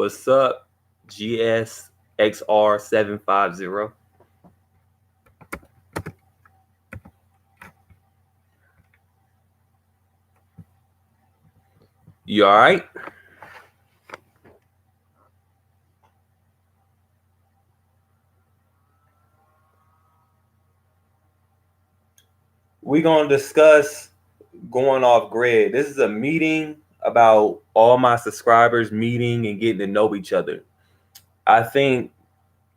What's up? GSXR750. You all right? We're going to discuss going off grid. This is a meeting about all my subscribers meeting and getting to know each other. I think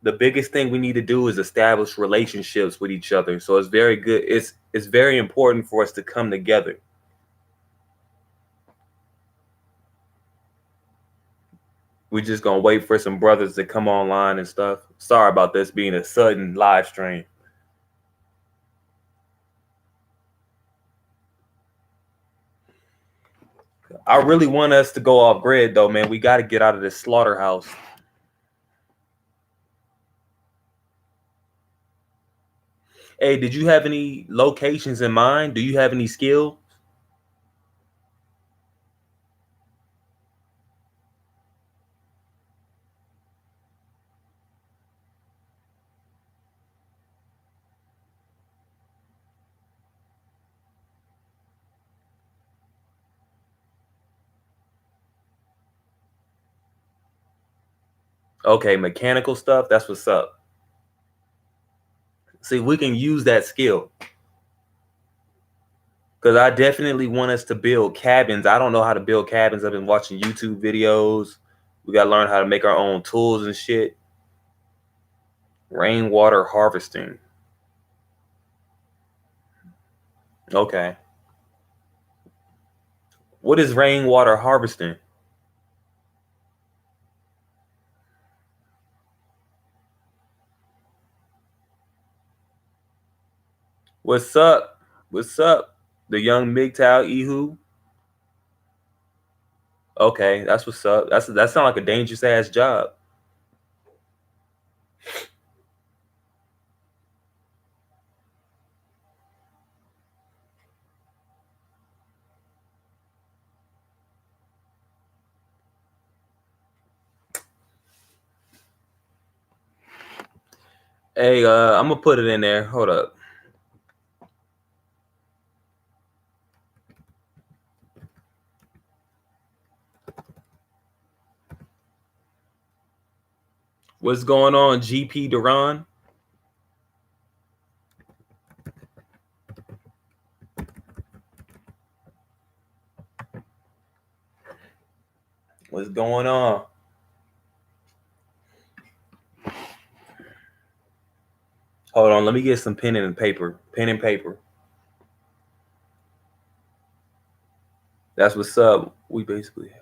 the biggest thing we need to do is establish relationships with each other. So it's very good. It's very important for us to come together. We're just gonna wait for some brothers to come online and stuff. Sorry about this being a sudden live stream. I really want us to go off grid though, man. We got to get out of this slaughterhouse. Hey, did you have any locations in mind? Do you have any skill? Okay, mechanical stuff. That's what's up. See, we can use that skill. Because I definitely want us to build cabins. I don't know how to build cabins. I've been watching YouTube videos. We got to learn how to make our own tools and shit. Rainwater harvesting. Okay. What is rainwater harvesting? What's up? What's up? The young MGTOW Ehu. Okay, that's what's up. That sounds like a dangerous ass job. Hey, I'm gonna put it in there. Hold up. What's going on, GP Duran? What's going on? Hold on, let me get some pen and paper. Pen and paper. That's what's up. We basically have.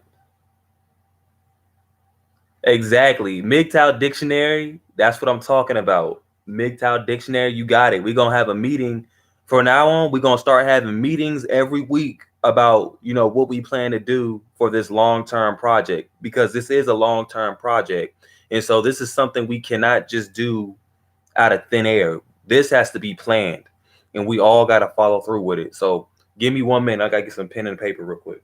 Exactly. MGTOW dictionary. That's what I'm talking about. MGTOW dictionary. You got it. We're gonna have a meeting. From now on, we're gonna start having meetings every week about what we plan to do for this long-term project, because this is a long-term project. And so this is something we cannot just do out of thin air. This has to be planned, and we all got to follow through with it. So give me 1 minute. I got to get some pen and paper real quick.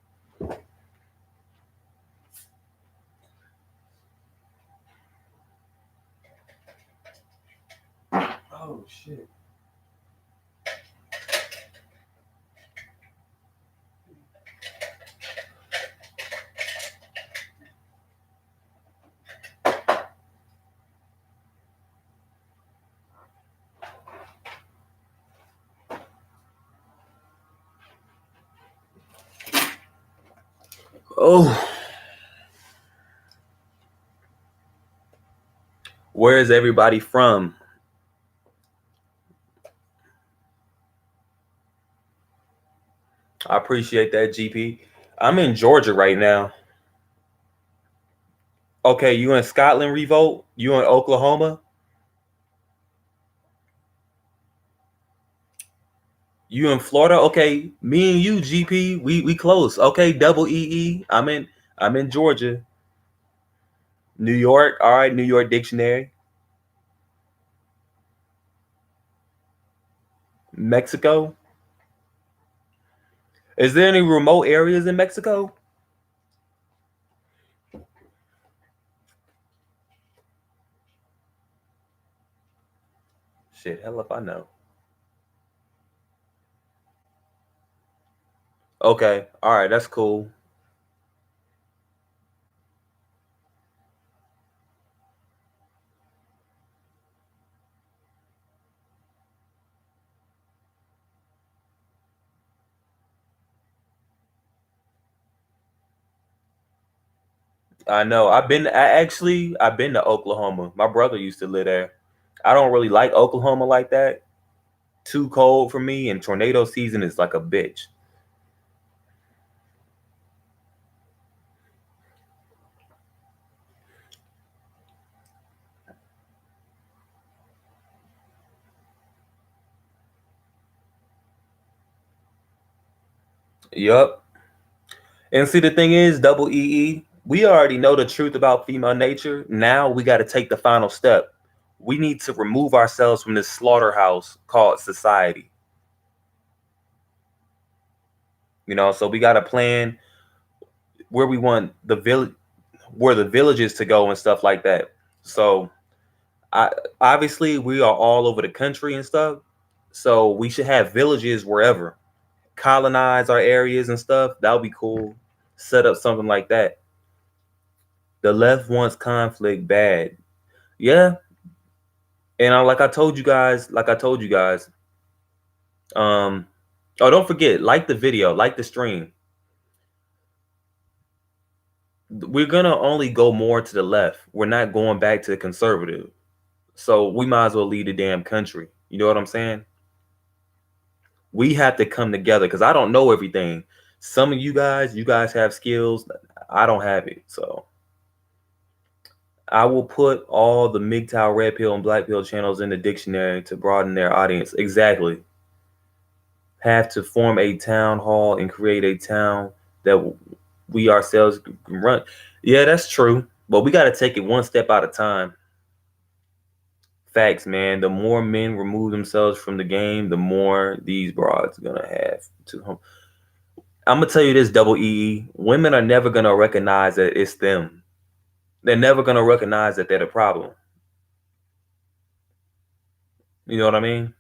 Oh, shit. Oh. Where is everybody from? I appreciate that, GP. I'm in Georgia right now. Okay, you in Scotland, Revolt? You in Oklahoma? You in Florida? Okay, me and you, GP, we close. Okay, double EE. I'm in Georgia. New York. All right, New York dictionary. Mexico. Is there any remote areas in Mexico? Shit, hell if I know. Okay, all right, that's cool. I know. I've been to Oklahoma. My brother used to live there. I don't really like Oklahoma like that. Too cold for me, and tornado season is like a bitch. Yup. And see, the thing is, double EE, we already know the truth about female nature. Now we got to take the final step. We need to remove ourselves from this slaughterhouse called society. So we got to plan where we want the village, where the villages to go and stuff like that. So I obviously we are all over the country and stuff. So we should have villages wherever. Colonize our areas and stuff. That would be cool. Set up something like that. The left wants conflict bad. Yeah. And like I told you guys, um, oh, don't forget, like the video, like the stream. We're gonna only go more to the left. We're not going back to the conservative. So we might as well lead the damn country. You know what I'm saying? We have to come together because I don't know everything. Some of you guys have skills. I don't have it. So I will put all the MGTOW red pill and black pill channels in the dictionary to broaden their audience. Exactly. Have to form a town hall and create a town that we ourselves can run. Yeah, that's true. But we got to take it one step at a time. Facts, man. The more men remove themselves from the game, the more these broads gonna have to. I'm gonna tell you this, double EE. Women are never gonna recognize that it's them. They're never gonna recognize that they're the problem. You know what I mean?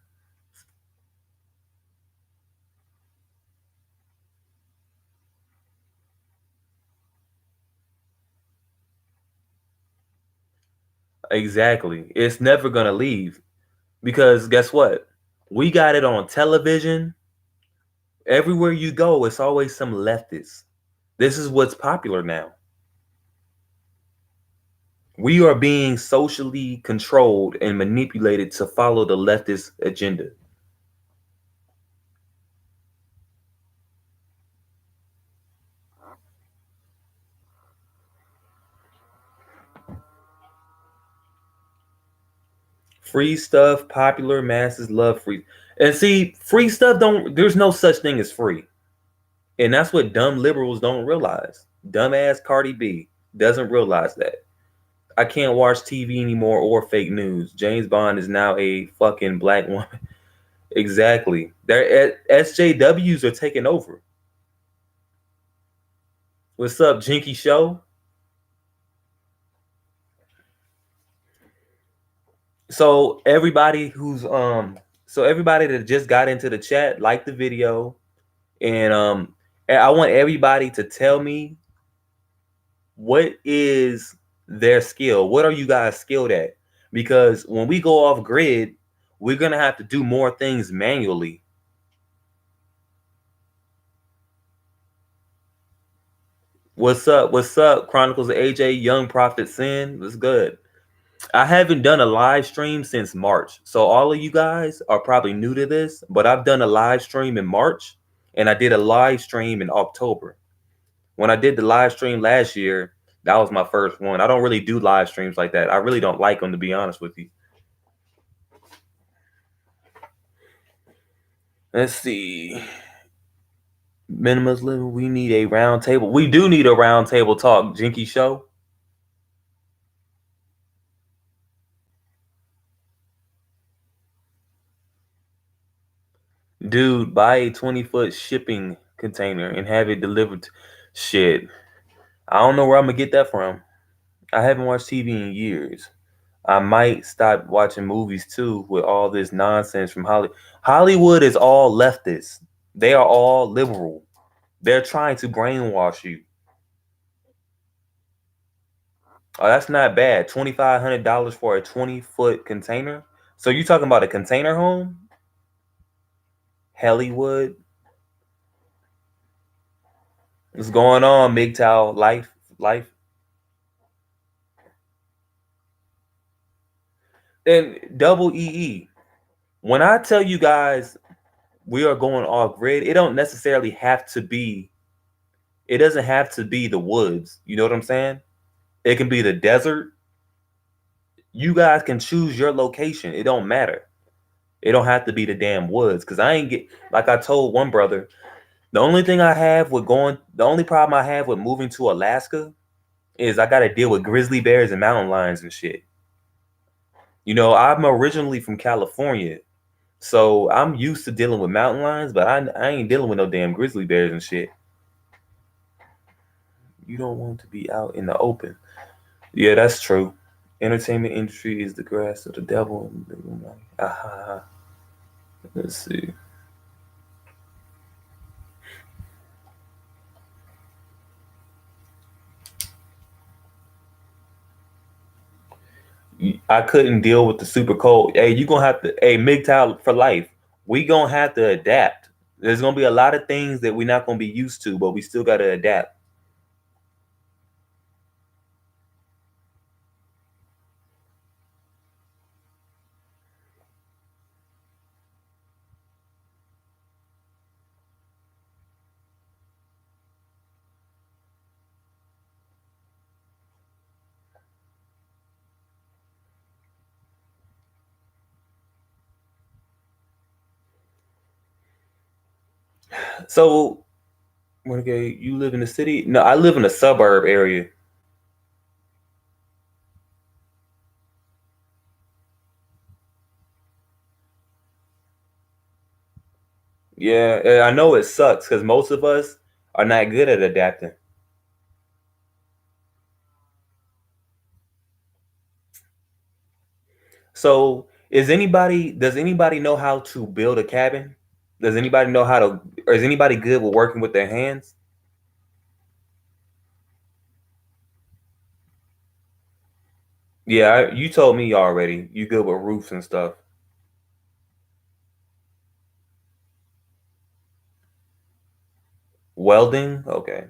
Exactly. It's never gonna leave because guess what? We got it on television. Everywhere you go, it's always some leftist. This is what's popular now. We are being socially controlled and manipulated to follow the leftist agenda. Free stuff, popular masses love free. And see, free stuff there's no such thing as free. And that's what dumb liberals don't realize. Dumbass Cardi B doesn't realize that. I can't watch TV anymore or fake news. James Bond is now a fucking black woman. Exactly. Their SJWs are taking over. What's up, Jinky Show? So everybody that just got into the chat, like the video, and I want everybody to tell me what is their skill. What are you guys skilled at? Because when we go off grid, we're gonna have to do more things manually. What's up? What's up? Chronicles of AJ, Young Prophet Sin. What's good? I haven't done a live stream since March. So all of you guys are probably new to this, but I've done a live stream in March and I did a live stream in October. When I did the live stream last year, that was my first one. I don't really do live streams like that. I really don't like them, to be honest with you. Let's see. Minimalist living. We need a round table. We do need a round table talk, Jinky Show. Dude, buy a 20-foot shipping container and have it delivered. Shit. I don't know where I'm gonna get that from. I haven't watched TV in years. I might stop watching movies too with all this nonsense from Hollywood. Hollywood is all leftist. They are all liberal. They're trying to brainwash you. Oh, that's not bad. $2,500 for a 20-foot container. So you talking about a container home? Hollywood. What's going on, MGTOW life? And double EE. When I tell you guys we are going off grid, it don't necessarily have to be. It doesn't have to be the woods. You know what I'm saying? It can be the desert. You guys can choose your location. It don't matter. It don't have to be the damn woods. Cause I ain't get like I told one brother. The only problem I have with moving to Alaska is I got to deal with grizzly bears and mountain lions and shit. You know, I'm originally from California, so I'm used to dealing with mountain lions, but I ain't dealing with no damn grizzly bears and shit. You don't want to be out in the open. Yeah, that's true. Entertainment industry is the grass of the devil. Aha. Let's see. I couldn't deal with the super cold. Hey, you gonna have to. Hey, MGTOW for life. We gonna have to adapt. There's gonna be a lot of things that we're not gonna be used to, but we still gotta adapt. So, Renegade, you live in the city? No, I live in a suburb area. Yeah, I know it sucks because most of us are not good at adapting. So, does anybody know how to build a cabin? Does anybody know how to, or is anybody good with working with their hands? Yeah, you told me already. You good with roofs and stuff. Welding? Okay.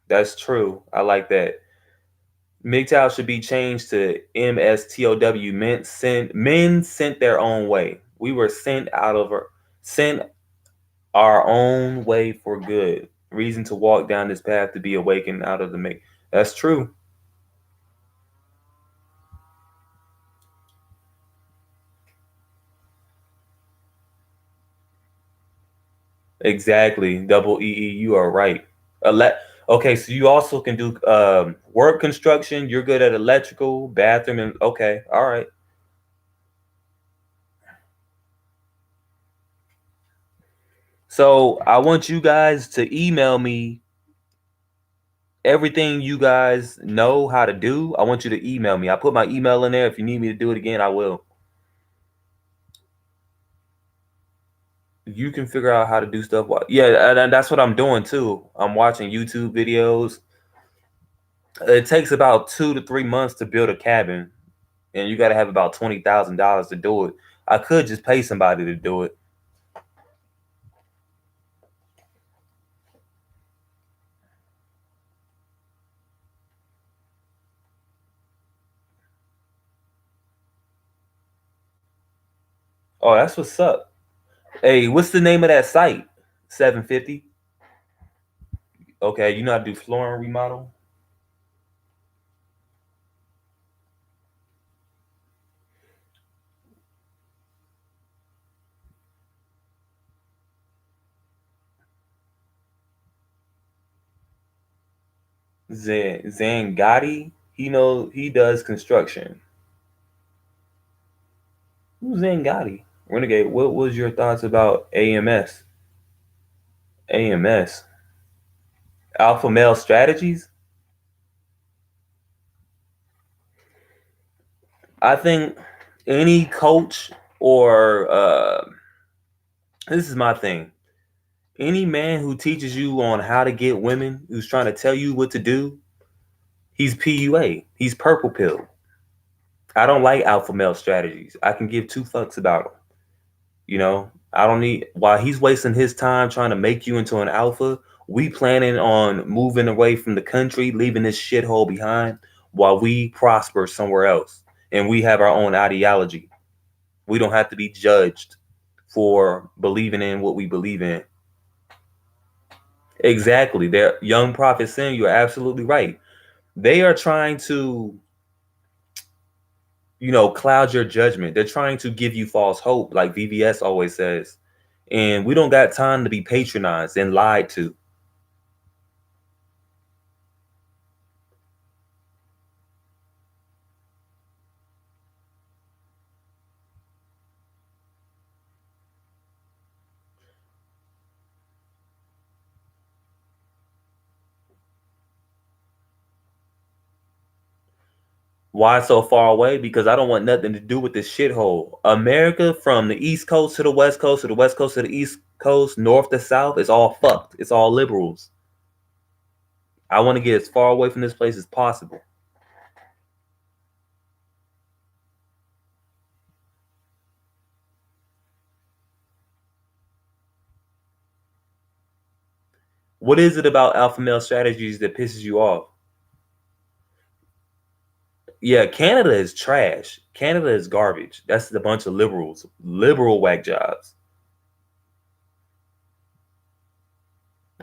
That's true. I like that. MGTOW should be changed to MSTOW. Men sent their own way. We were sent our own way for good. Reason to walk down this path to be awakened out of the make. That's true. Exactly. Double EE. You are right. Ele- okay, so you also can do work construction. You're good at electrical, bathroom, and okay. All right. So I want you guys to email me everything you guys know how to do. I want you to email me. I put my email in there. If you need me to do it again, I will. You can figure out how to do stuff. Yeah, and that's what I'm doing too. I'm watching YouTube videos. It takes about 2 to 3 months to build a cabin, and you got to have about $20,000 to do it. I could just pay somebody to do it. Oh, that's what's up. Hey, what's the name of that site? 750. Okay, you know how to do flooring remodel. Zangati. He does construction. Who's Zangati? Renegade, what was your thoughts about AMS? AMS, alpha male strategies. I think any coach or this is my thing. Any man who teaches you on how to get women, who's trying to tell you what to do, he's PUA. He's purple pill. I don't like alpha male strategies. I can give two fucks about them. You know, I don't need, while he's wasting his time trying to make you into an alpha, we planning on moving away from the country, leaving this shithole behind while we prosper somewhere else. And we have our own ideology. We don't have to be judged for believing in what we believe in. Exactly. They're young prophets saying you're absolutely right. They are trying to, cloud your judgment. They're trying to give you false hope, like VVS always says. And we don't got time to be patronized and lied to. Why so far away? Because I don't want nothing to do with this shithole. America, from the East Coast to the West Coast, to the West Coast to the East Coast, North to South, it's all fucked. It's all liberals. I want to get as far away from this place as possible. What is it about alpha male strategies that pisses you off? Yeah, Canada is trash. Canada is garbage. That's a bunch of liberals, liberal whack jobs.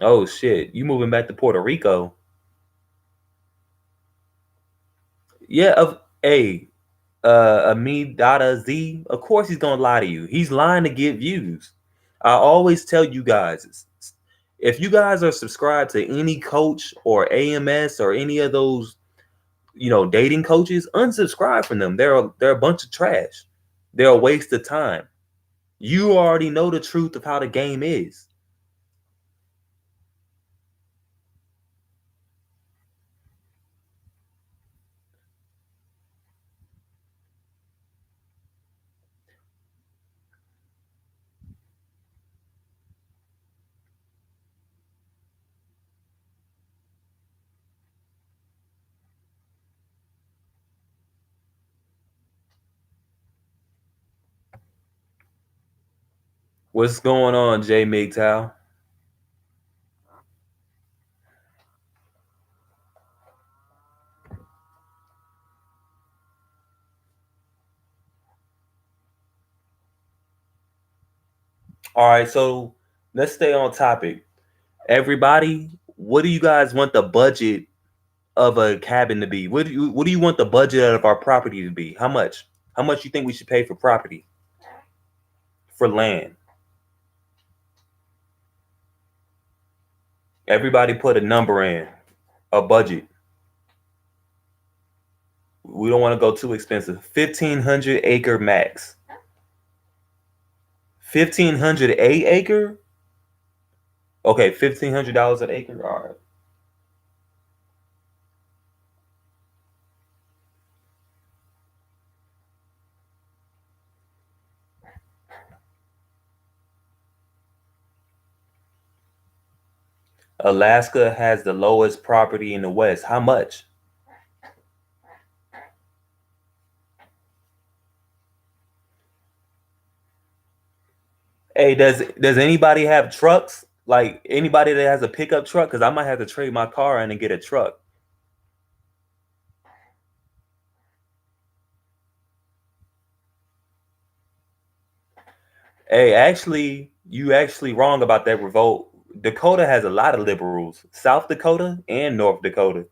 Oh shit, you moving back to Puerto Rico? Yeah, of a Amid Dada Z. Of course he's gonna lie to you. He's lying to get views. I always tell you guys, if you guys are subscribed to any coach or AMS or any of those, dating coaches, unsubscribe from them. They're a bunch of trash. They're a waste of time. You already know the truth of how the game is. What's going on, J MGTOW? All right, so let's stay on topic. Everybody, what do you guys want the budget of a cabin to be? What do you want the budget of our property to be? How much? How much you think we should pay for property, for land? Everybody put a number in, a budget. We don't want to go too expensive. 1,500 acre max. 1,500 acre. Okay, $1,500 an acre. All right. Alaska has the lowest property in the West. How much? Hey, does anybody have trucks? Like anybody that has a pickup truck? Because I might have to trade my car in and get a truck. Hey, actually, you actually wrong about that revolt. Dakota has a lot of liberals. South Dakota and North Dakota.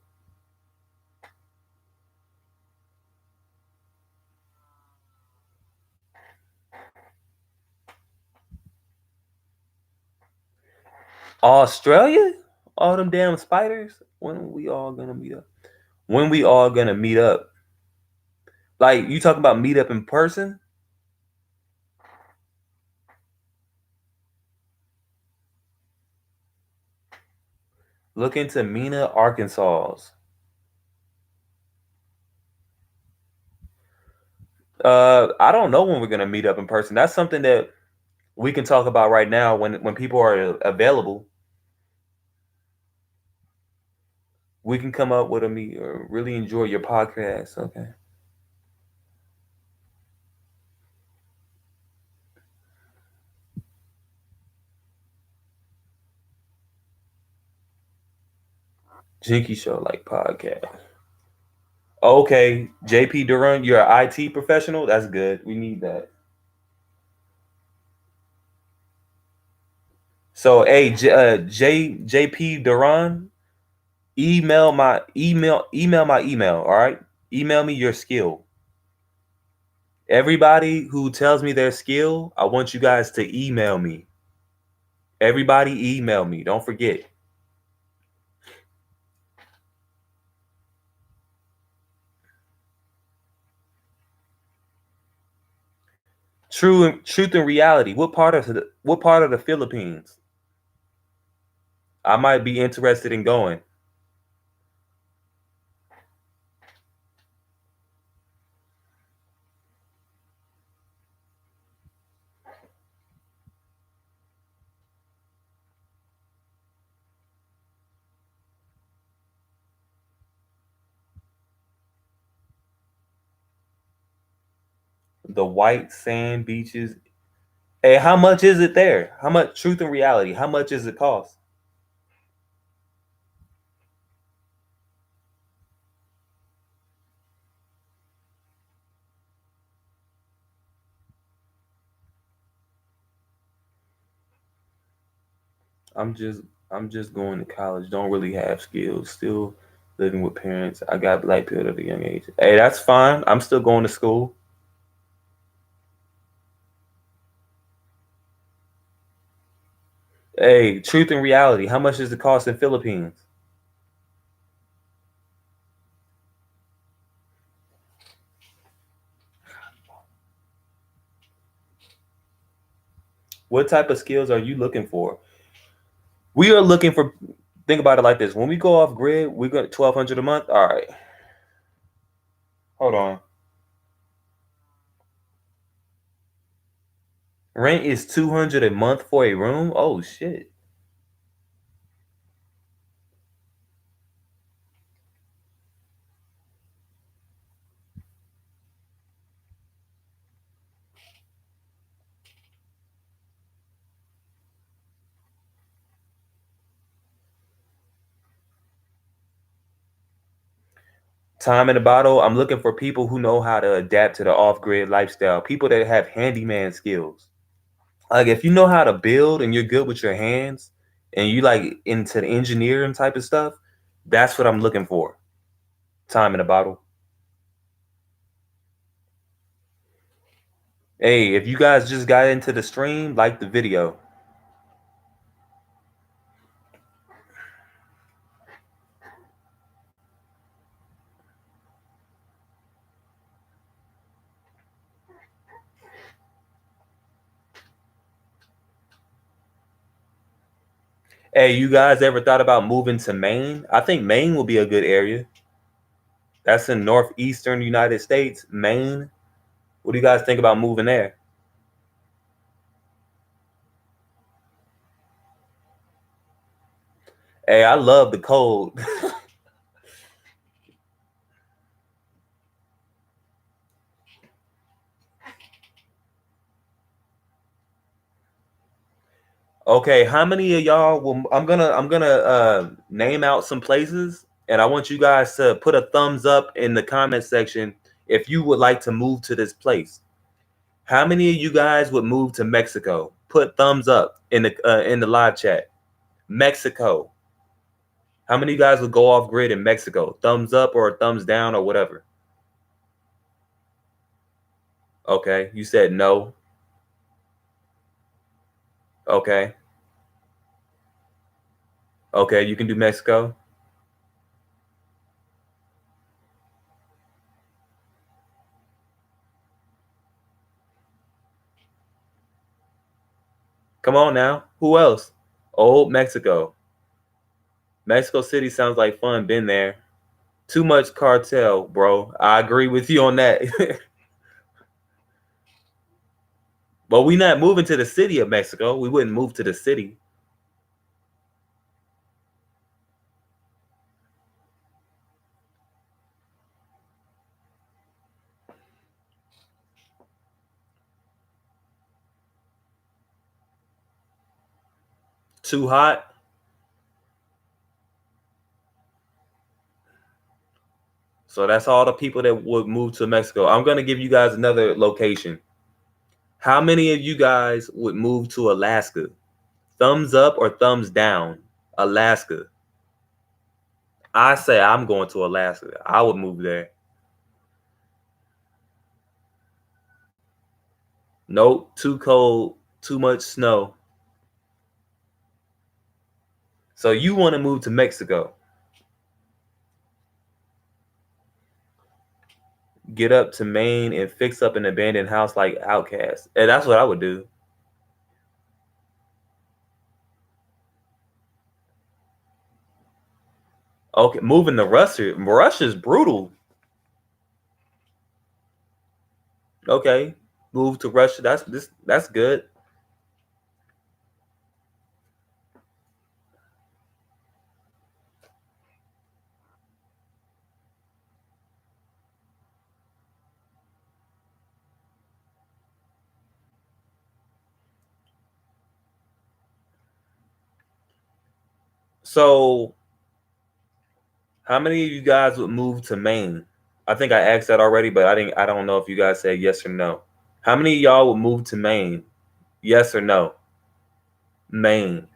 Australia? All them damn spiders? When we all gonna meet up? When we all gonna meet up? Like you talking about meet up in person? Look into Mena, Arkansas. I don't know when we're gonna meet up in person. That's something that we can talk about right now when people are available. We can come up with a meet or really enjoy your podcast. Okay. Jinky Show like podcast. Okay, JP Durant, you're an IT professional. That's good. We need that. So, hey, JP Duran, email my email. All right, email me your skill. Everybody who tells me their skill, I want you guys to email me. Everybody, email me. Don't forget. Truth and reality. What part of the Philippines? I might be interested in going. The white sand beaches. Hey, how much is it there? How much? Truth and reality. How much does it cost? I'm just I'm just going to college. Don't really have skills. Still living with parents. I got black pilled at a young age. Hey, that's fine. I'm still going to school. Hey, truth and reality. How much does it cost in Philippines? What type of skills are you looking for? We are looking for. Think about it like this: when we go off grid, we got 1,200 a month. All right, hold on. Rent is 200 a month for a room. Oh shit. Time in the bottle. I'm looking for people who know how to adapt to the off grid lifestyle. People that have handyman skills. Like if you know how to build and you're good with your hands and you like into the engineering type of stuff, that's what I'm looking for. Time in a bottle. Hey, if you guys just got into the stream, like the video. Hey, you guys ever thought about moving to Maine? I think Maine will be a good area. That's in northeastern United States, Maine. What do you guys think about moving there? Hey, I love the cold. Okay, how many of y'all will I'm gonna name out some places and I want you guys to put a thumbs up in the comment section if you would like to move to this place. How many of you guys would move to Mexico? Put thumbs up in the live chat. Mexico. How many of you guys would go off grid in Mexico? Thumbs up or thumbs down or whatever. Okay, you said no. Okay. Okay, you can do Mexico. Come on now. Who else? Old Mexico. Mexico City sounds like fun. Been there. Too much cartel, bro. I agree with you on that. But we not moving to the city of Mexico. We wouldn't move to the city. Too hot. So that's all the people that would move to Mexico. I'm gonna give you guys another location. How many of you guys would move to Alaska? Thumbs up or thumbs down? Alaska. I say I'm going to Alaska. I would move there. Nope, too cold, too much snow. So you want to move to Mexico? Get up to Maine and fix up an abandoned house like Outcast. And that's what I would do. Okay, moving to Russia. Russia's brutal. Okay, move to Russia. That's good. So, how many of you guys would move to Maine? I think I asked that already, but I didn't. I don't know if you guys said yes or no. How many of y'all would move to Maine? Yes or no? Maine.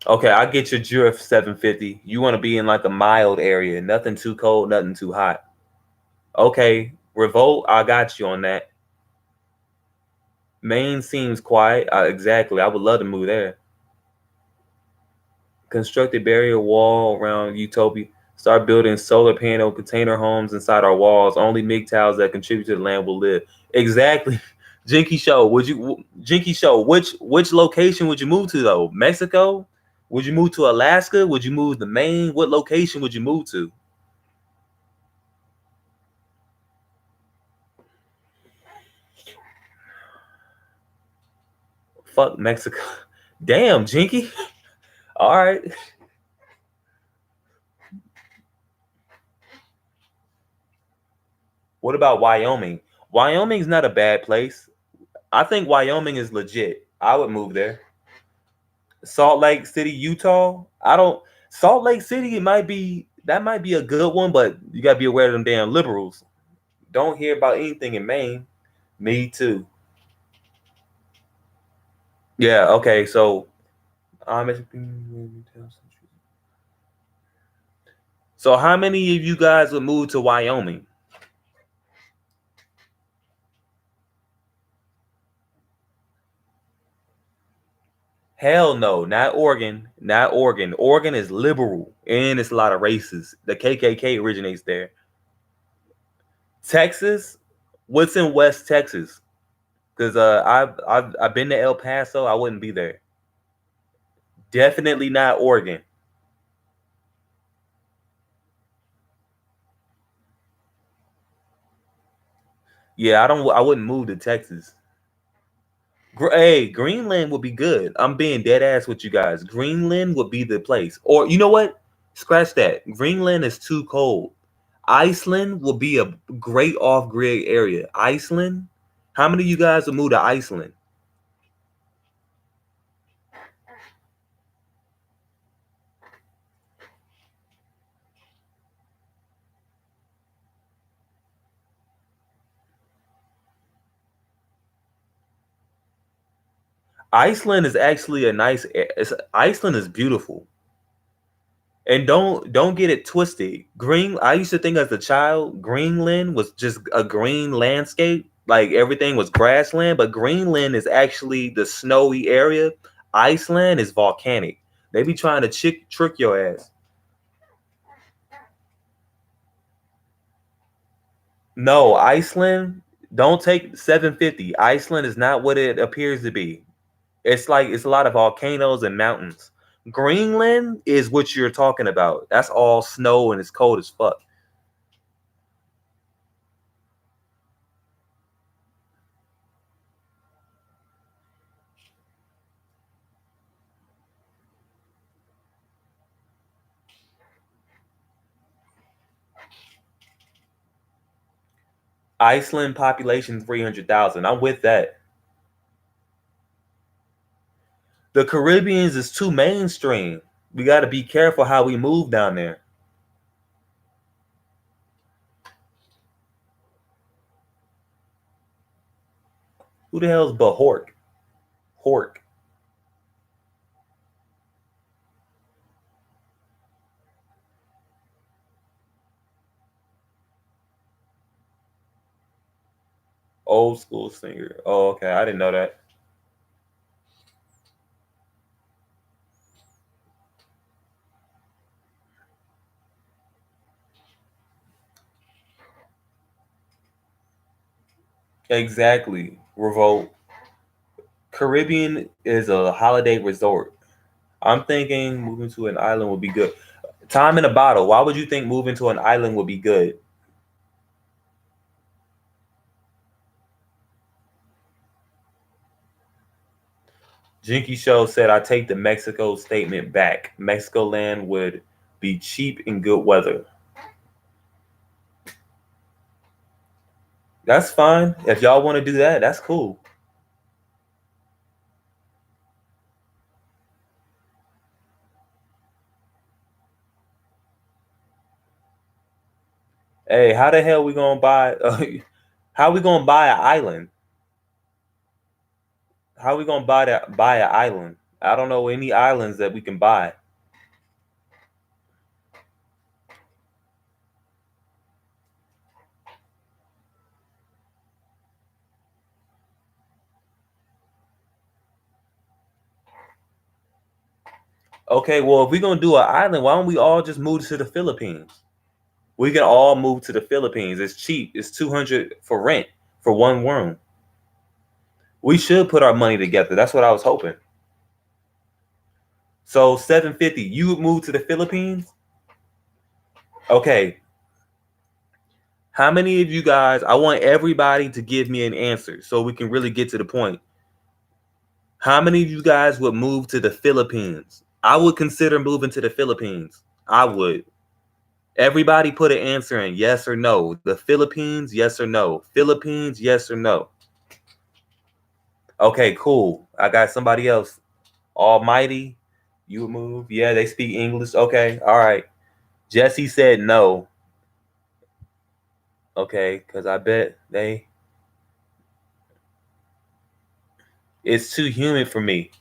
Okay, I get your drift 750. You want to be in like a mild area, nothing too cold, nothing too hot. Okay, Revolt, I got you on that. Maine seems quiet. Exactly. I would love to move there. Construct a barrier wall around Utopia. Start building solar panel container homes inside our walls. Only MGTOWs that contribute to the land will live. Exactly. Jinky Show, Jinky Show, which location would you move to though? Mexico? Would you move to Alaska? Would you move to Maine? What location would you move to? Fuck Mexico. Damn, Jinky. All right. What about Wyoming? Wyoming's not a bad place. I think Wyoming is legit. I would move there. Salt Lake City, Utah. I don't. Salt Lake City, it might be that might be a good one, but you gotta be aware of them damn liberals. Don't hear about anything in Maine. Me too. Yeah. Okay. So, um, so how many of you guys would move to Wyoming? Hell no, not Oregon. Not Oregon. Oregon is liberal and it's a lot of races. The KKK originates there. Texas, what's in West Texas? Because I've been to El Paso. I wouldn't be there. Definitely not Oregon. Yeah, I don't. I wouldn't move to Texas. Hey, Greenland would be good. I'm being dead ass with you guys. Greenland would be the place. Or you know what? Scratch that. Greenland is too cold. Iceland will be a great off grid area. Iceland. How many of you guys would move to Iceland? Iceland is actually a nice. Iceland is beautiful. And don't get it twisted. Green. I used to think as a child, Greenland was just a green landscape, like everything was grassland. But Greenland is actually the snowy area. Iceland is volcanic. They be trying to trick your ass. No, Iceland. Don't take 750. Iceland is not what it appears to be. It's like it's a lot of volcanoes and mountains. Greenland is what you're talking about. That's all snow and it's cold as fuck. Iceland population 300,000. I'm with that. The Caribbeans is too mainstream. We got to be careful how we move down there. Who the hell's Bahork? Hork. Old school singer. Oh, okay. I didn't know that. Exactly. Revolt. Caribbean is a holiday resort. I'm thinking moving to an island would be good. Time in a bottle. Why would you think moving to an island would be good? Jinky Show said, I take the Mexico statement back. Mexico land would be cheap in good weather. That's fine. If y'all want to do that, that's cool. Hey, how the hell we gonna buy? How we gonna buy an island? How we gonna buy an island? I don't know any islands that we can buy. Okay, well if we're gonna do an island, why don't we all just move to the Philippines? We can all move to the Philippines. It's cheap. It's 200 for rent for one room. We should put our money together. That's what I was hoping. So 750. You would move to the Philippines? Okay. How many of you guys? I want everybody to give me an answer so we can really get to the point. How many of you guys would move to the Philippines? I would consider moving to the Philippines. I would. Everybody put an answer in, yes or no. The Philippines, yes or no. Philippines, yes or no. Okay, cool. I got somebody else. Almighty, you would move? Yeah, they speak English. Okay, all right. Jesse said no. Okay, because I bet it's too humid for me.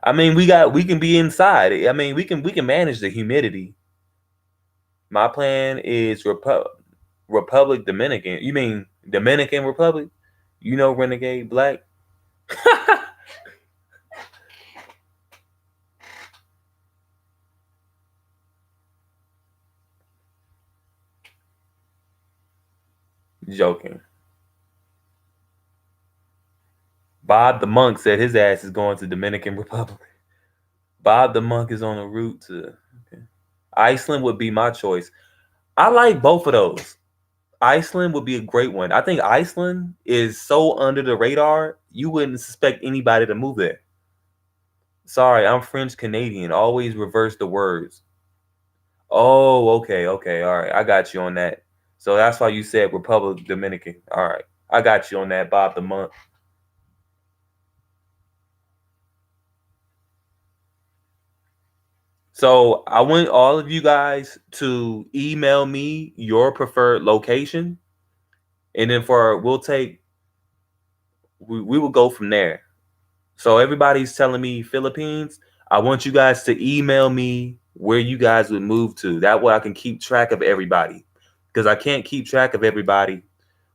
I mean, we can be inside. I mean, we can manage the humidity. My plan is Republic Dominican. You mean Dominican Republic? You know Renegade Black? Joking. Bob the Monk said his ass is going to Dominican Republic. Bob the Monk is on a route to okay. Iceland would be my choice. I like both of those. Iceland would be a great one. I think Iceland is so under the radar, you wouldn't suspect anybody to move there. Sorry, I'm French Canadian. Always reverse the words. Oh, okay, okay, all right. I got you on that. So that's why you said Republic Dominican. All right, I got you on that, Bob the Monk. So I want all of you guys to email me your preferred location, and then we will go from there. So everybody's telling me Philippines. I want you guys to email me where you guys would move to. That way I can keep track of everybody. Because I can't keep track of everybody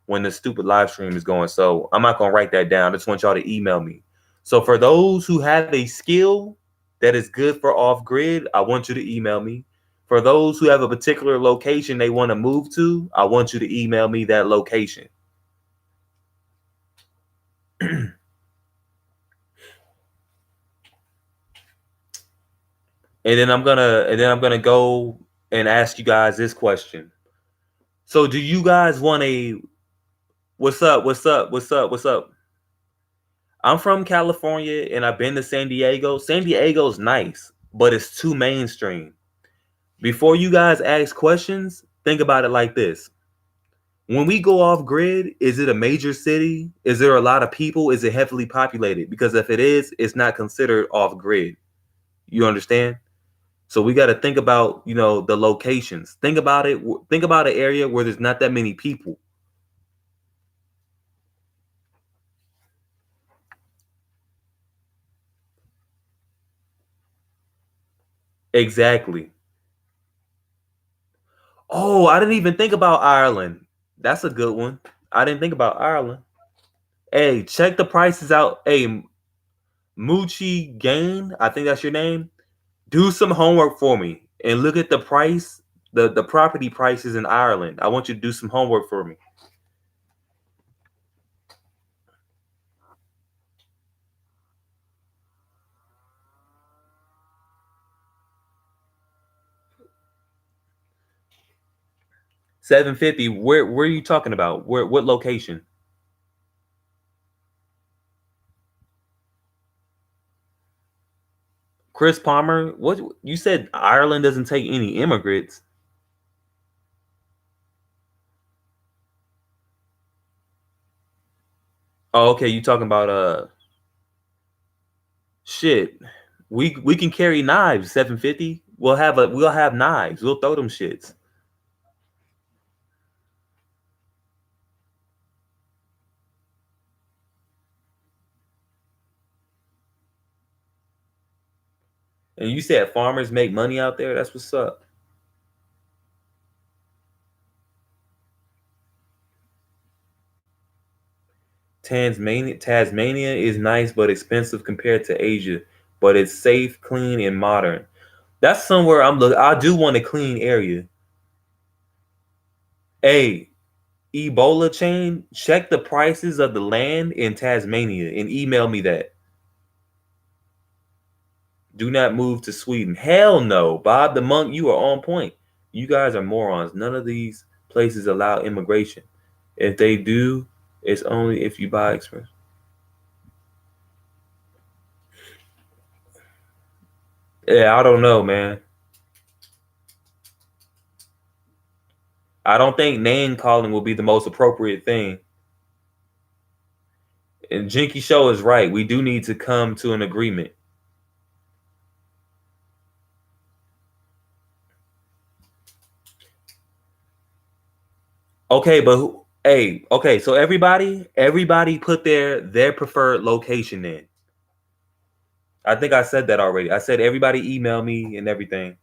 when the stupid live stream is going. So I'm not gonna write that down. I just want y'all to email me. So for those who have a skill that is good for off grid, I want you to email me. For those who have a particular location they want to move to, I want you to email me that location. and then I'm gonna go and ask you guys this question. So do you guys want a what's up? What's up? What's up? What's up? I'm from California and I've been to San Diego. San Diego's nice, but it's too mainstream. Before you guys ask questions, think about it like this. When we go off grid, is it a major city? Is there a lot of people? Is it heavily populated? Because if it is, it's not considered off grid. You understand? So we got to think about, the locations. Think about it. Think about an area where there's not that many people. Exactly. Oh, I didn't even think about Ireland. That's a good one. I didn't think about Ireland. Hey, check the prices out. Hey, Moochie Gain, I think that's your name. Do some homework for me and look at the price, the property prices in Ireland. I want you to do some homework for me. $750. Where are you talking about? What location? Chris Palmer? What you said Ireland doesn't take any immigrants. Oh, okay, you talking about shit. We can carry knives, 750. We'll have knives. We'll throw them shits. And you said farmers make money out there? That's what's up. Tasmania is nice but expensive compared to Asia, but it's safe, clean, and modern. That's somewhere I'm looking. I do want a clean area. Hey, Ebola chain, check the prices of the land in Tasmania and email me that. Do not move to Sweden. Hell no. Bob the Monk, you are on point. You guys are morons. None of these places allow immigration. If they do, it's only if you buy express. Yeah, I don't know, man. I don't think name calling will be the most appropriate thing. And Jinky Show is right. We do need to come to an agreement. Okay, but hey, okay, so everybody put their preferred location in. I think I said that already. I said everybody email me and everything.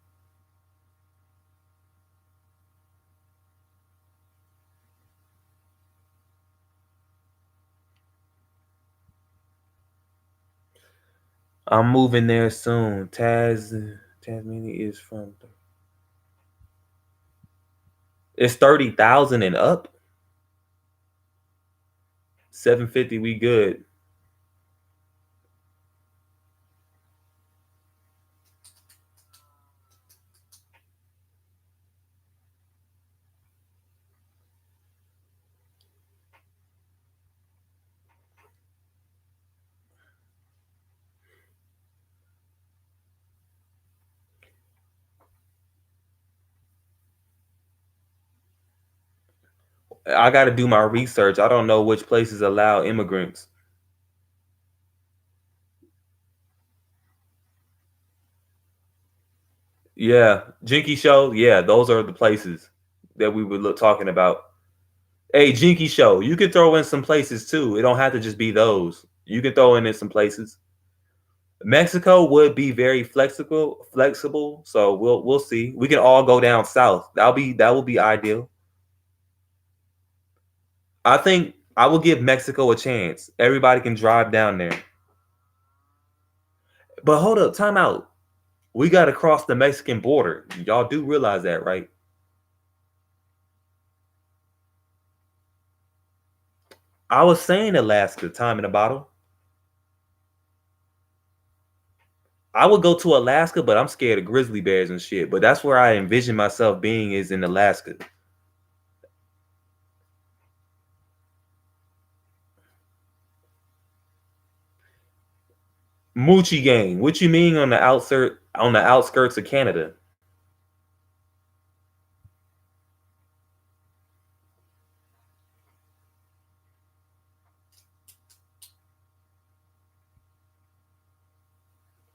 I'm moving there soon. Tasmania is from it's 30,000 and up. 750, we good. I got to do my research. I don't know which places allow immigrants. Yeah, Jinky Show. Yeah, those are the places that we were talking about. Hey, Jinky Show, you can throw in some places too. It don't have to just be those. You can throw in some places. Mexico would be very flexible. So we'll see. We can all go down south. That will be ideal. I think I will give Mexico a chance. Everybody can drive down there. But hold up, time out. We got to cross the Mexican border. Y'all do realize that, right? I was saying Alaska, time in a bottle. I would go to Alaska, but I'm scared of grizzly bears and shit. But that's where I envision myself being is in Alaska. Moochie gang. What you mean on the outskirts of Canada?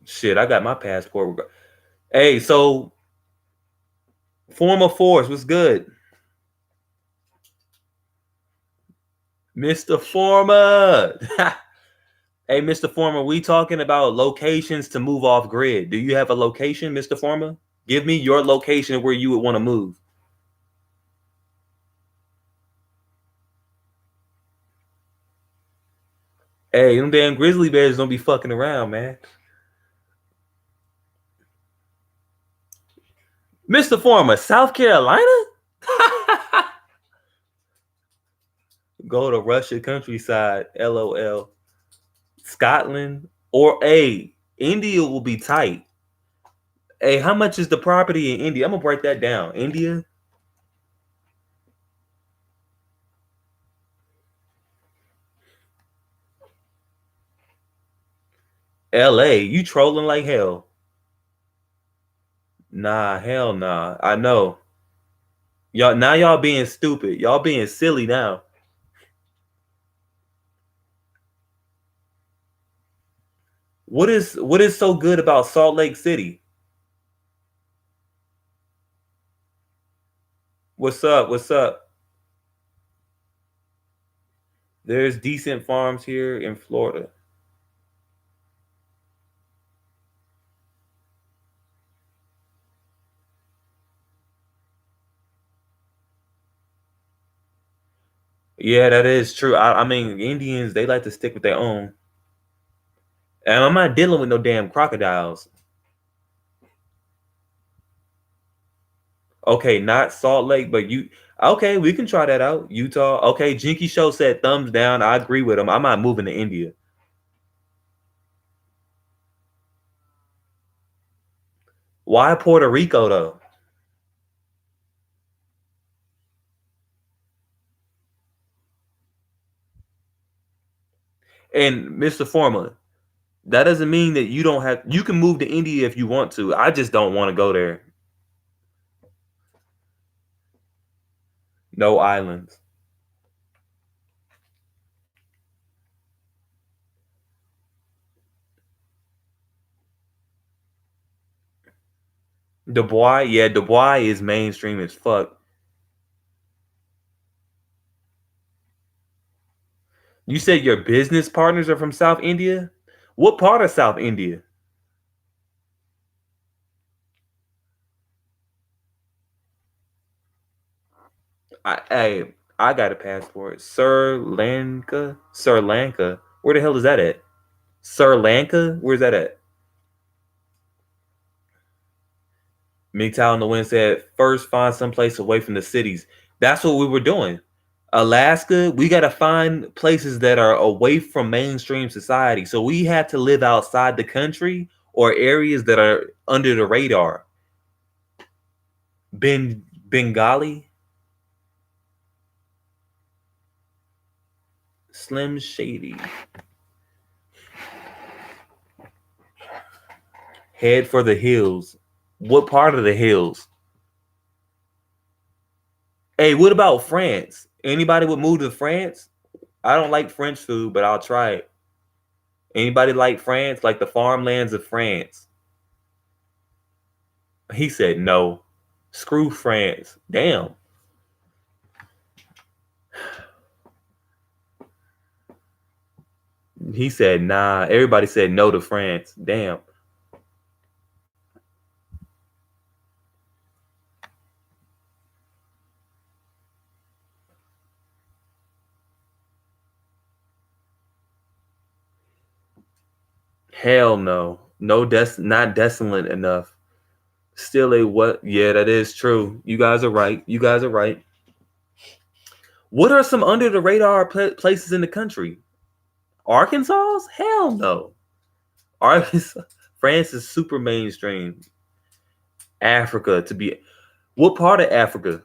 Shit, I got my passport. Hey, so former force, what's good? Mr. Former. Hey, Mr. Former, we talking about locations to move off grid. Do you have a location, Mr. Former? Give me your location where you would want to move. Hey, them damn grizzly bears don't be fucking around, man. Mr. Former, South Carolina? Go to Russia countryside, LOL. Scotland, or A, India will be tight. Hey, how much is the property in India? I'm gonna break that down. India, LA, you trolling like hell. Nah, hell nah. I know. Y'all being stupid. Y'all being silly now. What is so good about Salt Lake City? What's up? What's up? There's decent farms here in Florida. Yeah, that is true. I mean, Indians, they like to stick with their own. And I'm not dealing with no damn crocodiles. Okay, not Salt Lake, but you. Okay, we can try that out. Utah. Okay, Jinky Show said thumbs down. I agree with him. I'm not moving to India. Why Puerto Rico though? And Mr. Former, that doesn't mean that you don't have. You can move to India if you want to. I just don't want to go there. No islands. Dubois, yeah, Dubois is mainstream as fuck. You said your business partners are from South India? What part of South India? I got a passport. Sri Lanka. Where the hell is that at? Sri Lanka? Where's that at? MGTOW in the Wind said, first find someplace away from the cities. That's what we were doing. Alaska, we got to find places that are away from mainstream society. So we had to live outside the country or areas that are under the radar. Bengali, Slim Shady. Head for the hills. What part of the hills? Hey, what about France? Anybody would move to France? I don't like French food, but I'll try it. Anybody like France? Like the farmlands of France? He said no. Screw France. Damn. He said nah. Everybody said no to France. Damn. Hell no. No, not desolate enough. Still a what? Yeah, that is true. You guys are right. You guys are right. What are some under the radar places in the country? Arkansas? Hell no. Arkansas, France is super mainstream. Africa to be. What part of Africa?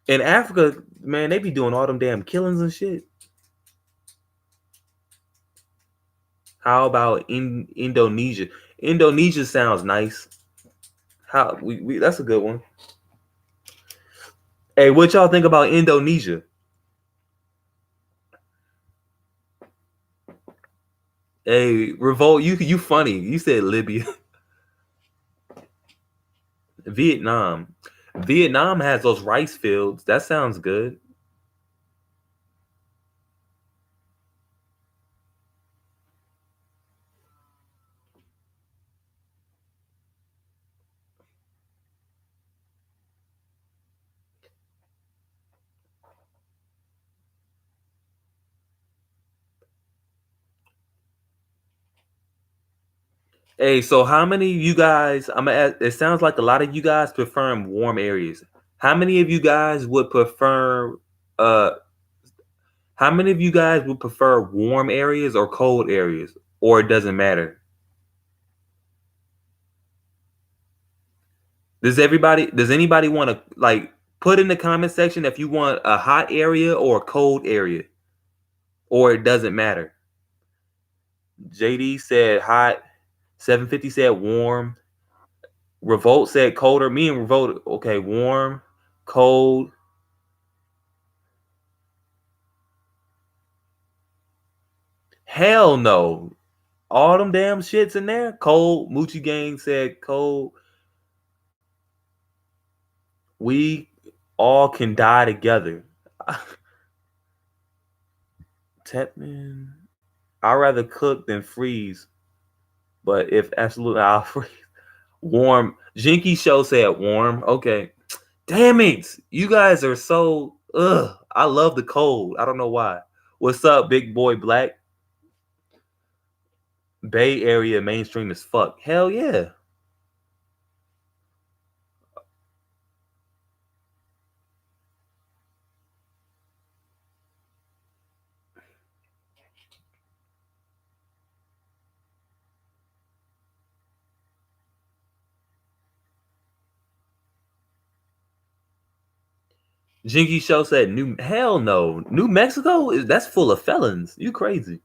In Africa, man, they be doing all them damn killings and shit. How about in Indonesia? Indonesia sounds nice. How we that's a good one. Hey, what y'all think about Indonesia? Hey, Revolt, you funny. You said Libya. Vietnam. Vietnam has those rice fields. That sounds good. Hey, so how many of you guys? I'm gonna ask, it sounds like a lot of you guys prefer warm areas. How many of you guys would prefer? Uh, how many of you guys would prefer warm areas or cold areas, or it doesn't matter? Does anybody want to like put in the comment section if you want a hot area or a cold area, or it doesn't matter? JD said hot. 750 said warm. Revolt said colder. Me and Revolt, okay, warm, cold. Hell no. All them damn shits in there. Cold. Moochie Gang said cold. We all can die together. Tepman. I'd rather cook than freeze. But if absolutely I'll freeze. Warm. Jinky Show said warm. Okay. Damn it. You guys are so I love the cold. I don't know why. What's up, big boy black? Bay Area mainstream as fuck. Hell yeah. Jinky Show said New hell no. New Mexico is that's full of felons. You crazy.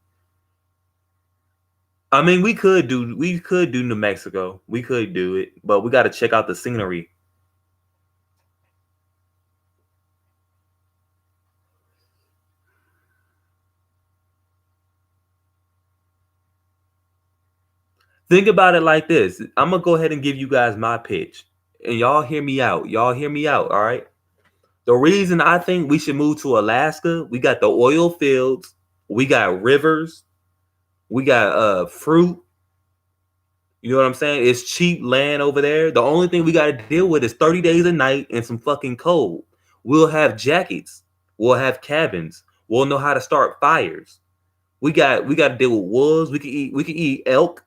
I mean, we could do New Mexico. We could do it, but we got to check out the scenery. Think about it like this. I'm gonna go ahead and give you guys my pitch, and y'all hear me out. Y'all hear me out. All right. The reason I think we should move to Alaska, we got the oil fields, we got rivers, we got fruit. You know what I'm saying? It's cheap land over there. The only thing we got to deal with is 30 days a night and some fucking cold. We'll have jackets. We'll have cabins. We'll know how to start fires. We got to deal with wolves. We can eat elk.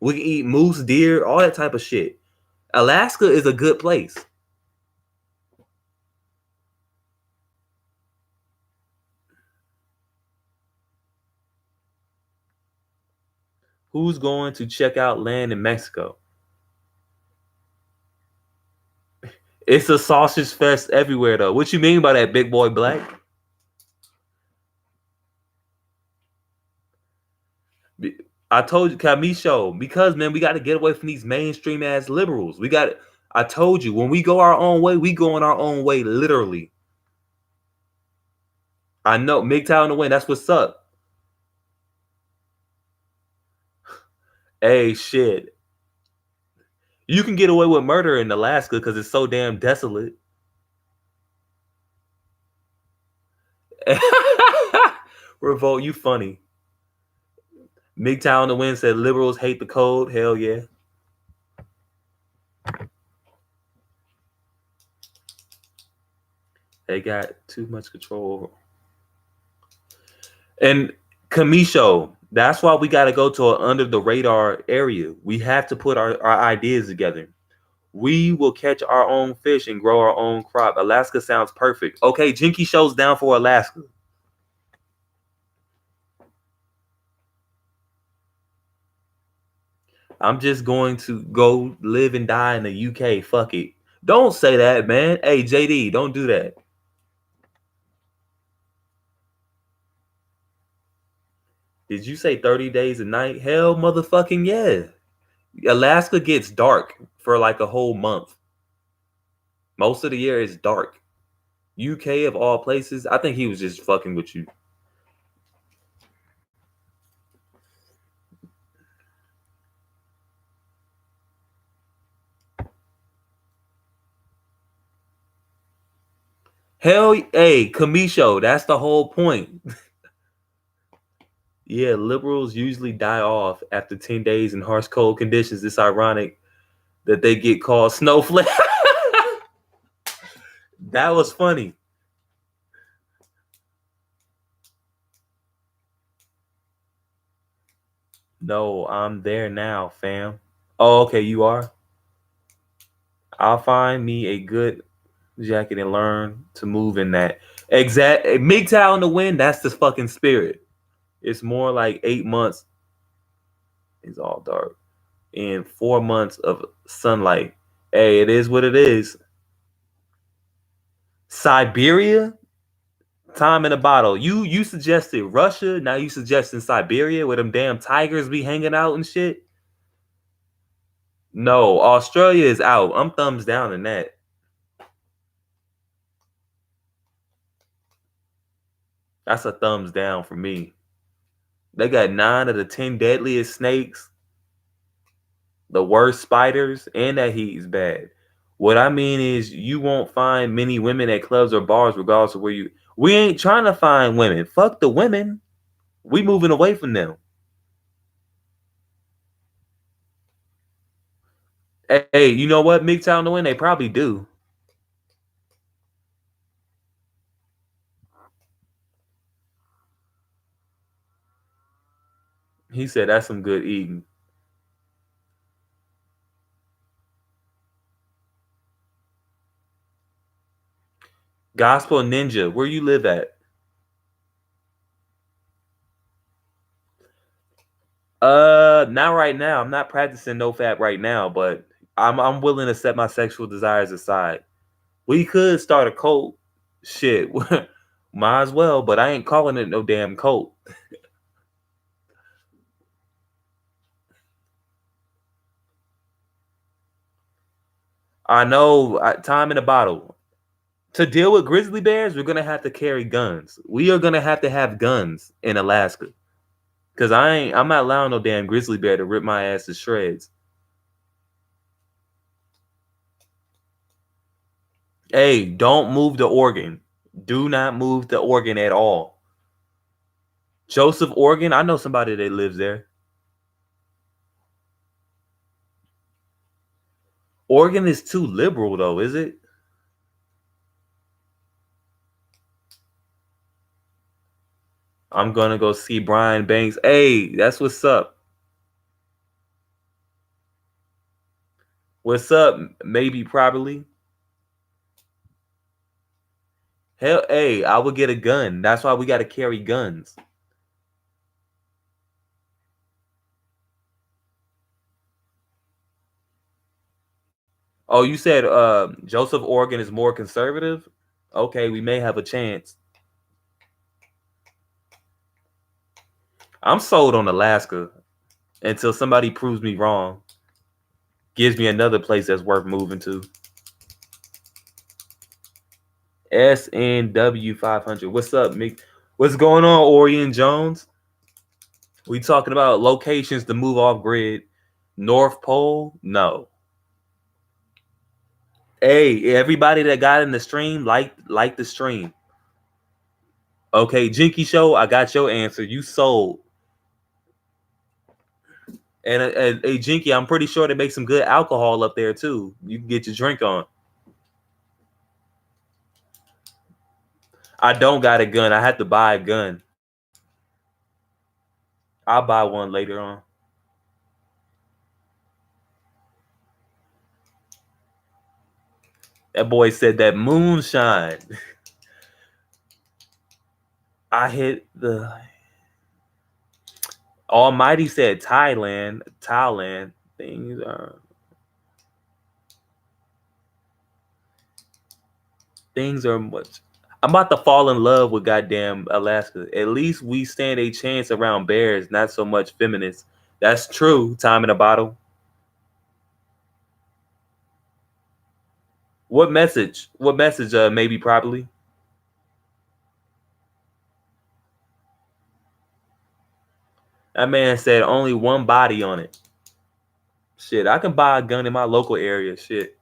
We can eat moose, deer, all that type of shit. Alaska is a good place. Who's going to check out land in Mexico? It's a sausage fest everywhere, though. What you mean by that, big boy black? I told you, Camisho, because man, we got to get away from these mainstream ass liberals. We got. I told you, when we go our own way, we go in our own way, literally. I know, MGTOW in the win. That's what's up. Hey, shit. You can get away with murder in Alaska because it's so damn desolate. Revolt, you funny. MGTOW in the win said liberals hate the cold. Hell yeah. They got too much control. And Camisho, That's why we got to go to an under the radar area. We have to put our ideas together. We will catch our own fish and grow our own crop. Alaska sounds perfect. Okay, Jinky Show's down for Alaska. I'm just going to go live and die in the UK. Fuck it. Don't say that, man. Hey, JD, don't do that. Did you say 30 days a night? Hell, motherfucking yeah. Alaska gets dark for like a whole month. Most of the year is dark. UK of all places, I think he was just fucking with you. Hell, hey, Kamisho, that's the whole point. Yeah, liberals usually die off after 10 days in harsh cold conditions. It's ironic that they get called snowflake. That was funny. No, I'm there now, fam. Oh, okay, you are? I'll find me a good jacket and learn to move in that. Exact MGTOW in the wind, that's the fucking spirit. It's more like 8 months is all dark. And 4 months of sunlight. Hey, it is what it is. Siberia? Time in a bottle. You suggested Russia, now you suggesting Siberia where them damn tigers be hanging out and shit. No, Australia is out. I'm thumbs down in that. That's a thumbs down for me. They got 9 of the 10 deadliest snakes, the worst spiders, and that heat is bad. What I mean is, you won't find many women at clubs or bars, regardless of where you. We ain't trying to find women. Fuck the women. We moving away from them. Hey, you know what? MGTOW to win. They probably do. He said that's some good eating. Gospel Ninja, where you live at? Not right now. I'm not practicing no fap right now, but I'm willing to set my sexual desires aside. We could start a cult. Shit, might as well, but I ain't calling it no damn cult. I know. Time in a bottle. To deal with grizzly bears, we're gonna have to carry guns. We are gonna have guns in Alaska. Cause I'm not allowing no damn grizzly bear to rip my ass to shreds. Hey, don't move the organ. Do not move the organ at all. Joseph, Oregon. I know somebody that lives there. Oregon is too liberal, though, is it? I'm gonna go see Brian Banks. Hey, that's what's up. What's up? Maybe, probably. Hell, hey, I would get a gun. That's why we got to carry guns. Oh, you said Joseph, Oregon is more conservative? Okay, we may have a chance. I'm sold on Alaska until somebody proves me wrong. Gives me another place that's worth moving to. SNW 500. What's up, Mick? What's going on, Orion Jones? We talking about locations to move off grid. North Pole? No. Hey, everybody that got in the stream, like the stream. Okay, Jinky Show, I got your answer. You sold. And hey, Jinky, I'm pretty sure they make some good alcohol up there too. You can get your drink on. I don't got a gun. I had to buy a gun. I'll buy one later on. That boy said that moonshine. I hit the Almighty said Thailand. Thailand. Things are much. I'm about to fall in love with goddamn Alaska. At least we stand a chance around bears, not so much feminists. That's true. Time in a bottle. What message? What message? Maybe properly. That man said only one body on it. Shit, I can buy a gun in my local area. Shit.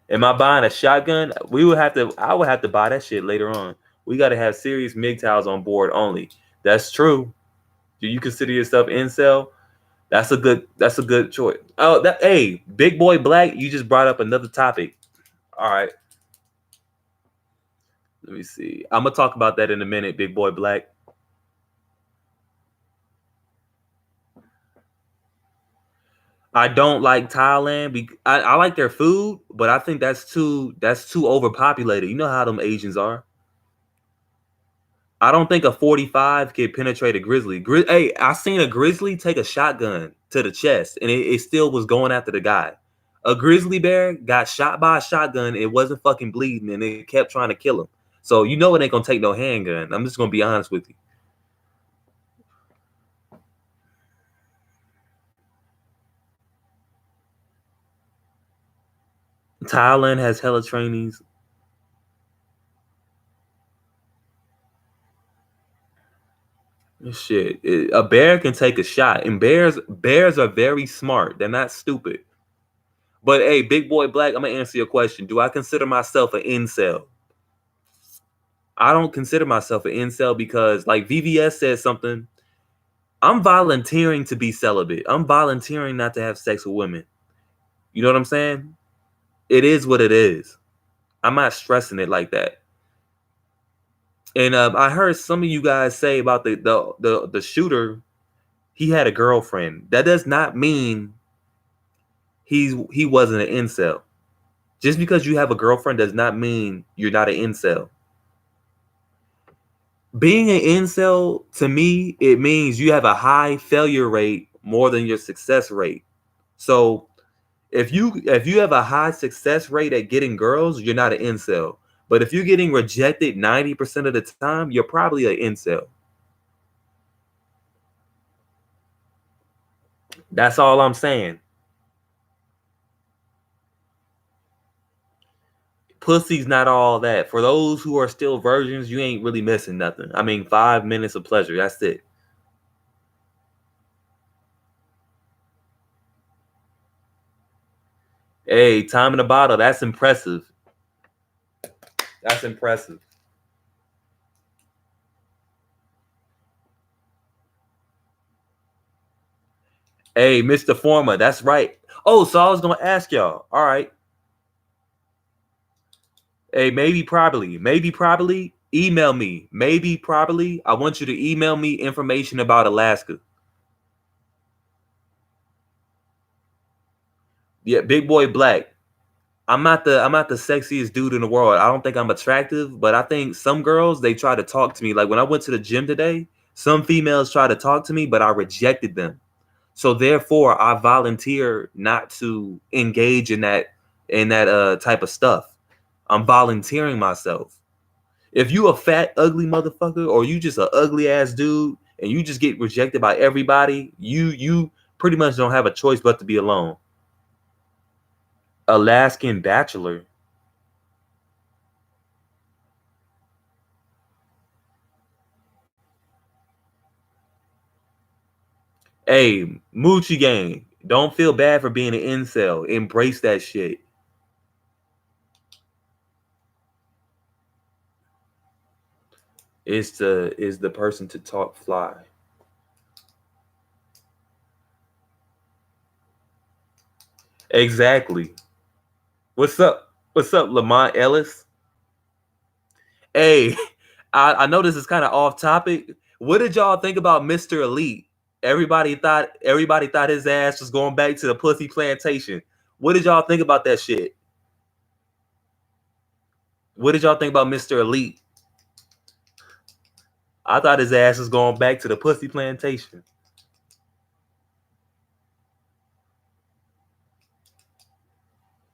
Am I buying a shotgun? We would have to. I would have to buy that shit later on. We got to have serious MGTOWs on board only. That's true. Do you consider yourself incel? That's a good. That's a good choice. Oh, that. Hey, Big Boy Black, you just brought up another topic. All right. Let me see. I'm gonna talk about that in a minute, Big Boy Black. I don't like Thailand. I like their food, but I think that's too overpopulated. You know how them Asians are. I don't think a 45 can penetrate a grizzly. Hey, I seen a grizzly take a shotgun to the chest, and it still was going after the guy. A grizzly bear got shot by a shotgun. It wasn't fucking bleeding, and it kept trying to kill him. So you know it ain't gonna take no handgun. I'm just gonna be honest with you. Thailand has hella trainees. Shit, a bear can take a shot, and bears are very smart. They're not stupid. But hey, Big Boy Black, I'm gonna answer your question. Do I consider myself an incel? I don't consider myself an incel because, like VVS said something. I'm volunteering to be celibate. I'm volunteering not to have sex with women. You know what I'm saying? It is what it is. I'm not stressing it like that. And I heard some of you guys say about the shooter. He had a girlfriend. That does not mean he wasn't an incel. Just because you have a girlfriend does not mean you're not an incel. Being an incel, to me, it means you have a high failure rate more than your success rate. So if you have a high success rate at getting girls, you're not an incel. But if you're getting rejected 90% of the time, you're probably an incel. That's all I'm saying. Pussy's not all that. For those who are still virgins, you ain't really missing nothing. I mean, 5 minutes of pleasure. That's it. Hey, time in a bottle. That's impressive. That's impressive. Hey, Mr. Forma, that's right. Oh, so I was gonna ask y'all. All right. Hey, maybe probably email me. Maybe probably I want you to email me information about Alaska. Yeah, Big Boy Black. I'm not the sexiest dude in the world. I don't think I'm attractive, but I think some girls they try to talk to me. Like when I went to the gym today, some females try to talk to me, but I rejected them. So therefore, I volunteer not to engage in that type of stuff. I'm volunteering myself. If you a fat, ugly motherfucker, or you just a ugly ass dude, and you just get rejected by everybody, you pretty much don't have a choice but to be alone. Alaskan Bachelor. Hey, Moochie Gang, don't feel bad for being an incel. Embrace that shit. Is the person to talk fly. Exactly. What's up? What's up, Lamont Ellis? Hey, I know this is kind of off topic. What did y'all think about Mr. Elite? Everybody thought his ass was going back to the pussy plantation. What did y'all think about that shit? What did y'all think about Mr. Elite? I thought his ass was going back to the pussy plantation.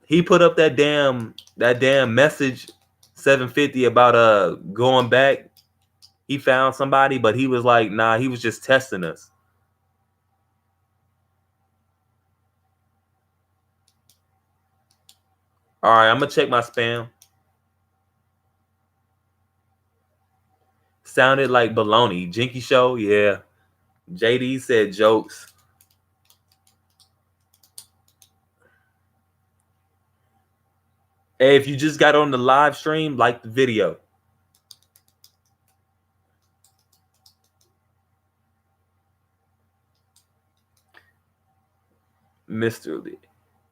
He put up that damn message 750 about going back. He found somebody, but he was like, nah, he was just testing us. All right, I'm gonna check my spam. Sounded like baloney. Jinky show, yeah. JD said jokes. Hey, if you just got on the live stream, like the video. Mr. Lee.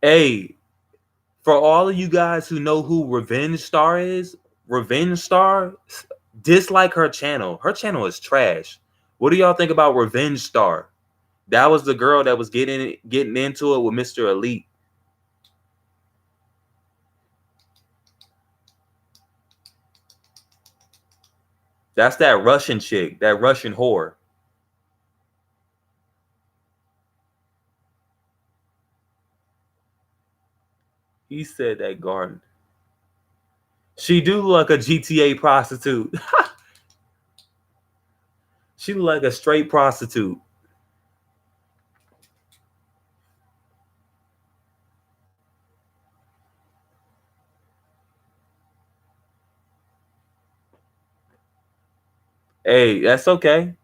Hey, for all of you guys who know who Revenge Star is, Revenge Star, dislike her channel. Her channel is trash. What do y'all think about Revenge Star? That was the girl that was getting into it with Mr. Elite. That's that Russian chick, that Russian whore. He said that garden. She do look like a GTA prostitute. She look like a straight prostitute. Hey, that's okay.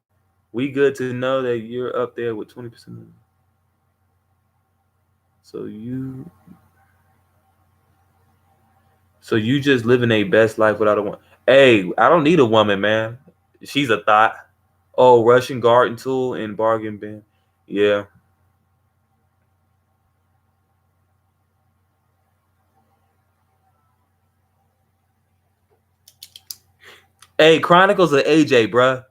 We good to know that you're up there with 20%. So you just living a best life without a woman. Hey, I don't need a woman, man. She's a thought. Oh, Russian garden tool and bargain bin. Yeah. Hey, Chronicles of AJ, bruh.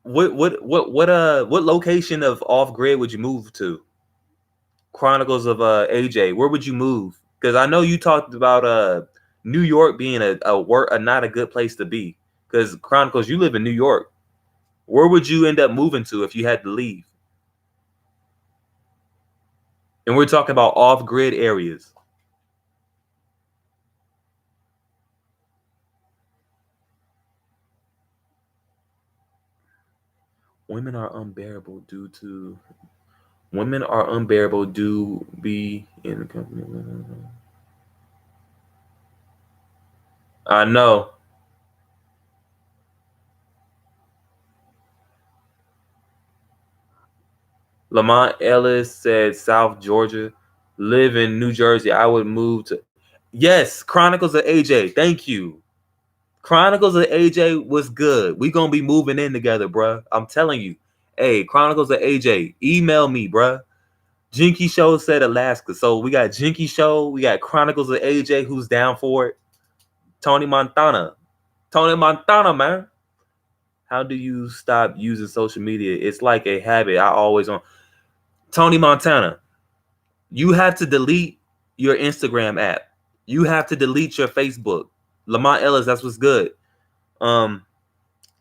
What location of off grid would you move to? Chronicles of AJ, where would you move? Because I know you talked about New York being a not a good place to be. Because Chronicles, you live in New York. Where would you end up moving to if you had to leave? And we're talking about off grid areas. Women are unbearable due to women are unbearable due be in the company. I know. Lamont Ellis said South Georgia. Live in New Jersey. I would move to. Yes, Chronicles of AJ. Thank you. Chronicles of AJ was good. We gonna be moving in together, bruh. I'm telling you. Hey, Chronicles of AJ, email me, bruh. Jinky Show said Alaska. So we got Jinky Show. We got Chronicles of AJ, who's down for it. Tony Montana. Tony Montana, man. How do you stop using social media? It's like a habit. I always on. Tony Montana. You have to delete your Instagram app. You have to delete your Facebook. Lamont Ellis, that's what's good.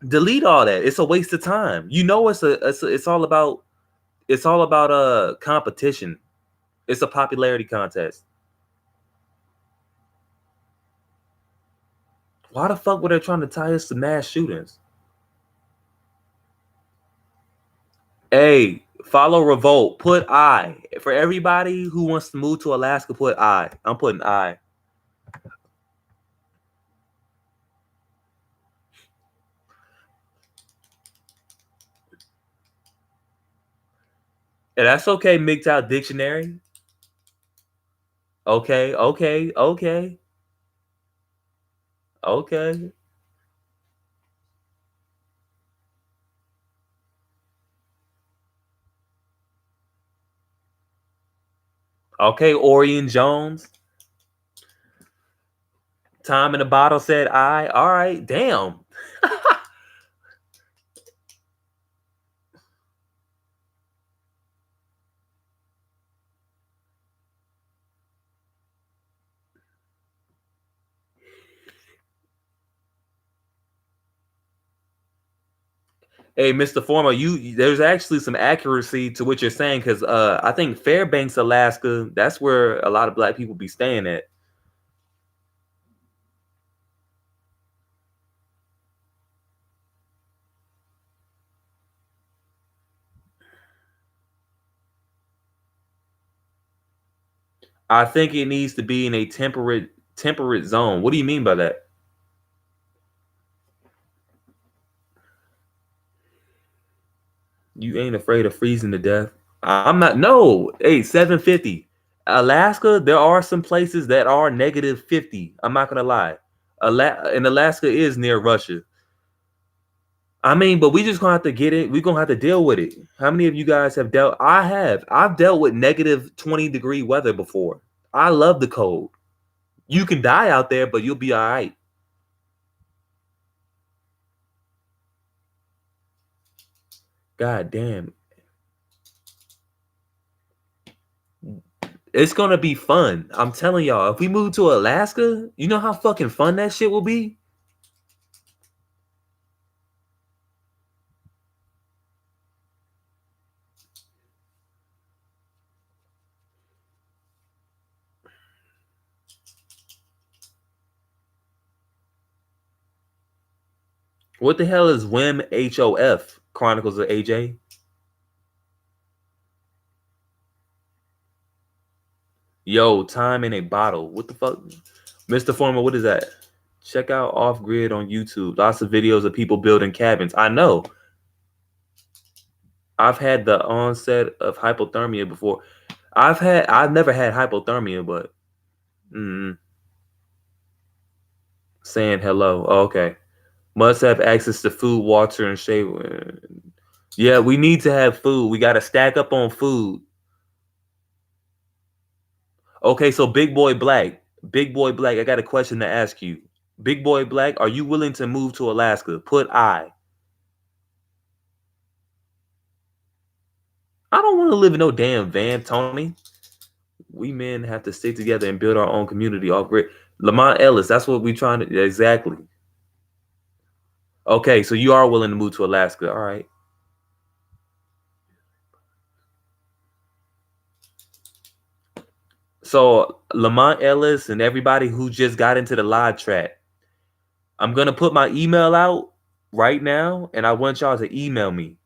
Delete all that. It's a waste of time. You know, it's all about competition. It's a popularity contest. Why the fuck were they trying to tie us to mass shootings? Hey, follow Revolt. Put I. For everybody who wants to move to Alaska, put I. I'm putting I. And that's okay, MGTOW Dictionary. Okay. Okay, Orion Jones. Time in the bottle said I. All right, damn. Hey, Mr. Former, there's actually some accuracy to what you're saying because I think Fairbanks, Alaska, that's where a lot of black people be staying at. I think it needs to be in a temperate zone. What do you mean by that? You ain't afraid of freezing to death. I'm not. No. Hey, 750. Alaska, there are some places that are -50. I'm not gonna lie. And Alaska is near Russia. I mean, but we just gonna have to get it. We're gonna have to deal with it. How many of you guys have dealt? I have. I've dealt with -20-degree weather before. I love the cold. You can die out there, but you'll be all right. God damn. It's gonna be fun. I'm telling y'all, if we move to Alaska, you know how fucking fun that shit will be? What the hell is WIM HOF? Chronicles of AJ? Yo, time in a bottle. What the fuck? Mr. Former, what is that? Check out Off Grid on YouTube. Lots of videos of people building cabins. I know. I've had the onset of hypothermia before. I've never had hypothermia, but saying hello. Oh, okay. Must have access to food, water, and shade. Yeah, we need to have food. We got to stack up on food. Okay, so Big Boy Black, I got a question to ask you. Big Boy Black, are you willing to move to Alaska? Put I. I don't want to live in no damn van, Tony. We men have to stick together and build our own community off grid. Lamont Ellis, that's what we trying to exactly. Okay, so you are willing to move to Alaska. All right. So Lamont Ellis and everybody who just got into the live chat, I'm gonna put my email out right now, and I want y'all to email me.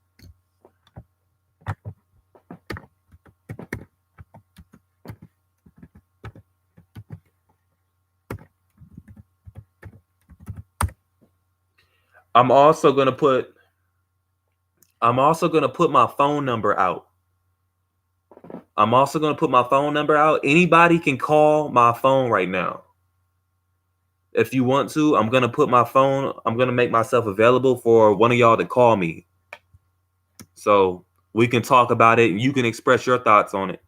I'm also gonna put my phone number out. Anybody can call my phone right now. If you want to, I'm gonna make myself available for one of y'all to call me. So we can talk about it and you can express your thoughts on it.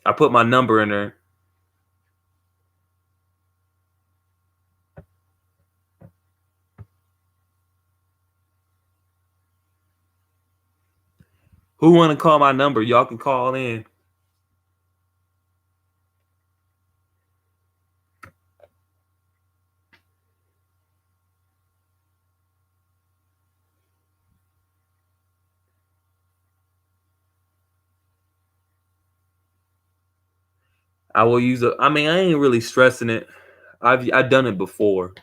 I put my number in there. Who want to call my number? Y'all can call in. I will use I mean, I ain't really stressing it. I've done it before.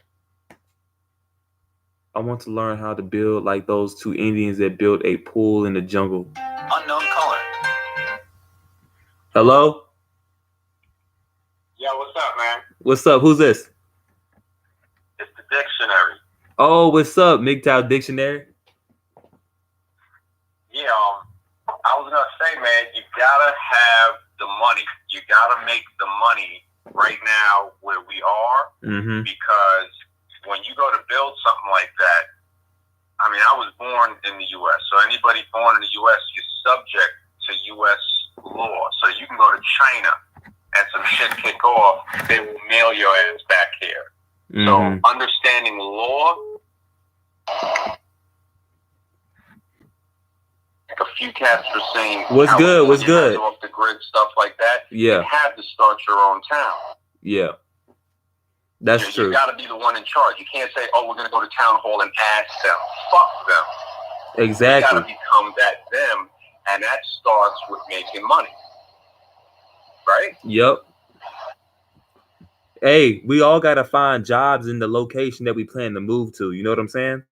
I want to learn how to build like those two Indians that built a pool in the jungle. Unknown caller. Hello? Yeah, what's up, man? What's up? Who's this? It's the dictionary. Oh, what's up, MGTOW Dictionary? Yeah, I was gonna say, man, you gotta have the money. You gotta make the money right now where we are, because when you go to build something like that, was born in the U.S. So anybody born in the U.S. is subject to U.S. law. So you can go to China and some shit kick off, they will mail your ass back here. So understanding law, like a few cats were saying, what's good? Off the grid, stuff like that. Yeah. You have to start your own town. Yeah. That's true. You got to be the one in charge. You can't say, "Oh, we're going to go to town hall and ask them." Fuck them. Exactly. You got to become that them, and that starts with making money, right? Yep. Hey, we all got to find jobs in the location that we plan to move to. You know what I'm saying?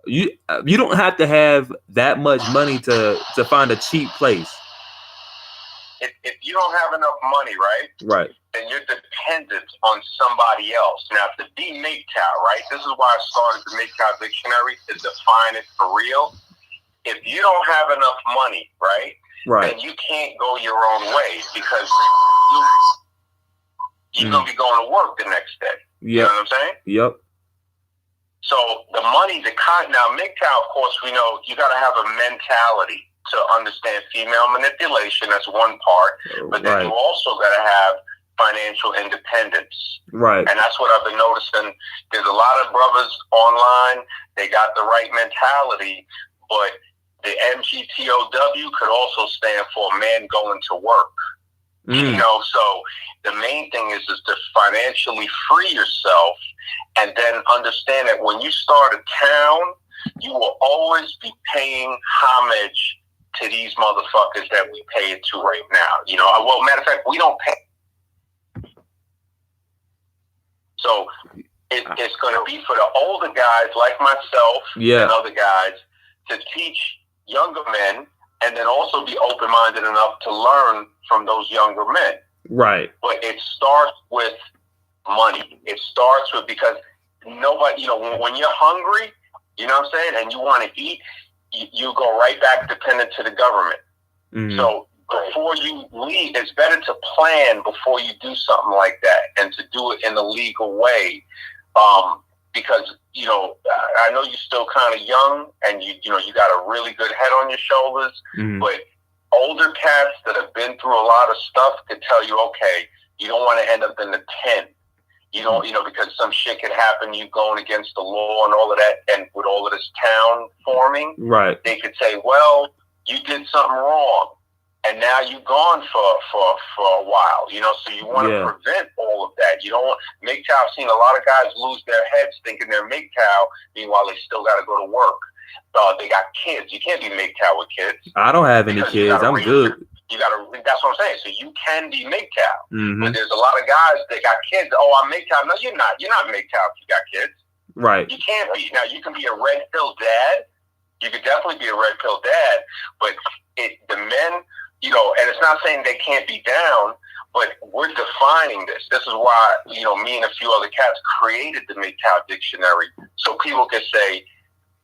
You don't have to have that much money to find a cheap place. If you don't have enough money, right, then you're dependent on somebody else. Now, to be MGTOW, right? This is why I started the MGTOW dictionary to define it for real. If you don't have enough money, right, then you can't go your own way because you're going to be going to work the next day. Yep. You know what I'm saying? Yep. So the money, now MGTOW, of course, we know you got to have a mentality to understand female manipulation. That's one part. But then you also got to have financial independence. Right. And that's what I've been noticing. There's a lot of brothers online. They got the right mentality, but the MGTOW could also stand for man going to work. You know, so the main thing is to financially free yourself and then understand that when you start a town, you will always be paying homage to these motherfuckers that we pay it to right now. You know, well, matter of fact, we don't pay. So it's going to be for the older guys like myself and other guys to teach younger men and then also be open-minded enough to learn from those younger men. Right. But it starts with money. It starts with, because nobody, you know, when you're hungry, you know what I'm saying, and you want to eat, you go right back dependent to the government. So before you leave, it's better to plan before you do something like that and to do it in a legal way. Because, you know, I know you're still kind of young and you know, you got a really good head on your shoulders, but older cats that have been through a lot of stuff could tell you, okay, you don't want to end up in the 10. You don't, you know, because some shit could happen, you going against the law and all of that, and with all of this town forming, they could say, well, you did something wrong, and now you're gone for a while, you know, so you want to prevent all of that. You don't want, MGTOW, I've seen a lot of guys lose their heads thinking they're MGTOW, meanwhile they still got to go to work. They got kids. You can't be MGTOW with kids. I don't have any kids. I'm good. You gotta. That's what I'm saying. So you can be MGTOW, but there's a lot of guys that got kids. Oh, I'm MGTOW. No, you're not. You're not MGTOW if you got kids. Right. You can't be. Now you can be a red pill dad. You could definitely be a red pill dad, but the men, you know, and it's not saying they can't be down, but we're defining this. This is why, you know, me and a few other cats created the MGTOW dictionary so people can say,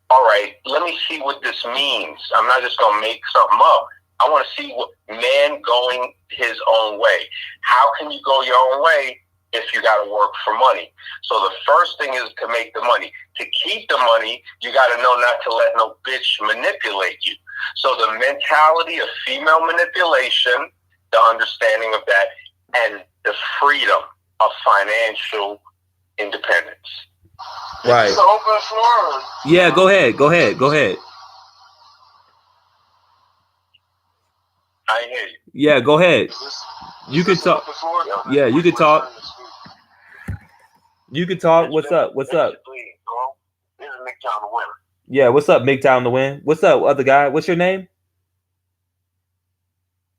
all right, let me see what this means. I'm not just gonna make something up. I want to see what man going his own way. How can you go your own way if you got to work for money? So the first thing is to make the money. To keep the money, you got to know not to let no bitch manipulate you. So the mentality of female manipulation, the understanding of that, and the freedom of financial independence. Right. It's open floor. Yeah, go ahead. I hear you. Yeah, go ahead. You can talk. Yeah, you can talk. You can talk. What's up? This is MGTOW the winner. Yeah, what's up, MGTOW the win? What's up, other guy? What's your name?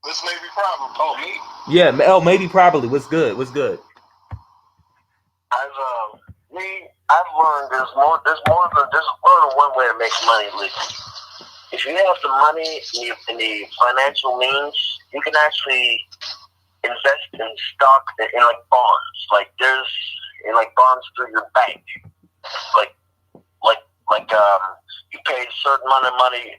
This may be problem. Oh, me? Yeah, maybe probably. What's good? I've learned there's more than one way to make money legally. If you have the money and the financial means, you can actually invest in stock in like bonds. Like there's in like bonds through your bank. Like you pay a certain amount of money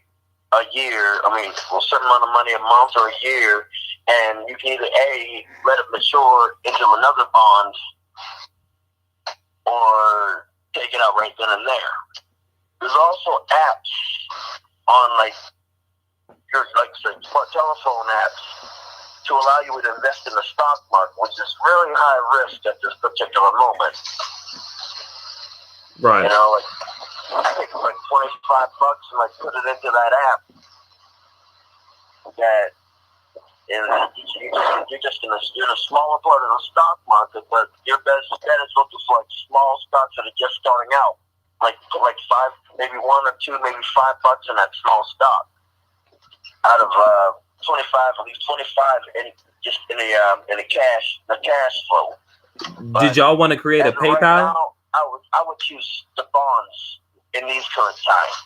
a year. A certain amount of money a month or a year, and you can either let it mature into another bond or take it out right then and there. There's also apps on like your telephone apps to allow you to invest in the stock market, which is really high risk at this particular moment. Right. You know, like I take like $25 and like put it into that app. That you're just in a smaller part of the stock market, but your best bet is looking for like small stocks that are just starting out. Like put like $5, maybe $1 or $2, maybe $5 in that small stock. Out of 25, at least 25 in the cash flow. But did y'all want to create a PayPal? Right now, I would choose the bonds in these current times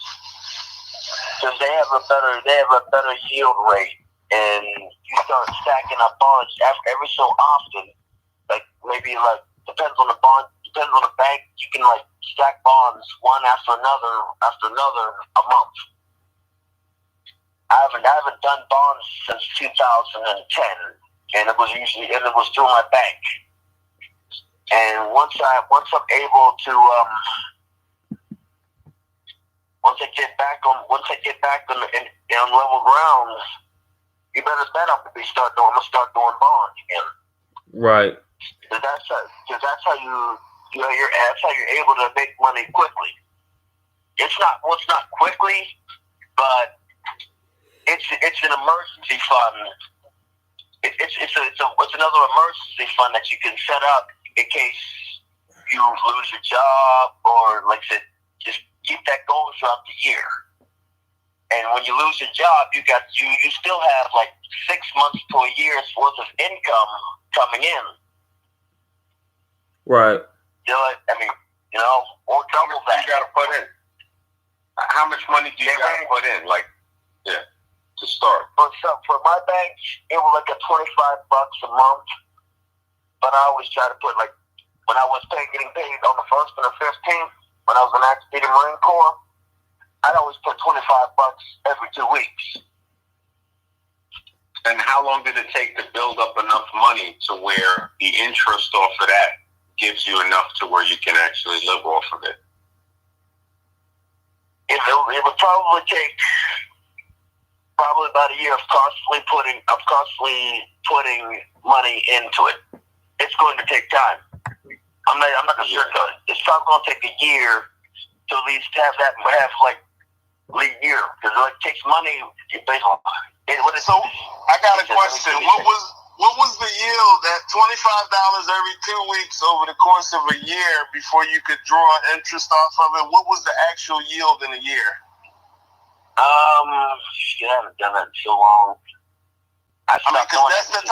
because they have a better yield rate, and you start stacking up bonds every so often. Like maybe like depends on the bank. You can like stack bonds one after another a month. I haven't done bonds since 2010, and it was through my bank. And once I'm able to once I get back on level ground, you better bet I'm gonna start doing bonds again. Right. Because that's how you're able to make money quickly. It's not quickly, but it's an emergency fund. It's another emergency fund that you can set up in case you lose your job, or like I said, just keep that going throughout the year. And when you lose your job, you still have like 6 months to a year's worth of income coming in. Right. Or double that. You got to put in. How much money do you got to put in? Like, yeah. To start. For my bank, it was like a $25 a month. But I always try to put like when I was getting paid on the 1st and the 15th, when I was an active duty Marine Corps, I'd always put $25 every 2 weeks. And how long did it take to build up enough money to where the interest off of that gives you enough to where you can actually live off of it? It would probably take about a year of constantly putting money into it. It's going to take time. I'm not gonna sugarcoat it. It's probably going to take a year to at least have lead year, because it takes money based on it. So I got a question. What was the yield at $25 every 2 weeks over the course of a year before you could draw interest off of it? What was the actual yield in a year? I haven't done that in so long. Because that's the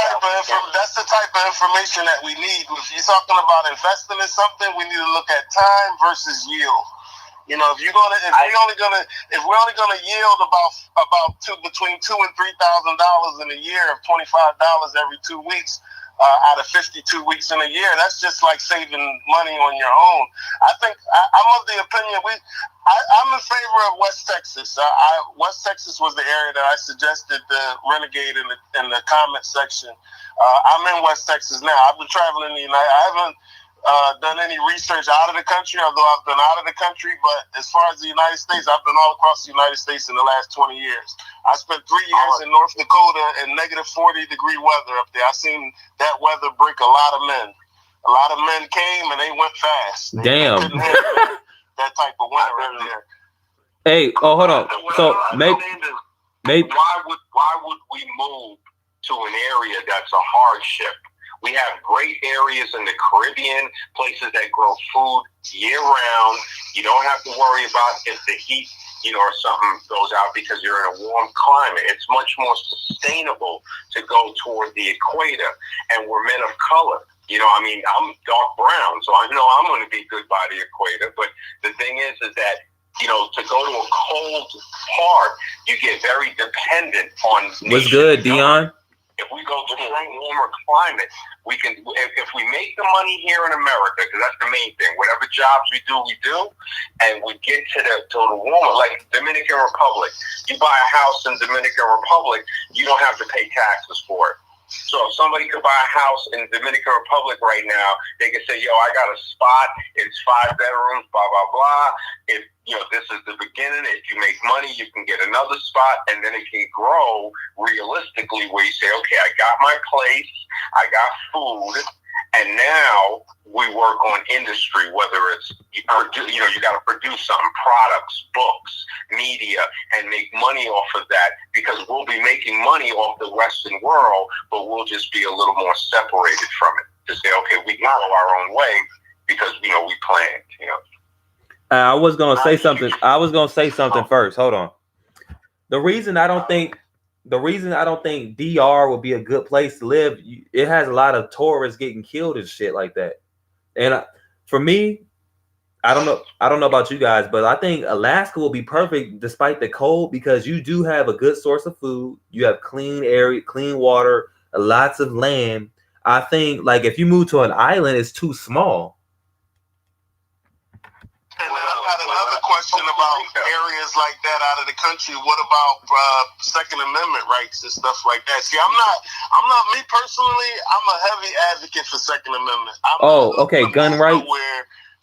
type of information that we need. If you're talking about investing in something, we need to look at time versus yield. You know, if we're only gonna yield about between $2,000 and $3,000 in a year of $25 every 2 weeks. Out of 52 weeks in a year, that's just like saving money on your own. I think I'm of the opinion I'm in favor of West Texas. West Texas was the area that I suggested the Renegade in the comment section. I'm in West Texas now. I've been traveling the United. I haven't done any research out of the country, although I've been out of the country. But as far as the United States, I've been all across the United States in the last 20 years. I spent 3 years in North Dakota in negative 40-degree weather up there. I seen that weather break a lot of men. A lot of men came and they went fast. Damn. They couldn't handle that type of weather up there. Hey, hold on. So maybe why would we move to an area that's a hardship? We have great areas in the Caribbean, places that grow food year-round. You don't have to worry about if the heat, or something goes out because you're in a warm climate. It's much more sustainable to go toward the equator, and we're men of color. I'm dark brown, so I know I'm going to be good by the equator. But the thing is that, to go to a cold part, you get very dependent on nature. What's good, Dion? If we go to a warmer climate, we can. If we make the money here in America, because that's the main thing. Whatever jobs we do, and we get to the warmer, like Dominican Republic. You buy a house in Dominican Republic, you don't have to pay taxes for it. So if somebody could buy a house in Dominican Republic right now, they can say, "Yo, I got a spot. It's 5 bedrooms, blah blah blah." If this is the beginning. If you make money, you can get another spot, and then it can grow realistically where you say, okay, I got my place, I got food, and now we work on industry, whether it's, you got to produce something, products, books, media, and make money off of that, because we'll be making money off the Western world, but we'll just be a little more separated from it to say, okay, we can go our own way because, we planned, I was going to say something. First. Hold on. The reason I don't think DR would be a good place to live, it has a lot of tourists getting killed and shit like that. And for me, I don't know about you guys, but I think Alaska will be perfect despite the cold, because you do have a good source of food. You have clean air, clean water, lots of land. I think, like, if you move to an island, it's too small. And then I've got another question about areas like that out of the country. What about Second Amendment rights and stuff like that? See, I'm not me personally. I'm a heavy advocate for Second Amendment. Gun rights.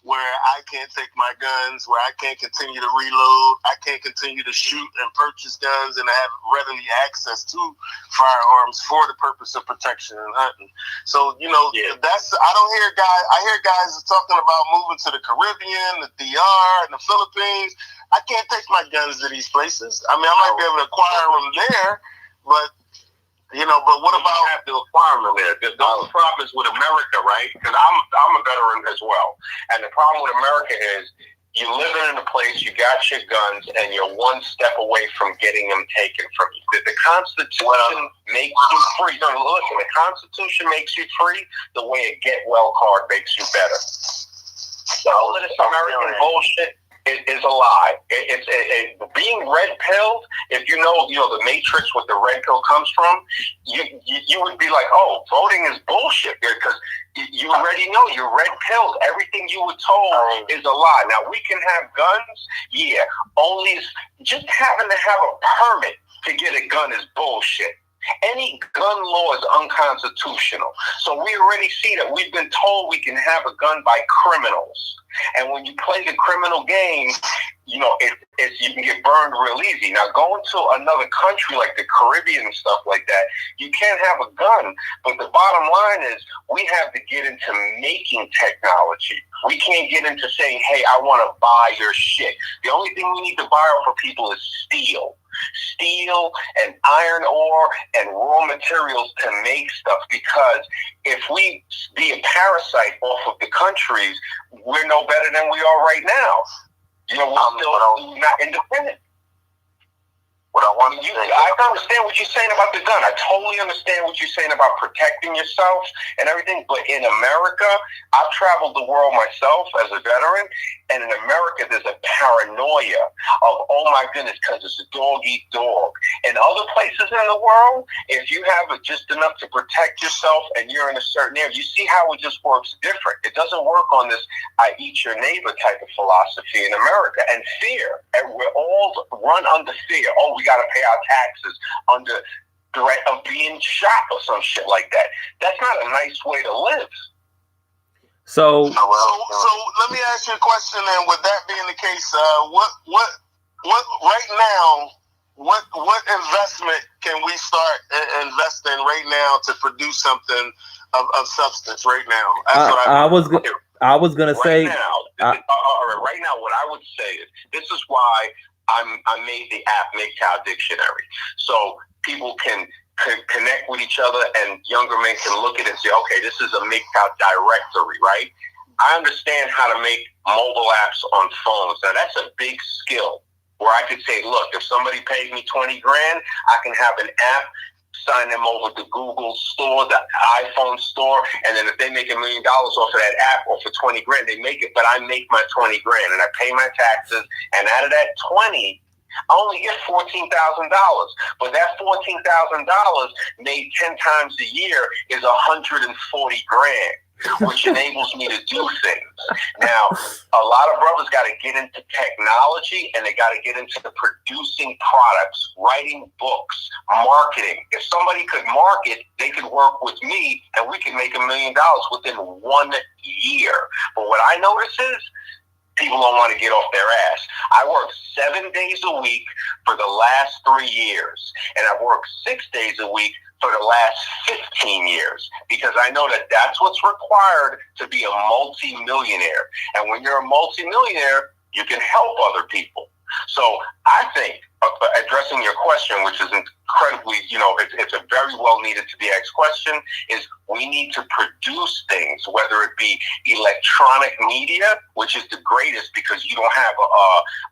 Where I can't take my guns, where I can't continue to reload, I can't continue to shoot and purchase guns and have readily access to firearms for the purpose of protection and hunting. So, that's, I hear guys talking about moving to the Caribbean, the DR, and the Philippines. I can't take my guns to these places. I mean, I might be able to acquire them there, but but what about you have to acquire them there? The only problem is with America, right? Because I'm a veteran as well, and the problem with America is you're living in a place, you got your guns, and you're one step away from getting them taken from you. The Constitution makes you free. No, listen, the Constitution makes you free. The way a get well card makes you better. All of this American bullshit is a lie. It's being red-pilled. If you know the Matrix, what the red pill comes from, you would be like, oh, voting is bullshit, because you already know you're red-pilled. Everything you were told is a lie. Now, we can have guns, only just having to have a permit to get a gun is bullshit. Any gun law is unconstitutional. So we already see that we've been told we can have a gun by criminals. And when you play the criminal game, you can get burned real easy. Now, going to another country like the Caribbean and stuff like that, you can't have a gun. But the bottom line is we have to get into making technology. We can't get into saying, hey, I want to buy your shit. The only thing we need to buy off of people is steel and iron ore and raw materials to make stuff, because if we be a parasite off of the countries, we're no better than we are right now. We're still not independent. I understand what you're saying about the gun. I totally understand what you're saying about protecting yourself and everything. But in America, I've traveled the world myself as a veteran, and in America, there's a paranoia of, oh my goodness, because it's a dog eat dog. In other places in the world, if you have just enough to protect yourself and you're in a certain area, you see how it just works different. It doesn't work on this I eat your neighbor type of philosophy in America. And fear, and we're all run under fear. Oh, we got to pay our taxes under threat of being shot or some shit like that. That's not a nice way to live. So let me ask you a question. And with that being the case, what right now? What investment can we start investing right now to produce something of substance right now? That's I was gonna say right now. What I would say is this is why I made the app MGTOW Dictionary, so people can connect with each other, and younger men can look at it and say, okay, this is a MGTOW directory, right? I understand how to make mobile apps on phones. Now that's a big skill, where I could say, look, if somebody paid me $20,000, I can have an app, sign them over to Google store, the iPhone store, and then if they make $1 million off of that app, or for $20,000, they make it, but I make my $20,000 and I pay my taxes, and out of that 20, I only get $14,000, but that $14,000 made 10 times a year is $140,000, which enables me to do things. Now, a lot of brothers got to get into technology, and they got to get into the producing products, writing books, marketing. If somebody could market, they could work with me, and we could make $1 million within 1 year. But what I notice is people don't want to get off their ass. I worked 7 days a week for the last 3 years, and I've worked 6 days a week for the last 15 years, because I know that that's what's required to be a multi-millionaire. And when you're a multi-millionaire, you can help other people. So I think, addressing your question, which is incredibly, it's a very well needed to be asked question, is we need to produce things, whether it be electronic media, which is the greatest because you don't have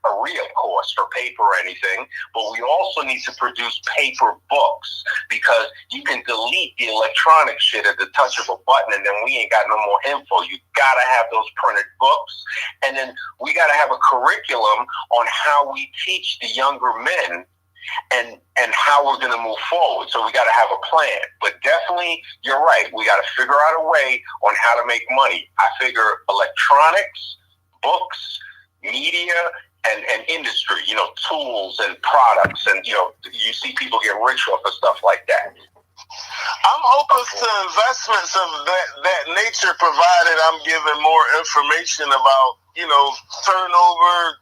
a re-up course for paper or anything, but we also need to produce paper books, because you can delete the electronic shit at the touch of a button, and then we ain't got no more info. You gotta have those printed books, and then we gotta have a curriculum on how we teach the younger men and how we're going to move forward. So we got to have a plan. But definitely, you're right. We got to figure out a way on how to make money. I figure electronics, books, media, and industry, tools and products. And, you see people get rich off of stuff like that. I'm open to investments of that nature, provided I'm given more information about, turnover,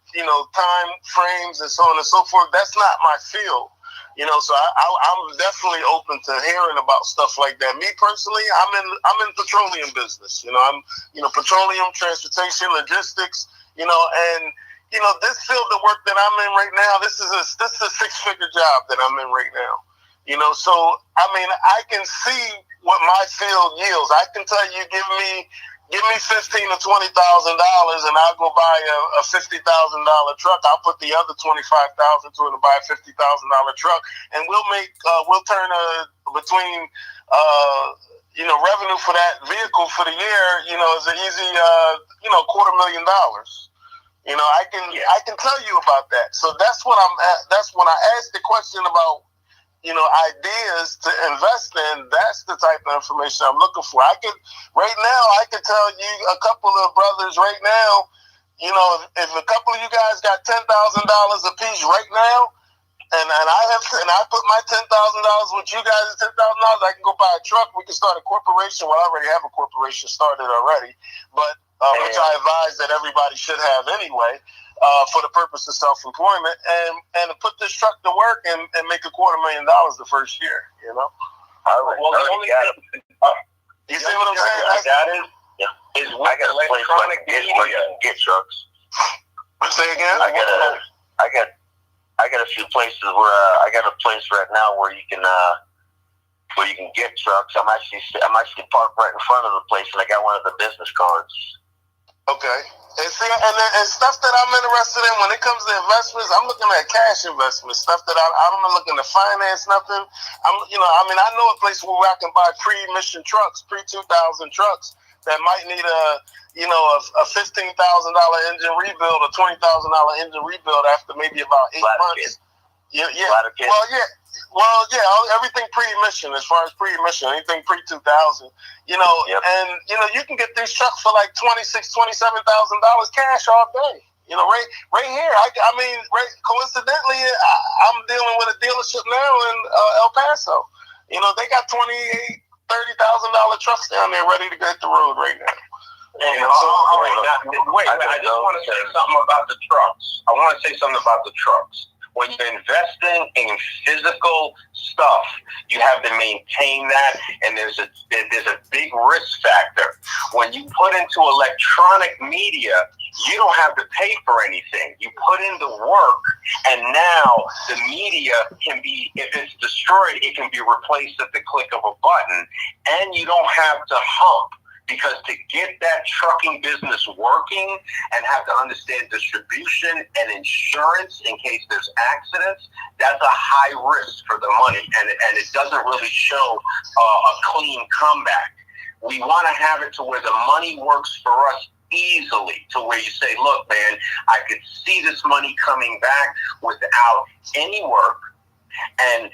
time frames and so on and so forth. That's not my field, so I'm definitely open to hearing about stuff like that. Me personally, I'm in petroleum business. I'm, petroleum, transportation, logistics, and, this field of work that I'm in right now, this is a 6-figure job that I'm in right now. So, I can see what my field yields. I can tell you, give me $15,000 or $20,000 and I'll go buy a $50,000 truck. I'll put the other $25,000 to it and buy a $50,000 truck, and we'll turn between revenue for that vehicle for the year, is an easy $250,000. I can tell you about that. So that's what that's when I asked the question about ideas to invest in. That's the type of information I'm looking for. I could tell you a couple of brothers right now, if a couple of you guys got $10,000 a piece right now, and I put my $10,000 with you guys at $10,000, I can go buy a truck. We can start a corporation. Well, I already have a corporation started already, but which I advise that everybody should have anyway. For the purpose of self-employment, and to put this truck to work and make $250,000 the first year, Well, the only thing, you see what I'm saying? Is with electronic media. Where you can get trucks. Say again? I got a few places where I got a place right now where you can get trucks. I'm actually parked right in front of the place, and I got one of the business cards. Okay. And see, and stuff that I'm interested in when it comes to investments, I'm looking at cash investments, stuff that I'm not looking to finance nothing. I know a place where I can buy pre-emission trucks, pre-2000 trucks that might need a $15,000 engine rebuild or $20,000 engine rebuild after maybe about 8 months. Yeah. Well, everything pre-emission, as far as pre-emission, anything pre-2000, and you can get these trucks for like $26,000, $27,000 cash all day. Right here. Coincidentally, I'm dealing with a dealership now in El Paso. They got $28,000, $30,000 trucks down there ready to hit the road right now. I just want to say something about the trucks. When you're investing in physical stuff, you have to maintain that, and there's a big risk factor. When you put into electronic media, you don't have to pay for anything. You put in the work, and now the media can be, if it's destroyed, it can be replaced at the click of a button, and you don't have to hump. Because to get that trucking business working and have to understand distribution and insurance in case there's accidents, that's a high risk for the money, and it doesn't really show a clean comeback. We want to have it to where the money works for us easily, to where you say, look, man, I could see this money coming back without any work, and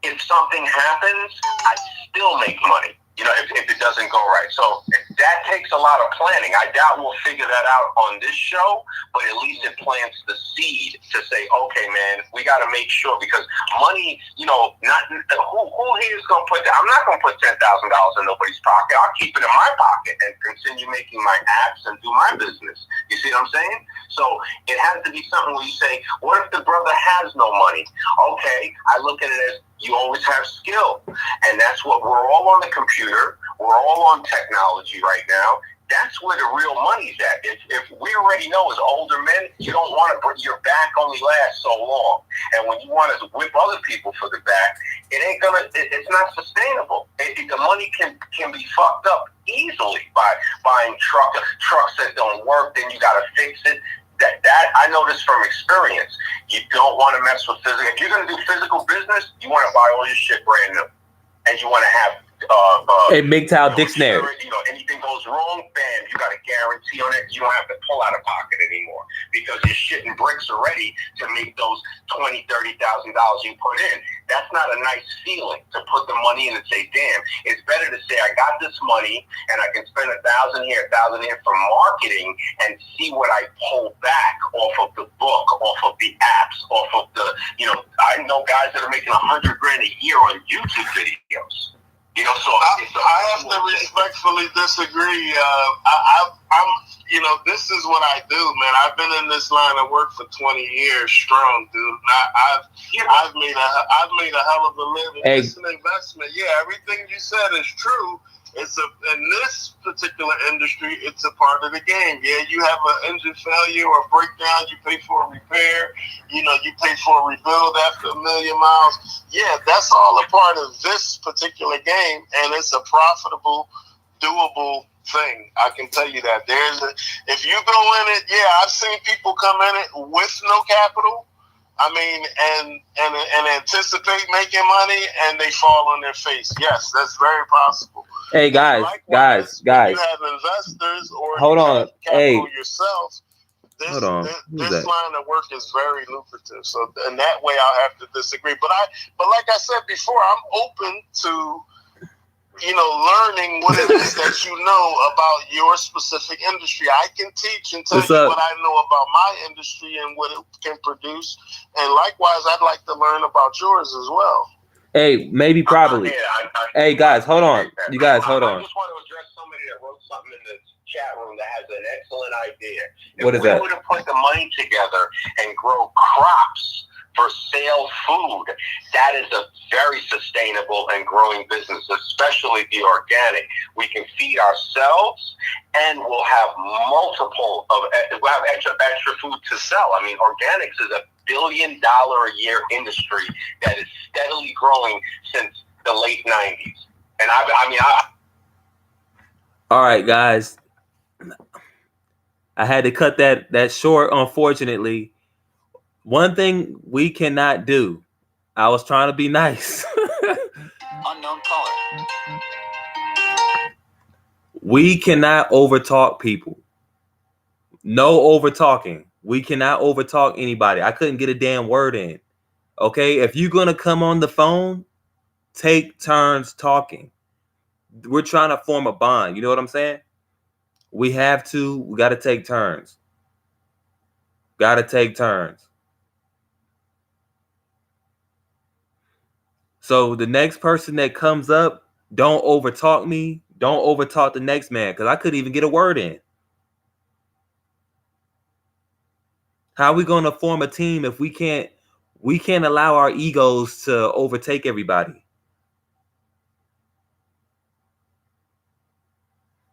if something happens, I still make money. if it doesn't go right. So that takes a lot of planning. I doubt we'll figure that out on this show, but at least it plants the seed to say, okay, man, we got to make sure, because money, not who here is going to put that? I'm not going to put $10,000 in nobody's pocket. I'll keep it in my pocket and continue making my apps and do my business. You see what I'm saying? So it has to be something where you say, what if the brother has no money? Okay, I look at it as, you always have skill, and that's what we're all on the computer. We're all on technology right now. That's where the real money's at. If we already know as older men, you don't want to, your back only lasts so long, and when you want to whip other people for the back, it's not sustainable. The money can be fucked up easily by buying trucks that don't work. Then you got to fix it. That I know this from experience. You don't want to mess with physical. If you're going to do physical business, you want to buy all your shit brand new, and you want to have a MGTOW dictionary. Anything goes wrong, bam, you got a guarantee on it. You don't have to pull out of pocket anymore because you're shitting bricks already to make those $20,000, $30,000 you put in. That's not a nice feeling to put the money in and say, damn. It's better to say I got this money and I can spend $1,000 here, $1,000 here for marketing and see what I pull back off of the book, off of the apps, off of the, I know guys that are making $100,000 a year on YouTube videos. So I have to respectfully disagree. I'm this is what I do, man. I've been in this line of work for 20 years strong, dude. I've made a hell of a living. It's an investment. Yeah, everything you said is true. In this particular industry, it's a part of the game. Yeah, you have an engine failure or breakdown, you pay for a repair. You pay for a rebuild after 1 million miles. Yeah, that's all a part of this particular game, and it's a profitable, doable thing. I can tell you that. If you go in it, yeah, I've seen people come in it with no capital. And anticipate making money, and they fall on their face. Yes, that's very possible. Hey guys. You have investors or hold on. Capital yourself. This that? line of work is very lucrative. So in that way, I'll have to disagree. But like I said before, I'm open to learning what it is that you know about your specific industry. I can teach and tell you what I know about my industry and what it can produce. And likewise, I'd like to learn about yours as well. Hey, maybe probably. Hey, guys, hold on. You guys, hold on. I just want to address somebody that wrote something in the chat room that has an excellent idea. What is that? If we were to put the money together and grow crops for sale food, that is a very sustainable and growing business, especially the organic. We can feed ourselves, and we'll have we'll have extra food to sell. Organics is $1 billion a year industry that is steadily growing since the late 90s. And all right, guys, I had to cut that short, unfortunately. One thing we cannot do, I was trying to be nice. Unknown caller. We cannot overtalk people. No overtalking. We cannot overtalk anybody. I couldn't get a damn word in. Okay? If you're going to come on the phone, take turns talking. We're trying to form a bond. You know what I'm saying? We got to take turns. Got to take turns. So the next person that comes up, don't overtalk me. Don't overtalk the next man, because I couldn't even get a word in. How are we going to form a team if we can't allow our egos to overtake everybody?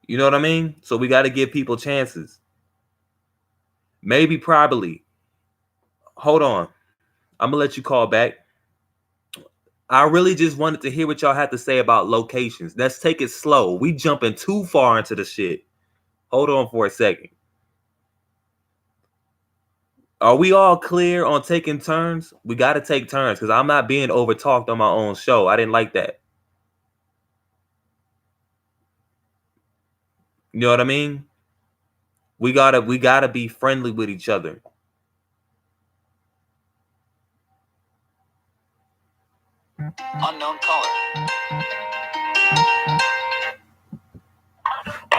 You know what I mean? So we got to give people chances. Maybe, probably. Hold on. I'm going to let you call back. I really just wanted to hear what y'all had to say about locations. Let's take it slow. We jumping too far into the shit. Hold on for a second. Are we all clear on taking turns? We got to take turns, because I'm not being overtalked on my own show. I didn't like that. You know what I mean? We gotta be friendly with each other. Unknown caller.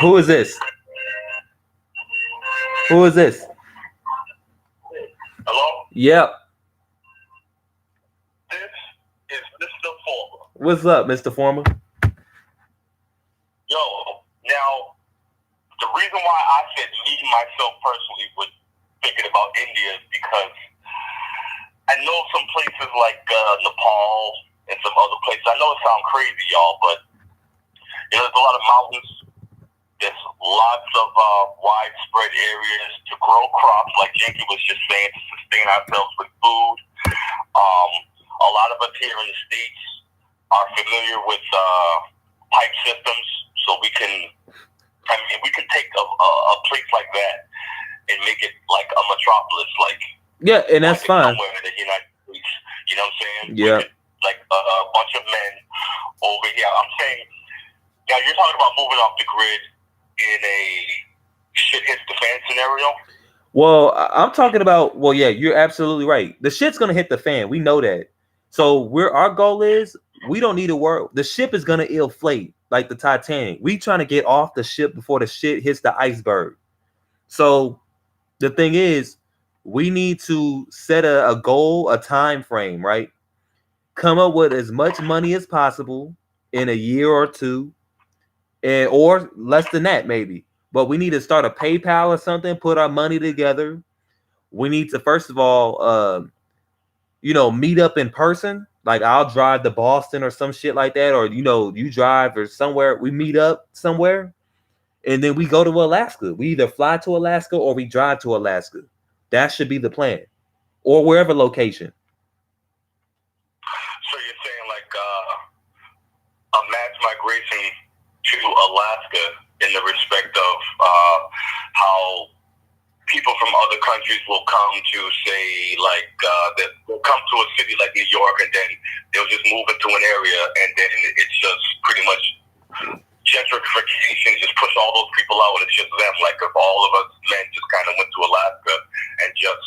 Who is this? Who is this? Hello? Yep. This is Mr. Former. What's up, Mr. Former? Yo, now, the reason why I said me, myself personally, was thinking about India is because I know some places like Nepal and some other places. I know it sounds crazy, y'all, but there's a lot of mountains. There's lots of widespread areas to grow crops, like Janky was just saying, to sustain ourselves with food. A lot of us here in the States are familiar with pipe systems, so we can take a place like that and make it like a metropolis, and that's fine. Somewhere in the United States, you know what I'm saying? Yeah. Like a bunch of men over here. I'm saying, now you're talking about moving off the grid in a shit hits the fan scenario. Well, I'm talking about. Well, yeah, you're absolutely right. The shit's gonna hit the fan. We know that. So our goal is, we don't need to worry. The ship is gonna inflate like the Titanic. We trying to get off the ship before the shit hits the iceberg. So the thing is, we need to set a goal, a time frame, right? Come up with as much money as possible in a year or two, or less than that, maybe. But we need to start a PayPal or something, put our money together. We need to, first of all, meet up in person. Like, I'll drive to Boston or some shit like that, or you drive or somewhere. We meet up somewhere, and then we go to Alaska. We either fly to Alaska or we drive to Alaska. That should be the plan, or wherever location. So you're saying like a mass migration to Alaska in the respect of how people from other countries will come to, say, like, they'll come to a city like New York, and then they'll just move into an area, and then it's just pretty much gentrification, just push all those people out, and it's just them. Like, if all of us men just kind of went to Alaska and just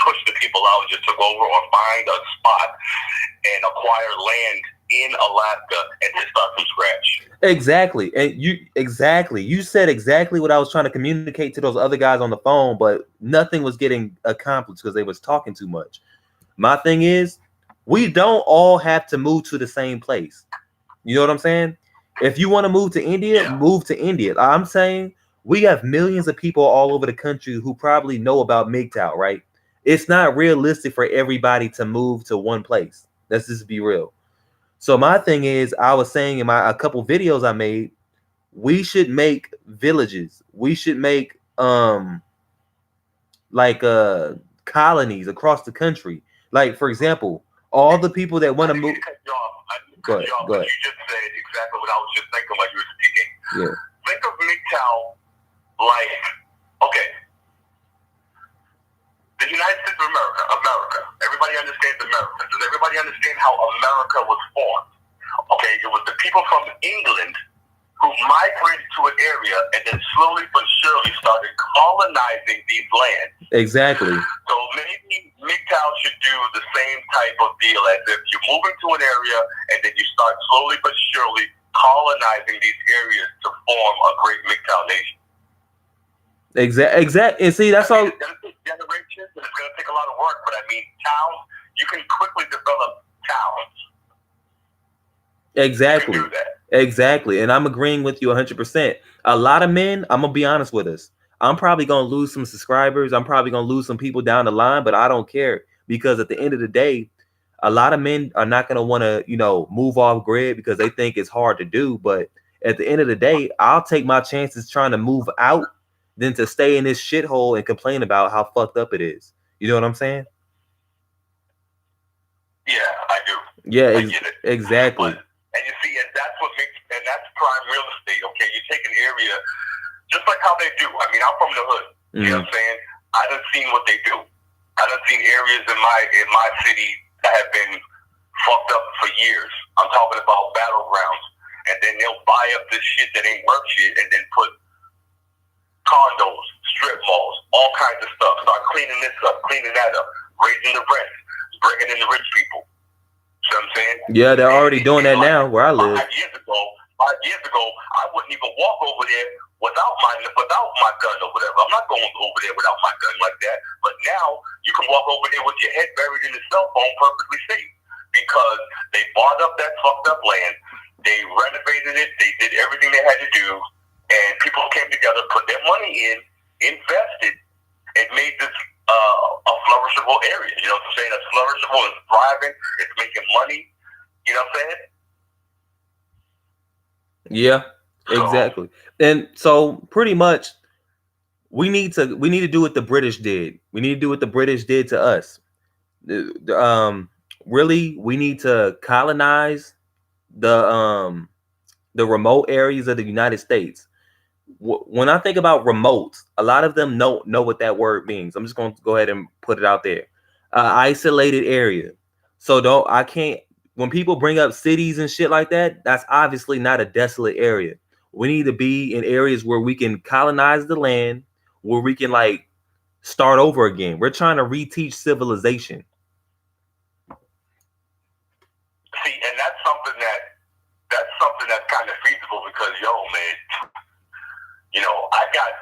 pushed the people out, just took over, or find a spot and acquire land in Alaska and just start from scratch. Exactly. And you said exactly what I was trying to communicate to those other guys on the phone, but nothing was getting accomplished because they was talking too much. My thing is, we don't all have to move to the same place. You know what I'm saying? If you want to move to India, move to India. I'm saying we have millions of people all over the country who probably know about MGTOW, right? It's not realistic for everybody to move to one place. Let's just be real. So my thing is, I was saying in a couple videos I made, we should make villages. We should make colonies across the country. Like, for example, all the people that want to move. Go ahead. You just said exactly what I was just thinking while you were speaking. Yeah. Think of MGTOW like, okay, the United States of America. Everybody understands America. Does everybody understand how America was formed? Okay, it was the people from England who migrated to an area and then slowly but surely started colonizing these lands. Exactly. So maybe MGTOW should do the same type of deal as if you move into an area and then you start slowly but surely colonizing these areas to form a great MGTOW nation. Exact. And see, that's all. It's going to take generations, and it's going to take a lot of work. But I mean, towns, you can quickly develop towns. Exactly. You can do that. Exactly. And I'm agreeing with you 100%. A lot of men, I'm going to be honest with us, I'm probably going to lose some subscribers. I'm probably going to lose some people down the line, but I don't care, because at the end of the day, a lot of men are not going to want to, move off grid because they think it's hard to do. But at the end of the day, I'll take my chances trying to move out than to stay in this shithole and complain about how fucked up it is. You know what I'm saying? Yeah, I do. Yeah, I get it. Exactly. And you see, and that's what makes, and that's prime real estate. Okay, you take an area, just like how they do. I mean, I'm from the hood. You know what I'm saying? I done seen what they do. I done seen areas in my city that have been fucked up for years. I'm talking about battlegrounds, and then they'll buy up this shit that ain't worth shit, and then put condos, strip malls, all kinds of stuff. Start cleaning this up, cleaning that up, raising the rent, bringing in the rich people. See what I'm saying? Yeah, they're already doing that now where I live. 5 years ago, 5 years ago, I wouldn't even walk over there without my gun or whatever. I'm not going over there without my gun like that. But now you can walk over there with your head buried in a cell phone perfectly safe because they bought up that fucked up land. They renovated it. They did everything they had to do. And people came together, put their money in, invested, and made this a flourishable area. You know what I'm saying? It's flourishable, it's thriving, it's making money. You know what I'm saying? Yeah, exactly. And so pretty much we need to do what the British did. We need to do what the British did to us. Really, we need to colonize the remote areas of the United States. When I think about remote, a lot of them know what that word means. I'm just going to go ahead and put it out there. Isolated area. So when people bring up cities and shit like that, that's obviously not a desolate area. We need to be in areas where we can colonize the land, where we can like start over again. We're trying to reteach civilization. See, and that's something that's kind of feasible because, yo, man, you know, I got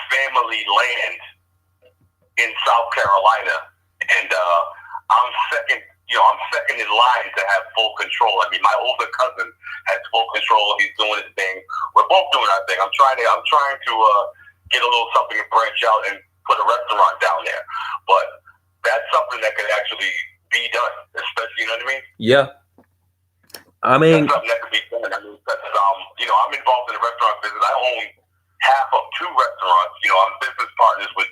family land in South Carolina, and I'm second in line to have full control. I mean, my older cousin has full control. He's doing his thing. We're both doing our thing. I'm trying to get a little something to branch out and put a restaurant down there. But that's something that could actually be done, especially, you know what I mean? Yeah. I mean, that's something that could be done. I mean, you know, I'm involved in the restaurant business. I own half of 2 restaurants. You know, I'm business partners with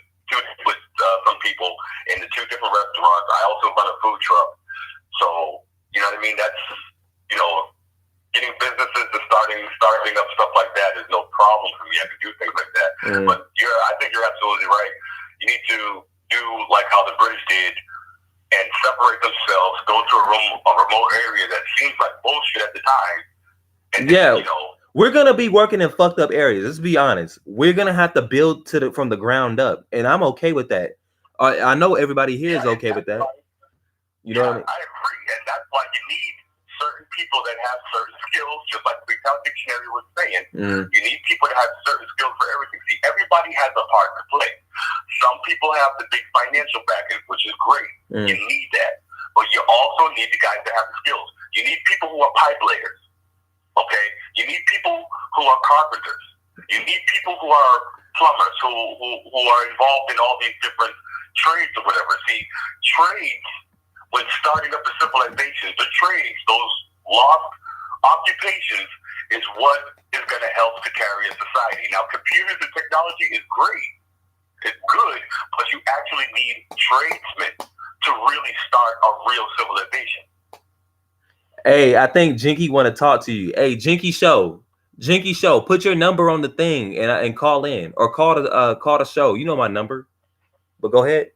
some people in the 2 different restaurants. I also run a food truck. So, you know what I mean? That's, you know, getting businesses to starting up stuff like that is no problem for me. I can do things like that. But I think you're absolutely right. You need to do like how the British did and separate themselves, go to a remote area that seems like bullshit at the time. And then, you know, we're gonna be working in fucked up areas. Let's be honest. We're gonna have to build from the ground up, and I'm okay with that. I know everybody here is okay with that. You know what I mean? I agree, and that's why you need certain people that have certain skills, just like the Big Dictionary was saying. You need people that have certain skills for everything. See, everybody has a part to play. Some people have the big financial backing, which is great. You need that, but you also need the guys that have the skills. You need people who are pipe layers. Okay, you need people who are carpenters. You need people who are plumbers, who are involved in all these different trades or whatever. See, trades, when starting up the civilization, the trades, those lost occupations, is what is going to help to carry a society. Now, computers and technology is great. It's good, but you actually need tradesmen to really start a real civilization. Hey, I think Jinky want to talk to you. Hey, Jinky Show, put your number on the thing and call in or call the show. You know my number, but go ahead.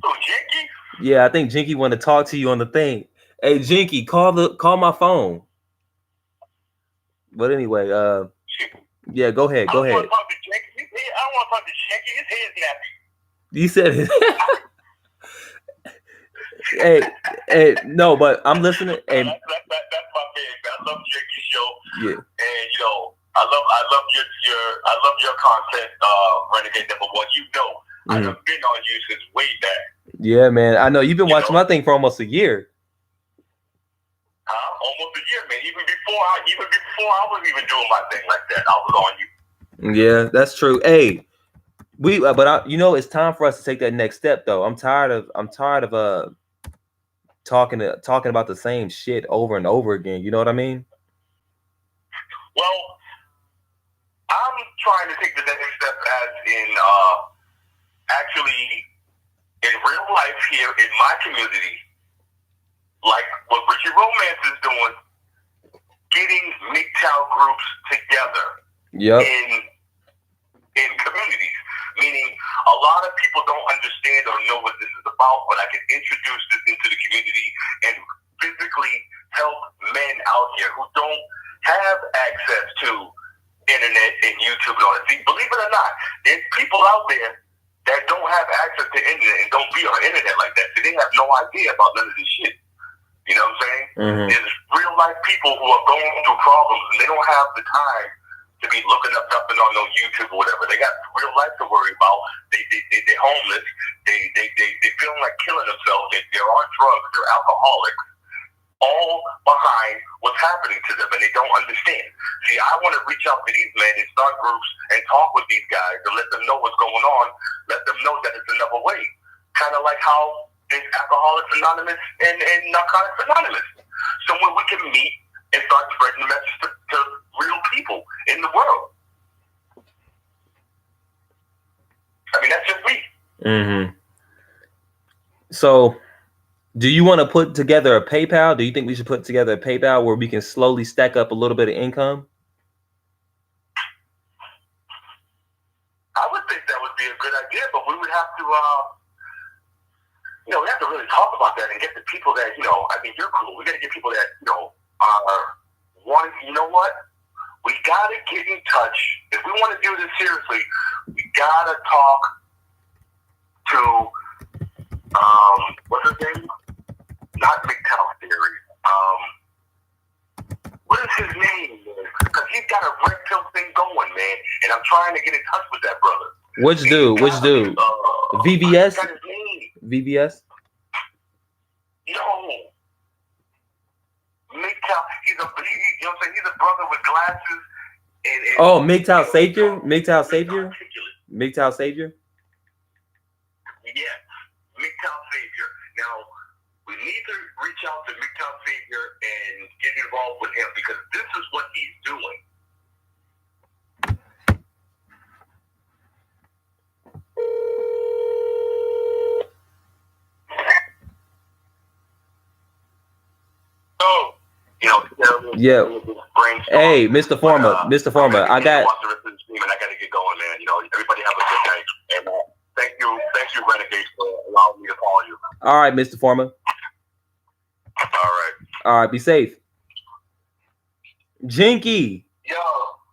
Oh, Jinky? Yeah, I think Jinky want to talk to you on the thing. Hey, Jinky, call my phone. But anyway, yeah, go ahead. I don't want to talk to Jinky. His head's nappy. You said it. hey, no, but I'm listening. Hey, that's my big. I love Jinky Show. Yeah. And you know, I love your content, Renegade number 1. You know, I've been on you since way back. Yeah, man. I know you've been watching my thing for almost a year. Almost a year, man. Even before I was even doing my thing like that, I was on you. Yeah, that's true. Hey, you know, it's time for us to take that next step, though. I'm tired of talking about the same shit over and over again. You know what I mean? Well, I'm trying to take the next step as in actually in real life here in my community, like what Richie Romance is doing, getting MGTOW groups together in communities. Meaning a lot of people don't understand or know what this is about, but I can introduce this into the community and physically help men out here who don't have access to internet and YouTube and all that. See, believe it or not, there's people out there that don't have access to internet and don't be on internet like that. So they have no idea about none of this shit. You know what I'm saying? There's real life people who are going through problems and they don't have the time to be looking up nothing on no YouTube or whatever. They got real life to worry about. They're homeless. They feeling like killing themselves. They're on drugs. They're alcoholics. All behind what's happening to them, and they don't understand. See, I want to reach out to these men and start groups and talk with these guys and let them know what's going on. Let them know that it's another way. Kind of like how there's Alcoholics Anonymous and Narcotics Anonymous. Somewhere we can meet and start spreading the message to real people in the world. I mean, that's just me. So, do you want to put together a PayPal? Do you think we should put together a PayPal where we can slowly stack up a little bit of income? I would think that would be a good idea, but we would have to, we have to really talk about that and get the people that, I mean, you're cool. We got to get people that, are wanting, you know what? We got to get in touch. If we want to do this seriously, we got to talk to, what's his name? Not MGTOW Theory. What is his name, man? Because he's got a red pill thing going, man. And I'm trying to get in touch with that brother. Which dude? VVS? Got his name. VVS? Yo. MGTOW. He's a brother with glasses. Oh, MGTOW Savior? MGTOW Savior? MGTOW Savior? Yes. MGTOW Savior. Now, we need to reach out to MGTOW Savior and get involved with him because this is what he's doing. Yeah. Hey, Mr. Former, I got. I got to get going, man. Everybody have a good night. And thank you, Renegade, for allowing me to call you. All right, Mr. Former. All right, be safe. Jinky. Yo.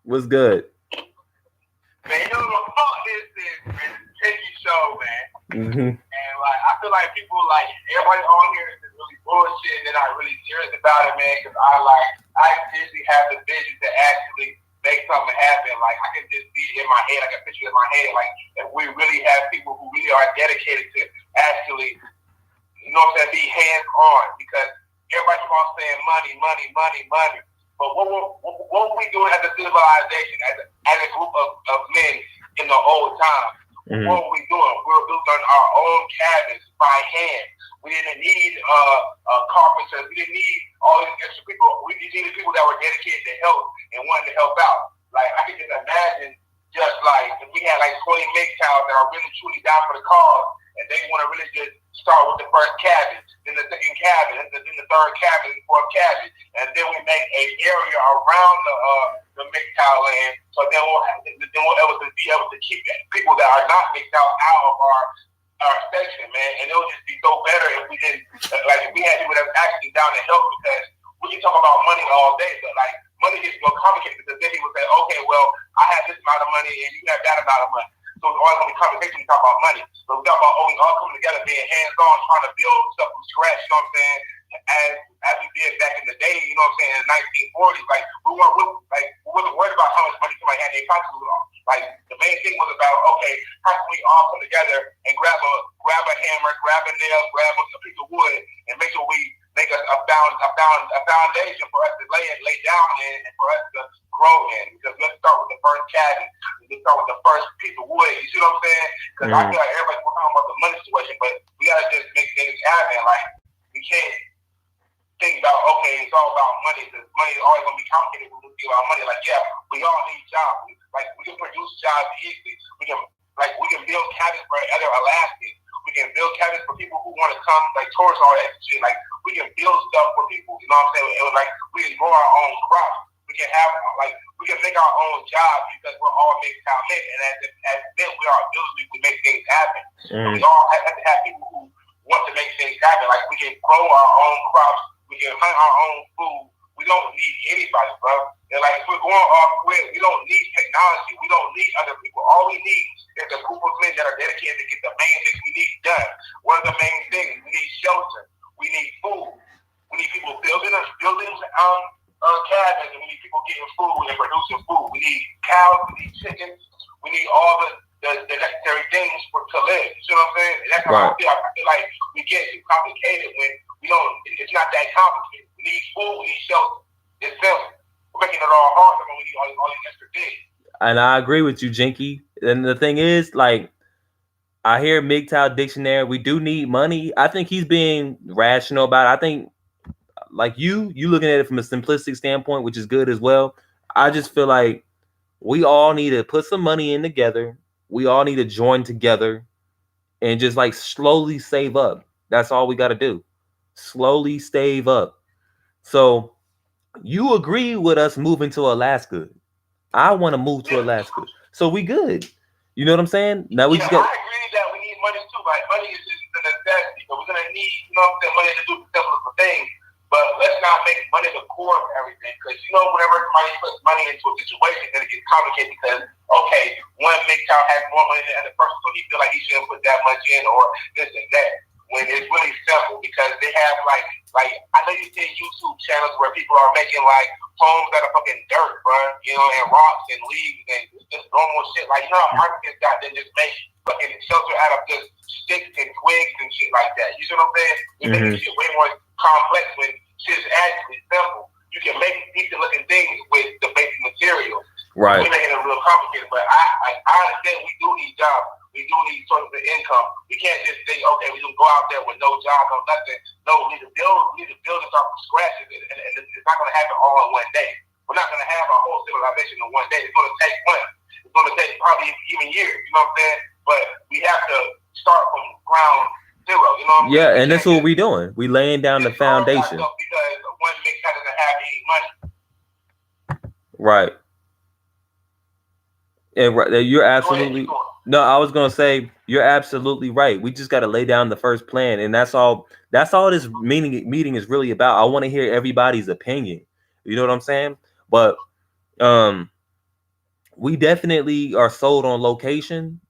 What's good? Man, fuck this man. Jinky show, man. And I feel like people everybody on here is really bullshit and they're not really serious about it, man. Because I seriously have the vision to actually make something happen. I can just see it in my head. I can picture it in my head. If we really have people who really are dedicated to actually, be hands-on. Because everybody keeps on saying money. But what were we doing as a civilization, as a group of men in the old time? What were we doing? We were building our own cabins by hand. We didn't need carpenters. We didn't need all these extra people. We needed people that were dedicated to help and wanted to help out. I can just imagine if we had 20 MGTOWs that are really truly down for the cause, and they want to really just start with the first cabin, then the second cabin, then the third cabin, the fourth cabin, and then we make an area around the MGTOW land, so then we'll be able to keep people that are not MGTOW out of our section, man. And it would just be so better if we didn't, if we had people that was actually down to help, because we can talk about money all day, but money gets more complicated because then people say, okay, well, I have this amount of money and you have that amount of money. So it's always going to be conversation to talk about money. So we talk about, we all coming together, being hands-on, trying to build stuff from scratch, you know what I'm saying? As we did back in the day, you know what I'm saying, in the 1940s, we wasn't worried about how much money somebody had in their pockets. The main thing was about, okay, how can we all come together and grab a hammer, grab a nail, grab a piece of wood, and make sure we make a foundation for us to lay down in and for us to grow in. Because let's start with the first cabin. Let's start with the first piece of wood. You see what I'm saying? Because I feel like everybody's talking about the money situation, but we gotta just make things happen. We can't think about, okay, it's all about money, because money is always gonna be complicated when we think about money. We all need jobs. We can produce jobs easily. We can build cabins for other Alaskans. We can build cabins for people who want to come, tourists, all that shit. We can build stuff for people, you know what I'm saying? We can grow our own crops. We can have, we can make our own jobs because we're all MGTOW men. And as men, we are ability to make things happen. We all have to have people who want to make things happen. We can grow our own crops. We can hunt our own food. We don't need anybody, bro. And if we're going off grid, we don't need technology. We don't need other people. All we need is a group of men that are dedicated to get the main things we need done. What are the main things? We need shelter. We need food. We need cabins, and we need people getting food and producing food. We need cows, we need chickens, we need all the necessary things to live. You see what I'm saying? And that's how I feel. I feel like we get too complicated when we don't. It's not that complicated. We need food, we need shelter. It's simple. We're making it all hard when we need all these extra things. And I agree with you, Jinky. And the thing is, like, I hear MGTOW Dictionary. We do need money. I think he's being rational about it. I think, like you looking at it from a simplistic standpoint, which is good as well. I just feel like we all need to put some money in together. We all need to join together and just like slowly save up. That's all we got to do. Slowly save up. So you agree with us moving to Alaska. I want to move to Alaska. So we good. You know what I'm saying? Now we just got. I agree that we need money too. Like money is just a necessity. But we're gonna need, you know what I'm saying, money to do simple things. But let's not make money the core of everything. Because you know, whenever somebody puts money into a situation, then it gets complicated. Because okay, one MGTOW has more money than the other person, so he feel like he shouldn't put that much in, or this and that. When it's really simple, because they have like I know you see YouTube channels where people are making like homes out of fucking dirt, bro, you know, and rocks and leaves and just normal shit. Like, you know, architects got to just make fucking shelter out of just sticks and twigs and shit like that. You see what I'm saying? We're making shit way more complex when shit's actually simple. You can make decent looking things with the basic materials. Right. We're making it real complicated, but I understand we do need jobs. We do need sources of income. We can't just say, okay, we just go out there with no job, no nothing. No, we need to build and start from scratch, and it's not going to happen all in one day. We're not going to have our whole civilization in one day. It's going to take months. It's going to take probably even years. You know what I'm saying? But we have to start from ground zero. You know what I'm saying? Yeah, and that's what we're doing. We laying down the foundation. Because one makes doesn't have any money. Right. And you're absolutely. No, I was gonna say you're absolutely right. We just got to lay down the first plan, and that's all. That's all this meeting is really about. I want to hear everybody's opinion. You know what I'm saying? But we definitely are sold on location.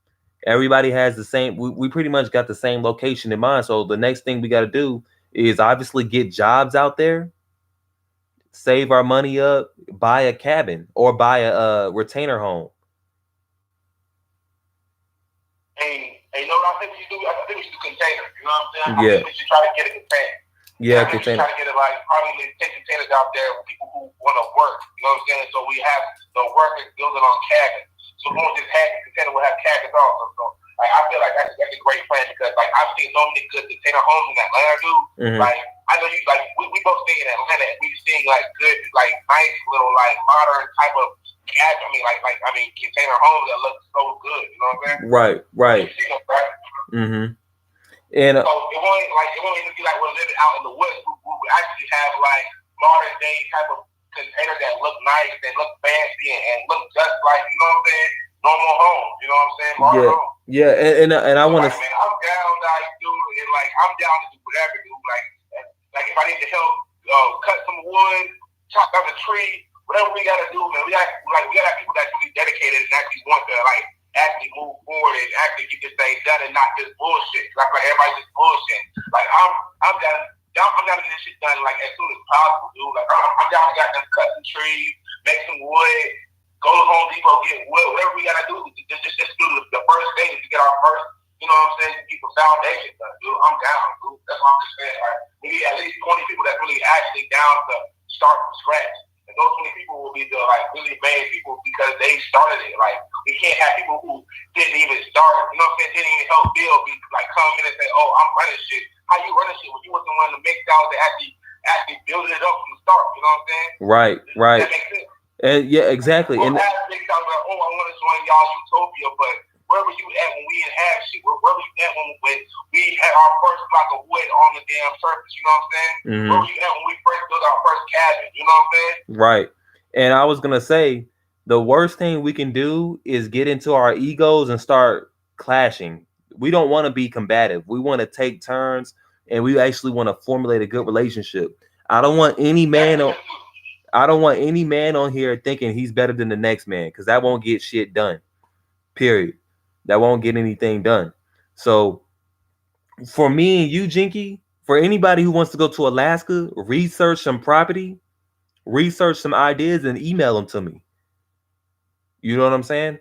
Everybody has the same. We pretty much got the same location in mind. So the next thing we got to do is obviously get jobs out there, save our money up, buy a cabin or buy a retainer home. Hey, you know what I think we should do? I think we should do containers. You know what I'm saying? Yeah. I think we should try to get a container. Yeah, container. Try to get it like probably 10 containers out there with people who want to work. You know what I'm saying? So we have the workers building on cabins. So we won't just have the container. We'll have cabins also. So like I feel like that's a great plan because like I've seen so many good container homes in Atlanta, dude. Mm-hmm. Like I know you like we both stay in Atlanta and we've seen like good like nice little like modern type of container homes that look so good. You know what I'm saying? Right. Mm-hmm. And so it won't even be like we're living out in the woods. We actually have like modern day type of containers that look nice, that look fancy, and look just like, you know what I'm saying, normal homes. You know what I'm saying? Modern homes. Yeah, and I want to. I'm down, like, dude, and like I'm down to do whatever, dude. Like if I need to help cut some wood, chop down a tree, whatever we gotta do, man. We gotta have people that's really dedicated and actually want to like actually move forward and actually get this thing done and not just bullshit. Like everybody just bullshit. Like I'm down to get this shit done like as soon as possible, dude. Like I'm down to got them cut some trees, make some wood, go to Home Depot, get wood, whatever we gotta do. Just do the first thing is to get our first, you know what I'm saying, keep the foundation done, dude. I'm down, dude. That's what I'm just saying. Like we need at least 20 people that really actually down to start from scratch. And those 20 people will be the like really main people because they started it. Like we can't have people who didn't even start, you know what I'm saying, didn't even help build, be like come in and say, oh, I'm running shit. How you running shit when you wasn't one of the MGTOWs that actually build it up from the start, you know what I'm saying? Right. That makes sense. And yeah, exactly. And have MGTOWs like, oh, I want to join y'all utopia, but where were you at when we didn't have shit? Where were you at when we had our first block of wood on the damn surface? You know what I'm saying? Mm-hmm. Where were you at when we first built our first cabin? You know what I'm saying? Right. And I was gonna say the worst thing we can do is get into our egos and start clashing. We don't want to be combative. We want to take turns, and we actually want to formulate a good relationship. I don't want any man on here thinking he's better than the next man because that won't get shit done. Period. That won't get anything done. So for me and you, Jinky, for anybody who wants to go to Alaska, research some property, research some ideas and email them to me. You know what I'm saying?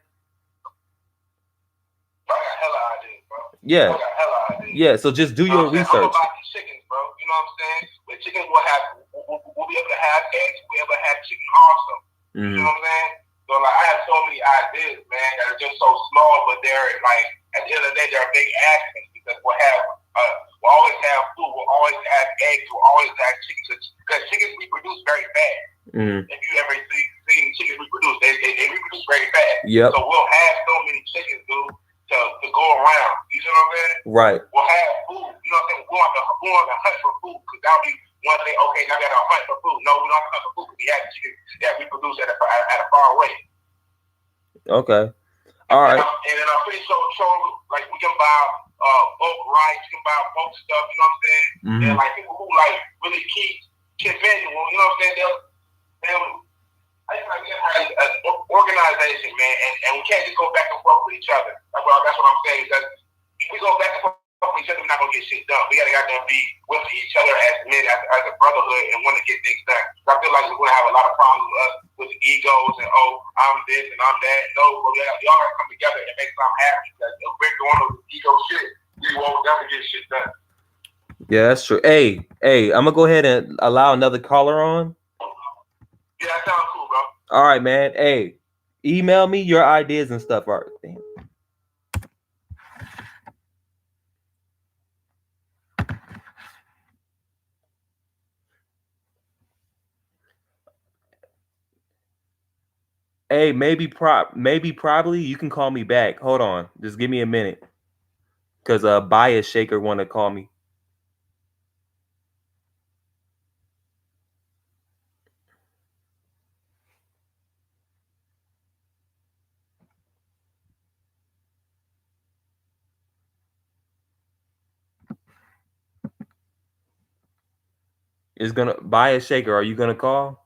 I got hella ideas, bro. Yeah. I got hella ideas. Yeah, so just do your research. I'm about these chickens, bro. You know what I'm saying? The chickens we'll be able to have eggs. We'll be able to have chicken also. You know what I'm saying? So like, I have so many ideas, man, that are just so small, but they're like, at the end of the day, they're big aspects because we'll always have food. We'll always have eggs. We'll always have chickens because chickens reproduce very fast. If you ever seen chickens reproduce, they reproduce very fast. Yep. So we'll have so many chickens, dude, to go around. You know what I'm saying? Right. We'll have food. You know what I'm saying? We'll have to hunt for food because that'll be one thing. Okay, now I gotta hunt for food. No, we don't have to hunt for food because we have chickens that reproduce at a far away. Okay. All right. And then I'm pretty sure like we can buy bulk rice, we can buy bulk stuff. You know what I'm saying? And like people who like really keep conventional. You know what I'm saying? They'll an organization, man, and we can't just go back and forth with each other. That's what I'm saying. Because if we go back and forth with each other, we're not gonna get shit done. We gotta be with each other as men, as a brotherhood, and want to get things done. So I feel like we're gonna have a lot of problems with us with the egos and I'm this and I'm that. No, we all gotta come together and make something happen. Because if we're going with ego shit, we won't never get shit done. Yeah, that's true. Hey, I'm gonna go ahead and allow another caller on. Yeah, that sounds cool, bro. All right, man. Hey, email me your ideas and stuff. All right. Damn. Hey, probably you can call me back. Hold on, just give me a minute, cause Bias Shaker want to call me. Bias Shaker. Are you gonna call?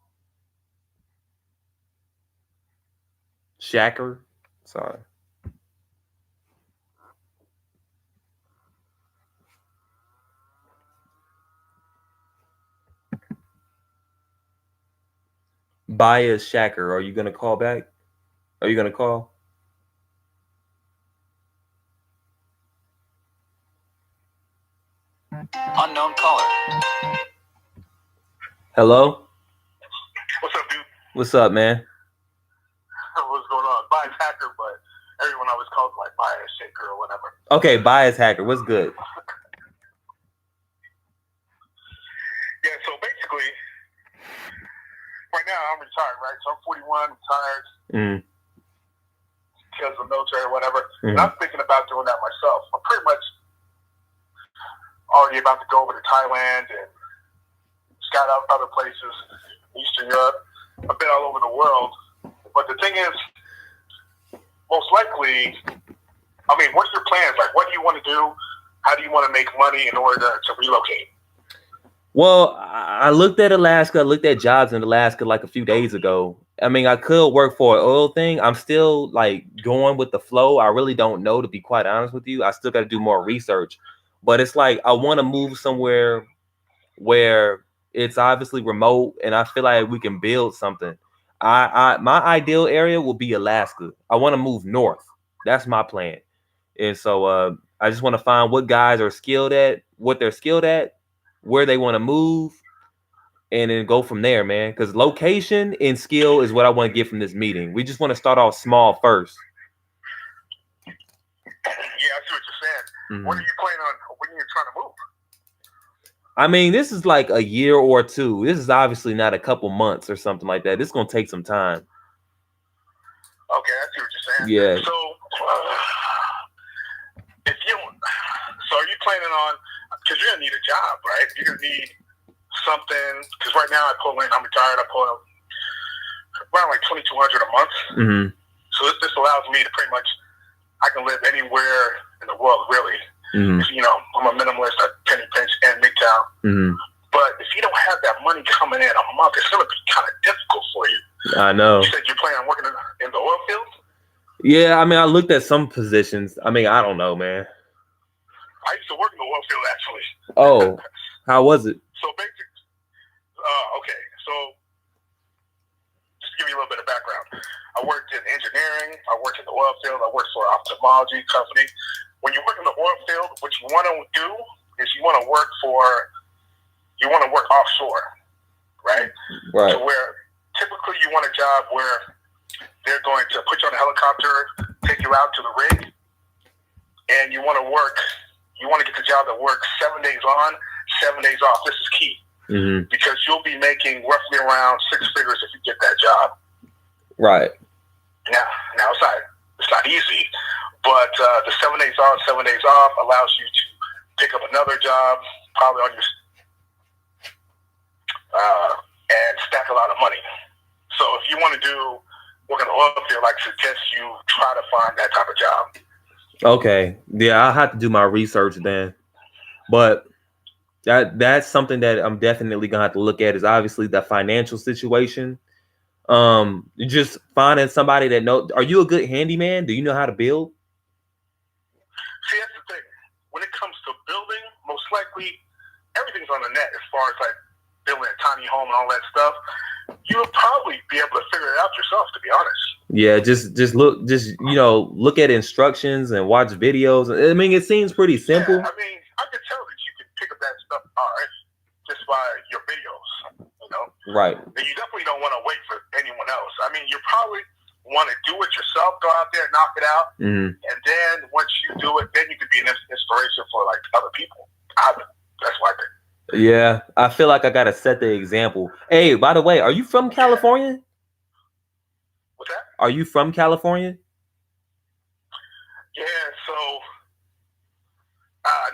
Shaker, sorry. Bias Shaker, are you gonna call back? Are you gonna call? Unknown caller. Hello? What's up, dude? What's up, man? What's going on? Bias Hacker, but everyone always calls like Bias Shaker or whatever. Okay, Bias Hacker, what's good? Yeah, so basically, right now I'm retired, right? So I'm 41, retired, because of the military or whatever. And I'm thinking about doing that myself. I'm pretty much already about to go over to Thailand and scout out other places, Eastern Europe. I've been all over the world. But the thing is, most likely, I mean, what's your plans? Like, what do you want to do? How do you want to make money in order to relocate? Well, I looked at Alaska. I looked at jobs in Alaska like a few days ago. I mean, I could work for an oil thing. I'm still like going with the flow. I really don't know, to be quite honest with you. I still got to do more research. But it's like I want to move somewhere where it's obviously remote and I feel like we can build something. My ideal area will be Alaska. I want to move north. That's my plan. And so I just want to find what guys are skilled at, what they're skilled at, where they want to move, and then go from there, man. Because location and skill is what I want to get from this meeting. We just want to start off small first. Yeah, I see what you're saying. What are you planning on when you're trying to move? I mean, this is like a year or two. This is obviously not a couple months or something like that. This is going to take some time. Okay, I see what you're saying. Yeah. So, are you planning on, because you're going to need a job, right? You're going to need something, because right now I'm retired, I pull around like $2,200 a month. So this allows me to pretty much, I can live anywhere in the world, really. You know, I'm a minimalist at Penny Pinch and Midtown. But if you don't have that money coming in a month, it's going to be kind of difficult for you. I know. You said you're planning on working in the oil field? Yeah, I mean, I looked at some positions. I mean, I don't know, man. I used to work in the oil field, actually. Oh, how was it? So basically, okay. So worked in engineering. I worked in the oil field. I worked for an ophthalmology company. When you work in the oil field, what you want to do is you want to work offshore, right? Right. To where typically you want a job where they're going to put you on a helicopter, take you out to the rig, and you want to get the job that works 7 days on, 7 days off. This is key. Mm-hmm. Because you'll be making roughly around 6 figures if you get that job. Right. Now it's not easy, but the 7 days on, 7 days off allows you to pick up another job, probably on your and stack a lot of money. So if you want to work in the oil field, I suggest you try to find that type of job. Okay. Yeah, I'll have to do my research then. But that's something that I'm definitely gonna have to look at, is obviously the financial situation. Just finding somebody that knows. Are you a good handyman? Do you know how to build? See, that's the thing. When it comes to building, most likely everything's on the net as far as like building a tiny home and all that stuff. You'll probably be able to figure it out yourself, to be honest. Yeah, just look at instructions and watch videos. I mean, it seems pretty simple. Yeah, I mean, I could tell that you can pick up that stuff already just by your videos, you know? Right. And you definitely don't want to wait for anyone else. I mean, you probably want to do it yourself, go out there, knock it out, mm-hmm. and then once you do it, then you can be an inspiration for like other people. That's what I think. Yeah, I feel like I gotta set the example. Hey, by the way, are you from California? What's that? Are you from California? Yeah, so I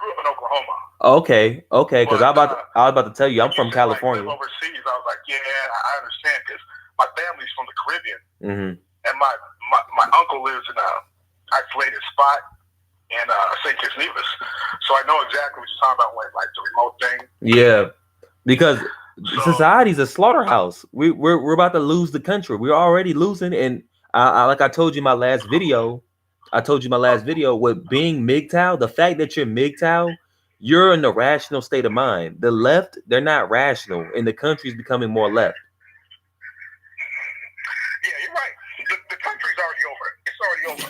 grew up in Oklahoma. Okay, because I was about to tell you I'm from California. Live overseas, I was like, yeah, I understand, because my family's from the Caribbean, mm-hmm. and my uncle lives in an isolated spot in St. Kitts Nevis, so I know exactly what you're talking about when like the remote thing. Yeah, because society's a slaughterhouse. We're about to lose the country. We're already losing, and like I told you in my last video. With being MGTOW, the fact that you're MGTOW, you're in a rational state of mind. The left, they're not rational, and the country's becoming more left. Yeah, you're right. The country's already over. It's already over.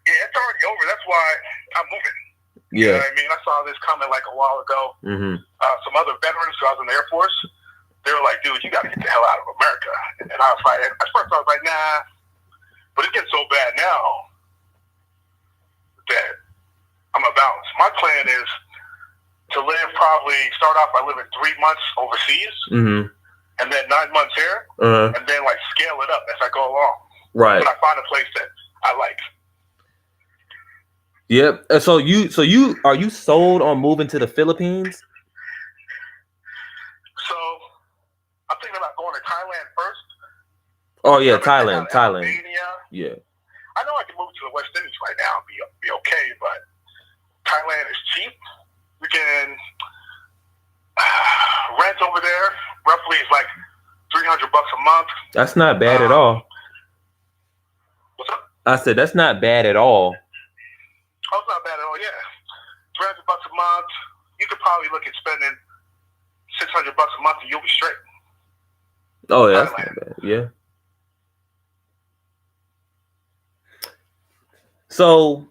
Yeah, it's already over. That's why I'm moving. Yeah. You know what I mean? I saw this comment like a while ago. Mm-hmm. Some other veterans who I was in the Air Force, they were like, dude, you got to get the hell out of America. And I was like, at first I was like, nah. But it's getting so bad now that I'm a balance. My plan is to start off by living 3 months overseas, mm-hmm. and then 9 months here, and then like scale it up as I go along. Right. When I find a place that I like. Yep. So are you sold on moving to the Philippines? So I'm thinking about going to Thailand first. Oh yeah, Thailand. Albania. Yeah. I know I can move to the West Indies right now and be okay, but Thailand is cheap. We can rent over there. Roughly, it's like $300 a month. That's not bad at all. What's up? I said that's not bad at all. Oh, it's not bad at all. Yeah, $300 a month. You could probably look at spending $600 a month, and you'll be straight. Oh, yeah, that's not bad. Yeah. So,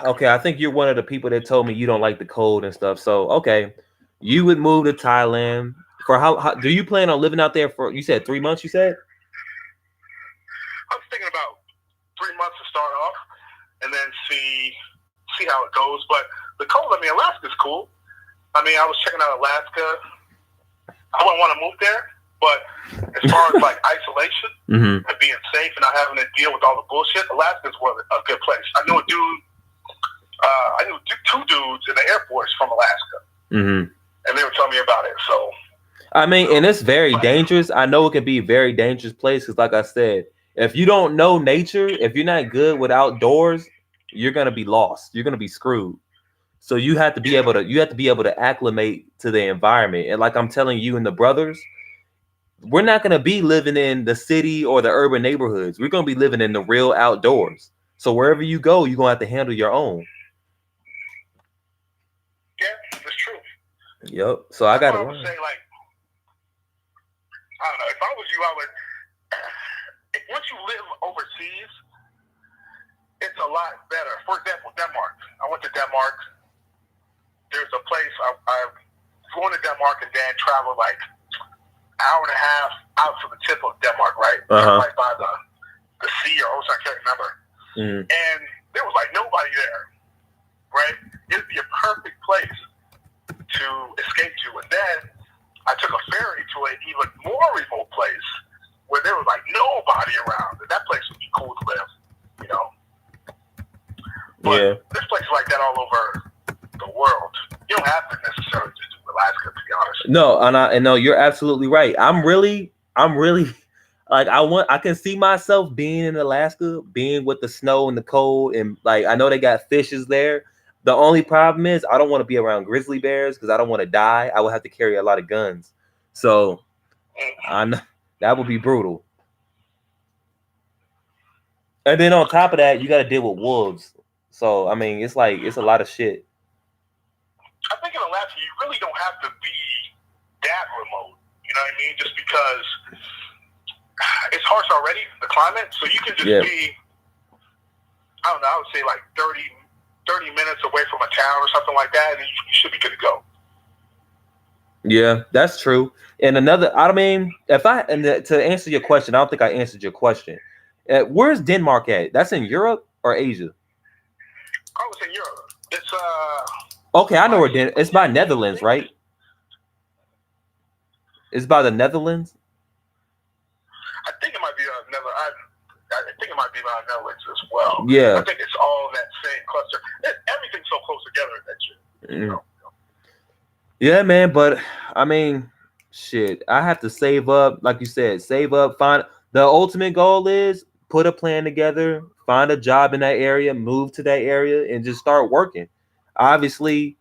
okay, I think you're one of the people that told me you don't like the cold and stuff. So, okay, you would move to Thailand for how do you plan on living out there for? You said 3 months. You said. I was thinking about 3 months to start off, and then see how it goes. But the cold, I mean, Alaska's cool. I mean, I was checking out Alaska. I wouldn't want to move there, but as far as like isolation and being safe and not having to deal with all the bullshit, Alaska's a good place. I knew two dudes in the Air Force from Alaska, and they were telling me about it. So, I mean, and it's very dangerous. I know it can be a very dangerous place because, like I said, if you don't know nature, if you're not good with outdoors, you're gonna be lost. You're gonna be screwed. So you have to be able to acclimate to the environment. And like I'm telling you and the brothers, we're not gonna be living in the city or the urban neighborhoods. We're gonna be living in the real outdoors. So wherever you go, you're gonna have to handle your own. Yeah, that's true. Yep. So I gotta say, like, I don't know. If I was you, I would you live overseas, it's a lot better. For example, Denmark. I went to Denmark. There's a place I've flown to Denmark and then traveled like an hour and a half out to the tip of Denmark, right? Right by the sea or ocean, I can't remember. And there was like nobody there, right? It'd be a perfect place to escape to. And then I took a ferry to an even more remote place where there was like nobody around. And that place would be cool to live, you know? But there's places like that all over the world. You don't have to necessarily just do Alaska, to be honest. No, and no, you're absolutely right. I'm really like I can see myself being in Alaska, being with the snow and the cold, and like I know they got fishes there. The only problem is I don't want to be around grizzly bears because I don't want to die. I would have to carry a lot of guns, so that would be brutal. And then on top of that, you got to deal with wolves. So I mean, it's a lot of shit. I think in Alaska, you really don't have to be that remote. You know what I mean? Just because it's harsh already, the climate. So you can just be, I don't know, I would say like 30 minutes away from a town or something like that, and you should be good to go. Yeah, that's true. And to answer your question, I don't think I answered your question. Where's Denmark at? That's in Europe or Asia? I was in Europe. It's okay, I know where it's by Netherlands, right? It's by the Netherlands. I think it might be I think it might be by Netherlands as well. Yeah, I think it's all in that same cluster. Everything's so close together in that shit. You know? Yeah, man. But I mean, shit. I have to save up, like you said, save up. Find the ultimate goal is put a plan together, find a job in that area, move to that area, and just start working. Obviously,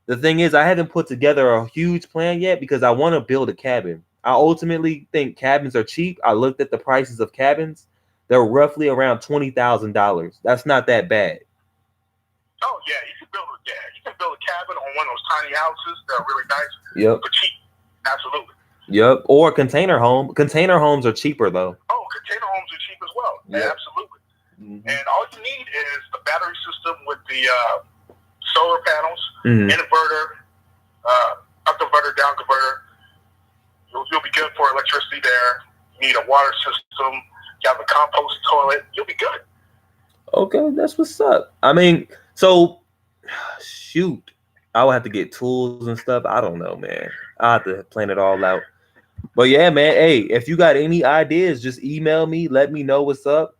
the thing is, I haven't put together a huge plan yet because I want to build a cabin. I ultimately think cabins are cheap. I looked at the prices of cabins. They're roughly around $20,000. That's not that bad. Oh, yeah. You can build a cabin on one of those tiny houses that are really nice. Yep. For cheap. Absolutely. Yep. Or container home. Container homes are cheaper, though. Oh, container homes are cheap as well. Yep. Yeah, absolutely. And all you need is the battery system with the solar panels, inverter, up converter, down converter. You'll be good for electricity there. You need a water system. You have a compost toilet. You'll be good. Okay, that's what's up. I mean, so shoot, I would have to get tools and stuff. I don't know, man. I have to plan it all out. But yeah, man. Hey, if you got any ideas, just email me. Let me know what's up.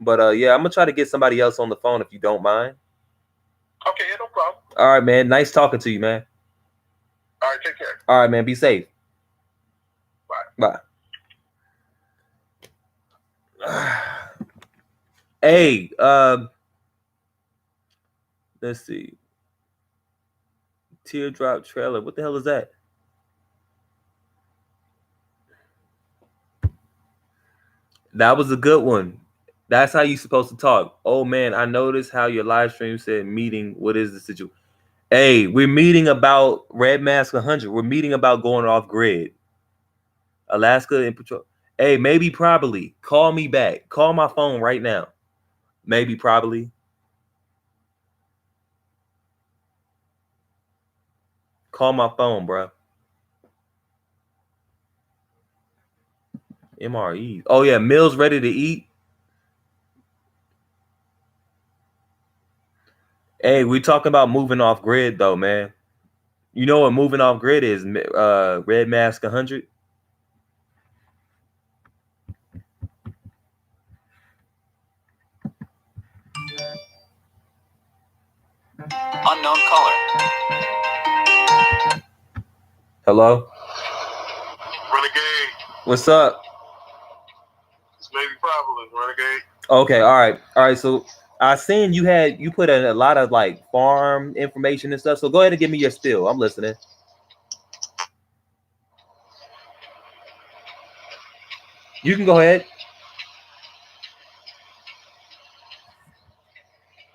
But yeah, I'm gonna try to get somebody else on the phone if you don't mind. Okay, yeah, no problem. All right, man. Nice talking to you, man. All right, take care. All right, man. Be safe. Bye. Hey, let's see. Teardrop trailer. What the hell is that? That was a good one. That's how you supposed to talk. Oh man, I noticed how your live stream said meeting. What is the situation? Hey, we're meeting about Red Mask 100. We're meeting about going off grid. Alaska and patrol. Hey, maybe probably. Call me back. Call my phone right now. Maybe probably. Call my phone, bro. MRE. Oh yeah, Mill's ready to eat. Hey, we talking about moving off grid though, man. You know what moving off grid is? Red Mask 100. Unknown caller. Hello? Renegade. What's up? It's maybe probably Renegade. Okay, all right. So I seen you put in a lot of like farm information and stuff. So go ahead and give me your spiel. I'm listening. You can go ahead.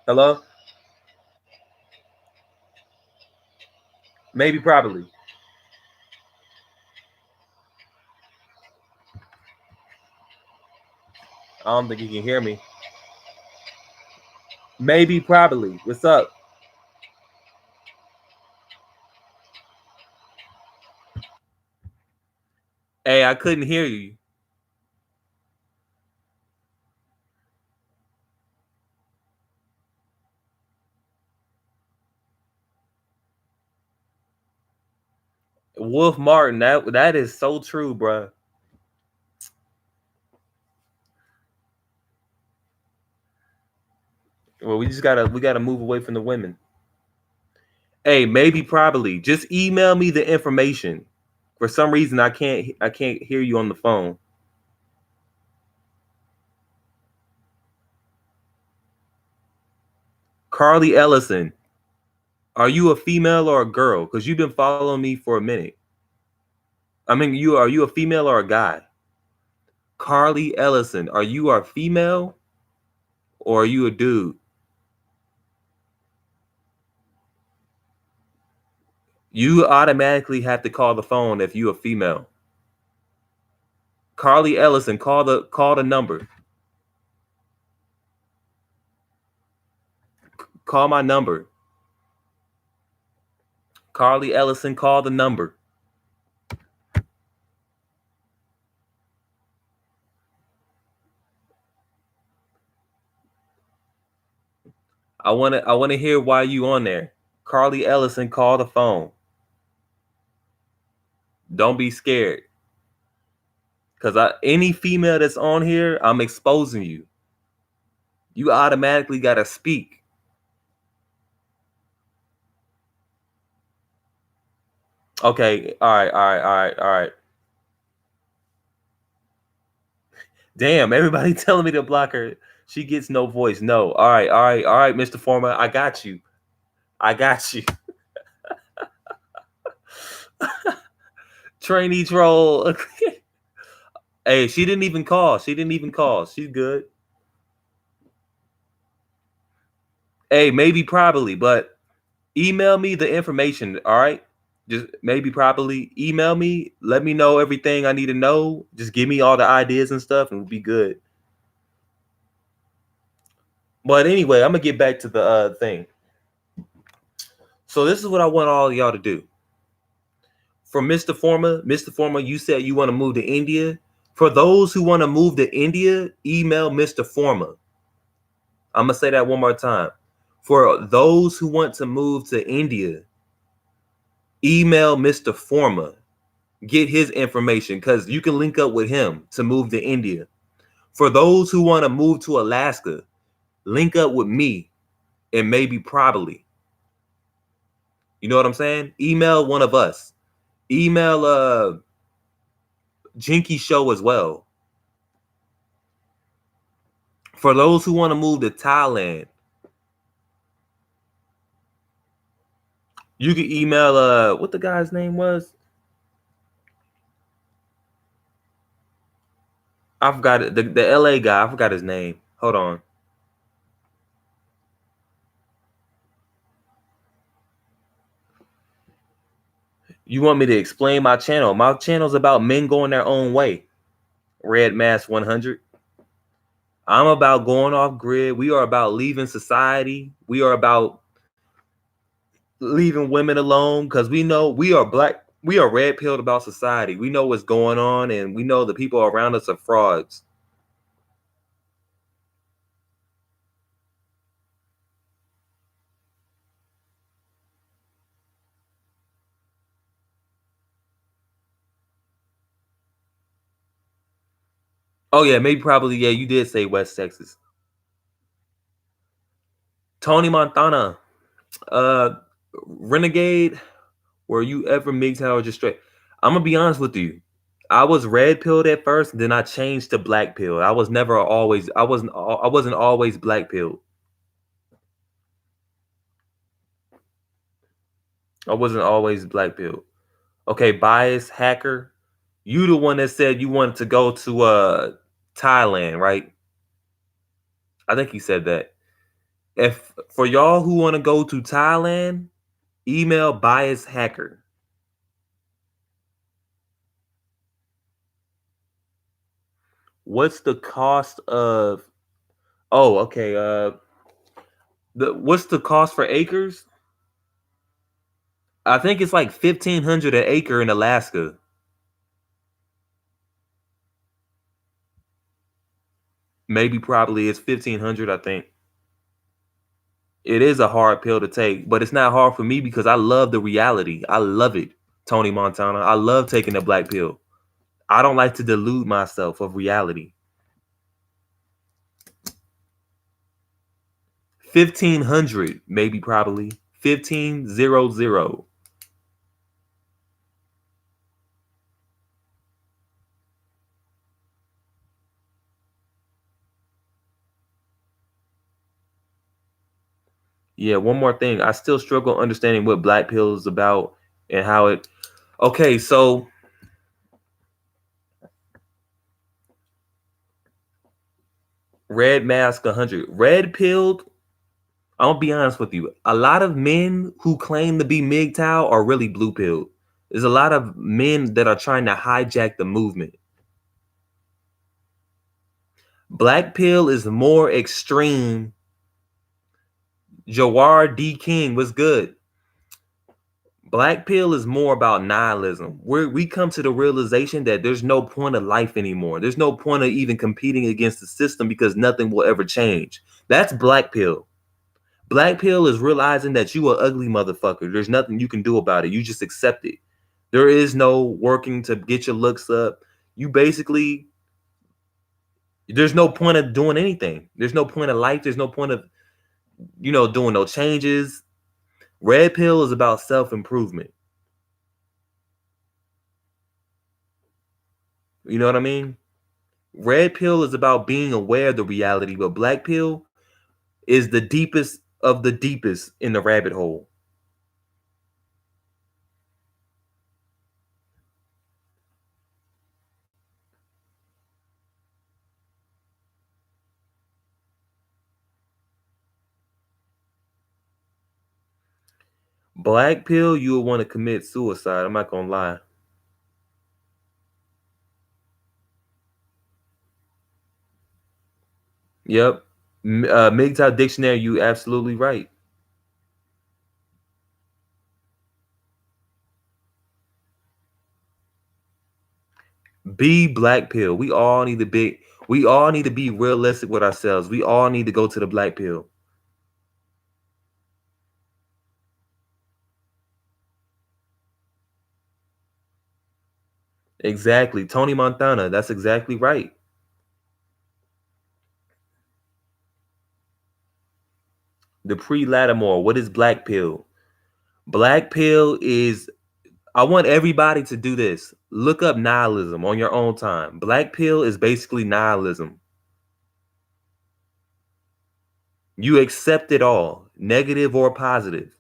Hello? Maybe probably. I don't think he can hear me. Maybe, probably. What's up? Hey, I couldn't hear you. Wolf Martin, that is so true, bro. Well, we gotta move away from the women. Hey, maybe, probably. Just email me the information. For some reason, I can't hear you on the phone. Carly Ellison, are you a female or a girl? Because you've been following me for a minute. I mean, are you a female or a guy? Carly Ellison, are you a female or are you a dude? You automatically have to call the phone if you a female. Carly Ellison, call the number. Call my number. Carly Ellison, call the number. I wanna hear why you on there. Carly Ellison, call the phone. Don't be scared. Because any female that's on here, I'm exposing you. You automatically gotta speak. Okay, all right. Damn, everybody telling me to block her. She gets no voice. No. All right, Mr. Former. I got you. Trainee troll. Hey, she didn't even call. She's good. Hey, maybe, probably, but email me the information, all right? Just maybe, probably email me. Let me know everything I need to know. Just give me all the ideas and stuff and we'll be good. But anyway, I'm going to get back to the thing. So this is what I want all of y'all to do. For Mr. Former, you said you want to move to India. For those who want to move to India, email Mr. Former. I'm going to say that one more time. For those who want to move to India, email Mr. Former. Get his information because you can link up with him to move to India. For those who want to move to Alaska, link up with me and maybe, probably. You know what I'm saying? Email one of us. Email Jinky Show as well. For those who want to move to Thailand, you can email what the guy's name was. I forgot it. The LA guy. I forgot his name. Hold on. You want me to explain my channel? My channel's about men going their own way. Red Mask 100. I'm about going off grid. We are about leaving society. We are about leaving women alone because we know we are black. We are red pilled about society. We know what's going on and we know the people around us are frauds. Oh yeah, maybe, probably, yeah, you did say West Texas. Tony Montana. Renegade, were you ever MGTOW or just straight? I'm gonna be honest with you. I was red pilled at first, then I changed to black pill. I wasn't always black pilled. I wasn't always black pilled. Okay, bias hacker. You the one that said you wanted to go to Thailand, right? I think he said that. If for y'all who want to go to Thailand, email bias hacker. What's the cost of? Oh, okay. What's the cost for acres? I think it's like 1,500 an acre in Alaska. Maybe probably it's 1,500. I think it is a hard pill to take, but it's not hard for me because I love the reality. I love it, Tony Montana. I love taking the black pill. I don't like to delude myself of reality. 1,500, maybe probably 1,500. Yeah, one more thing. I still struggle understanding what black pill is about and how it. Okay, so red mask 100. Red pilled, I'll be honest with you. A lot of men who claim to be MGTOW are really blue pilled. There's a lot of men that are trying to hijack the movement. Black pill is more extreme. Jawar D. King was good. Black pill is more about nihilism. We come to the realization that there's no point of life anymore. There's no point of even competing against the system because nothing will ever change. That's black pill. Black pill is realizing that you an ugly motherfucker. There's nothing you can do about it. You just accept it. There is no working to get your looks up. You basically, there's no point of doing anything. There's no point of life. There's no point of, doing no changes. Red pill is about self-improvement. You know what I mean? Red pill is about being aware of the reality, but black pill is the deepest of the deepest in the rabbit hole. Black pill, you will want to commit suicide. I'm not gonna lie. Yep. MGTOW dictionary, you absolutely right. Be black pill. We all need to be realistic with ourselves. We all need to go to the black pill. Exactly. Tony Montana, that's exactly right. The pre-Lattimore, what is black pill? Black pill is, I want everybody to do this. Look up nihilism on your own time. Black pill is basically nihilism. You accept it all, negative or positive.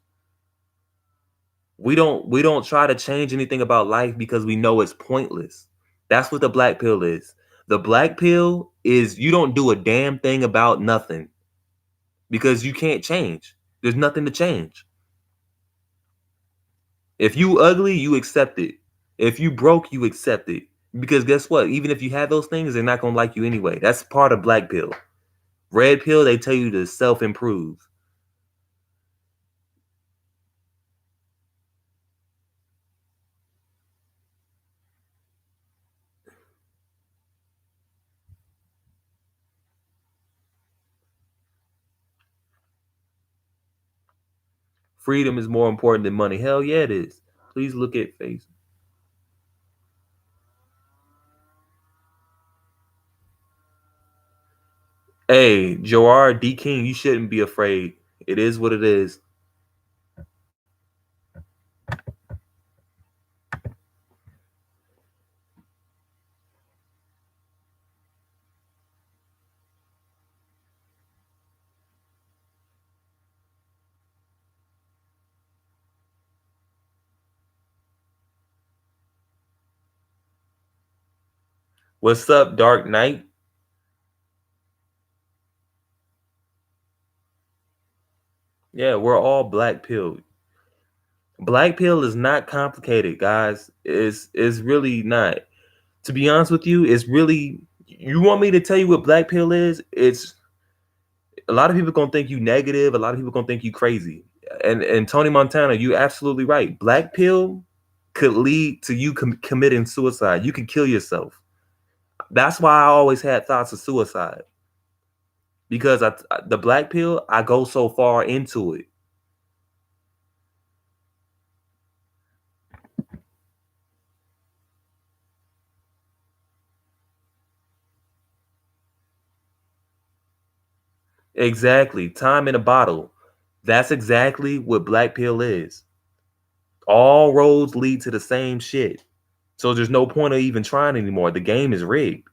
We don't try to change anything about life because we know it's pointless. That's what the black pill is. The black pill is you don't do a damn thing about nothing because you can't change. There's nothing to change. If you ugly, you accept it. If you broke, you accept it. Because guess what? Even if you have those things, they're not going to like you anyway. That's part of black pill. Red pill, they tell you to self-improve. Freedom is more important than money. Hell yeah, it is. Please look at face. Hey, Joar D. King, you shouldn't be afraid. It is what it is. What's up, Dark Knight? Yeah, we're all black pilled. Black pill is not complicated, guys. It's really not. To be honest with you, it's really You want me to tell you what black pill is? It's a lot of people gonna think you negative. A lot of people gonna think you crazy. And Tony Montana, you absolutely right. Black pill could lead to you committing suicide. You can kill yourself. That's why I always had thoughts of suicide. Because the black pill, I go so far into it. Exactly. Time in a bottle. That's exactly what black pill is. All roads lead to the same shit. So there's no point of even trying anymore. The game is rigged.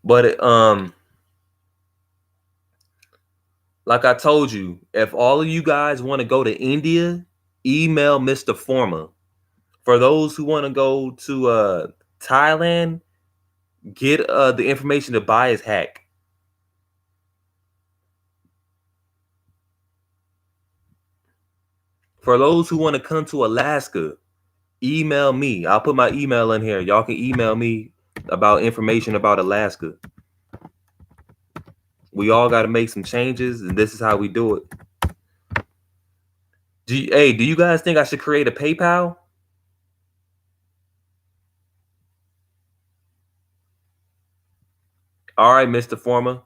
But like I told you, if all of you guys want to go to India, email Mr. Forma. For those who want to go to Thailand, get the information to buy his hack. For those who want to come to Alaska, email me. I'll put my email in here. Y'all can email me about information about Alaska. We all got to make some changes, and this is how we do it. Do you guys think I should create a PayPal? All right, Mr. Forma.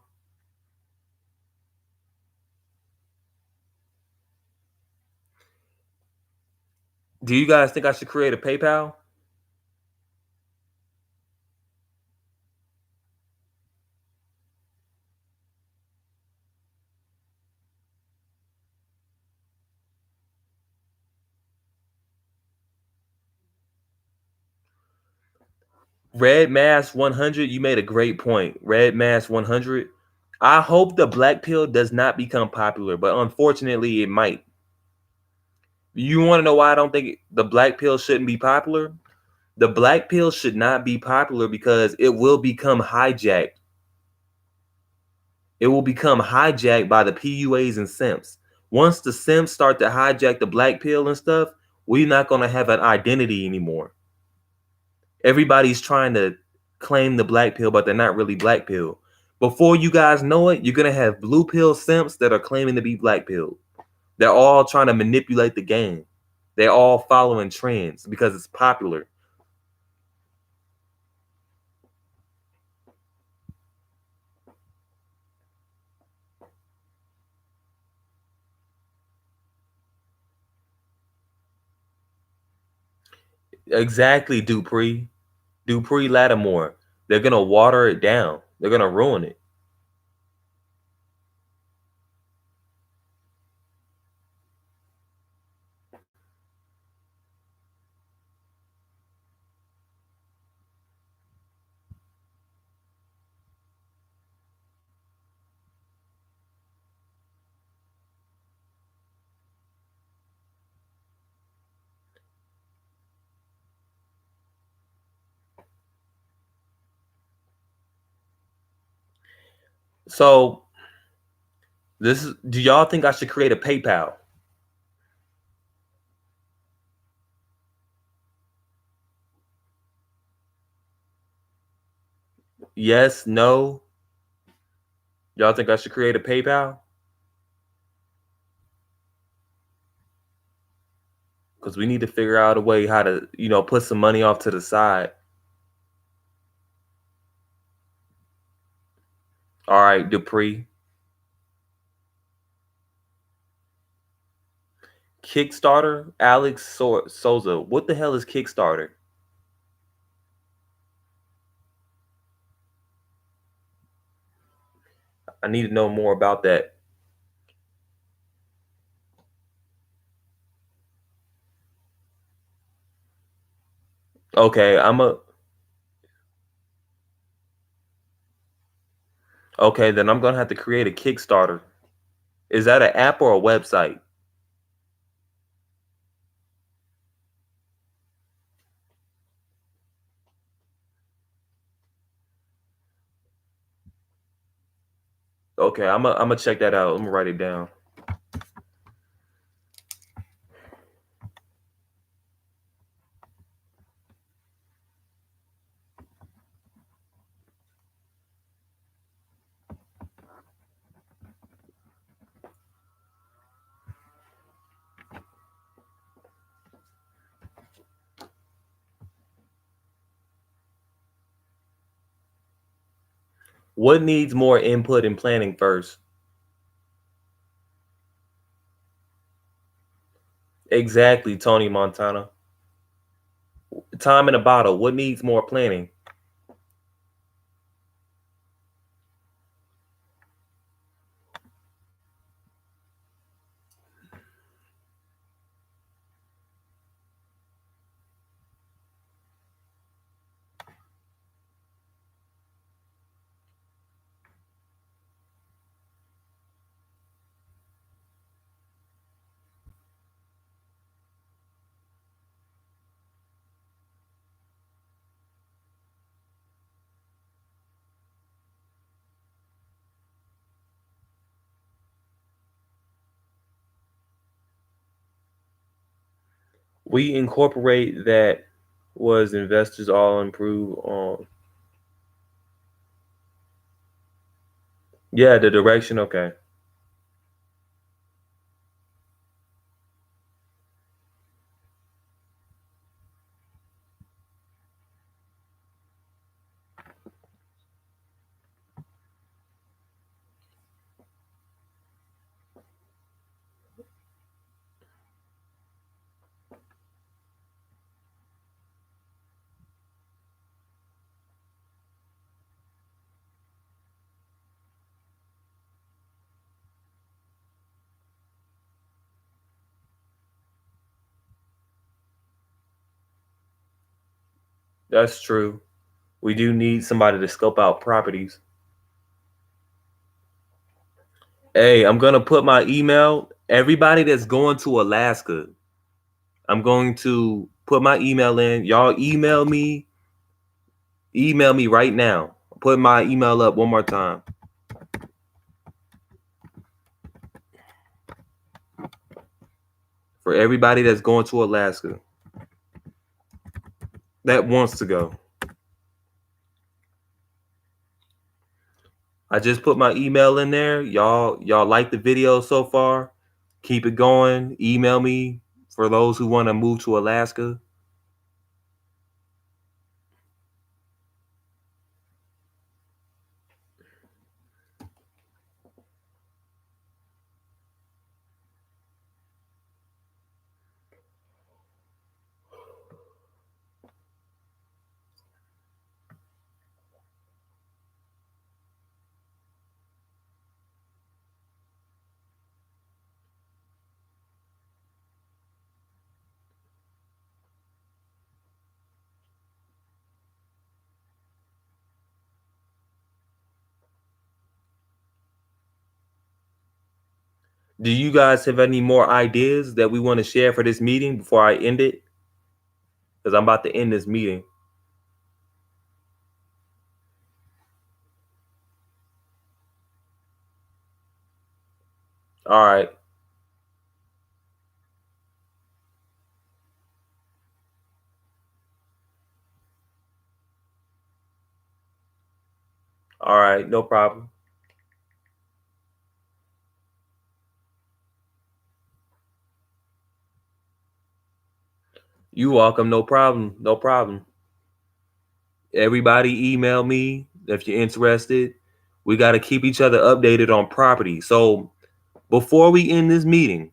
Do you guys think I should create a PayPal? Red Mask 100, you made a great point. Red Mask 100. I hope the black pill does not become popular, but unfortunately it might. You want to know why I don't think the black pill shouldn't be popular? The black pill should not be popular because it will become hijacked. It will become hijacked by the PUAs and simps. Once the simps start to hijack the black pill and stuff, we're not going to have an identity anymore. Everybody's trying to claim the black pill, but they're not really black pill. Before you guys know it, you're going to have blue pill simps that are claiming to be black pill. They're all trying to manipulate the game. They're all following trends because it's popular. Exactly, Dupree Lattimore. They're going to water it down. They're going to ruin it. So, do y'all think I should create a PayPal? Yes, no. Y'all think I should create a PayPal? Because we need to figure out a way how to, put some money off to the side. All right, Dupree. Kickstarter, Alex Souza. What the hell is Kickstarter? I need to know more about that. Okay, Okay, then I'm gonna have to create a Kickstarter. Is that an app or a website? Okay, I'm gonna check that out. I'm gonna write it down. What needs more input and planning first? Exactly, Tony Montana. Time in a bottle. What needs more planning? We incorporate that was investors all improve on. Yeah, the direction. Okay. That's true. We do need somebody to scope out properties. Hey, I'm gonna put my email. Everybody that's going to Alaska, I'm going to put my email in. Y'all email me. Email me right now. Put my email up one more time. For everybody that's going to Alaska that wants to go. I just put my email in there. Y'all like the video so far? Keep it going. Email me for those who want to move to Alaska. Do you guys have any more ideas that we want to share for this meeting before I end it? Because I'm about to end this meeting. All right. All right, no problem. You welcome, no problem. No problem. Everybody email me if you're interested. We got to keep each other updated on property. So before we end this meeting,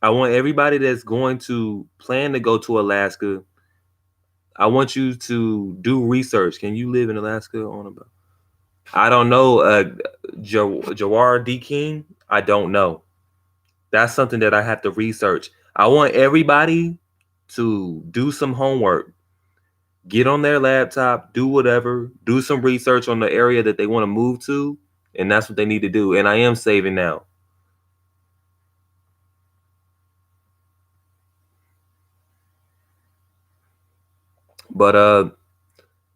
I want everybody that's going to plan to go to Alaska, I want you to do research. Can you live in Alaska on about? I don't know. Jawar D. King, I don't know. That's something that I have to research. I want everybody to do some homework. Get on their laptop, do whatever, do some research on the area that they want to move to, and that's what they need to do. And I am saving now. But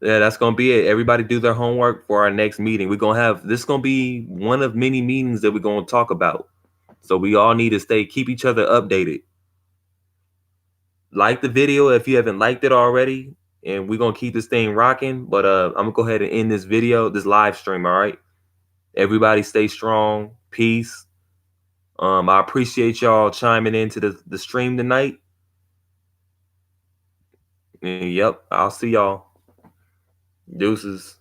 yeah, that's gonna be it. Everybody do their homework for our next meeting. We're gonna have this gonna be one of many meetings that we're gonna talk about. So we all need to keep each other updated. Like the video if you haven't liked it already, and we're gonna keep this thing rocking. But I'm gonna go ahead and end this video, this live stream. All right. Everybody stay strong. Peace. I appreciate y'all chiming into the stream tonight. And yep, I'll see y'all. Deuces.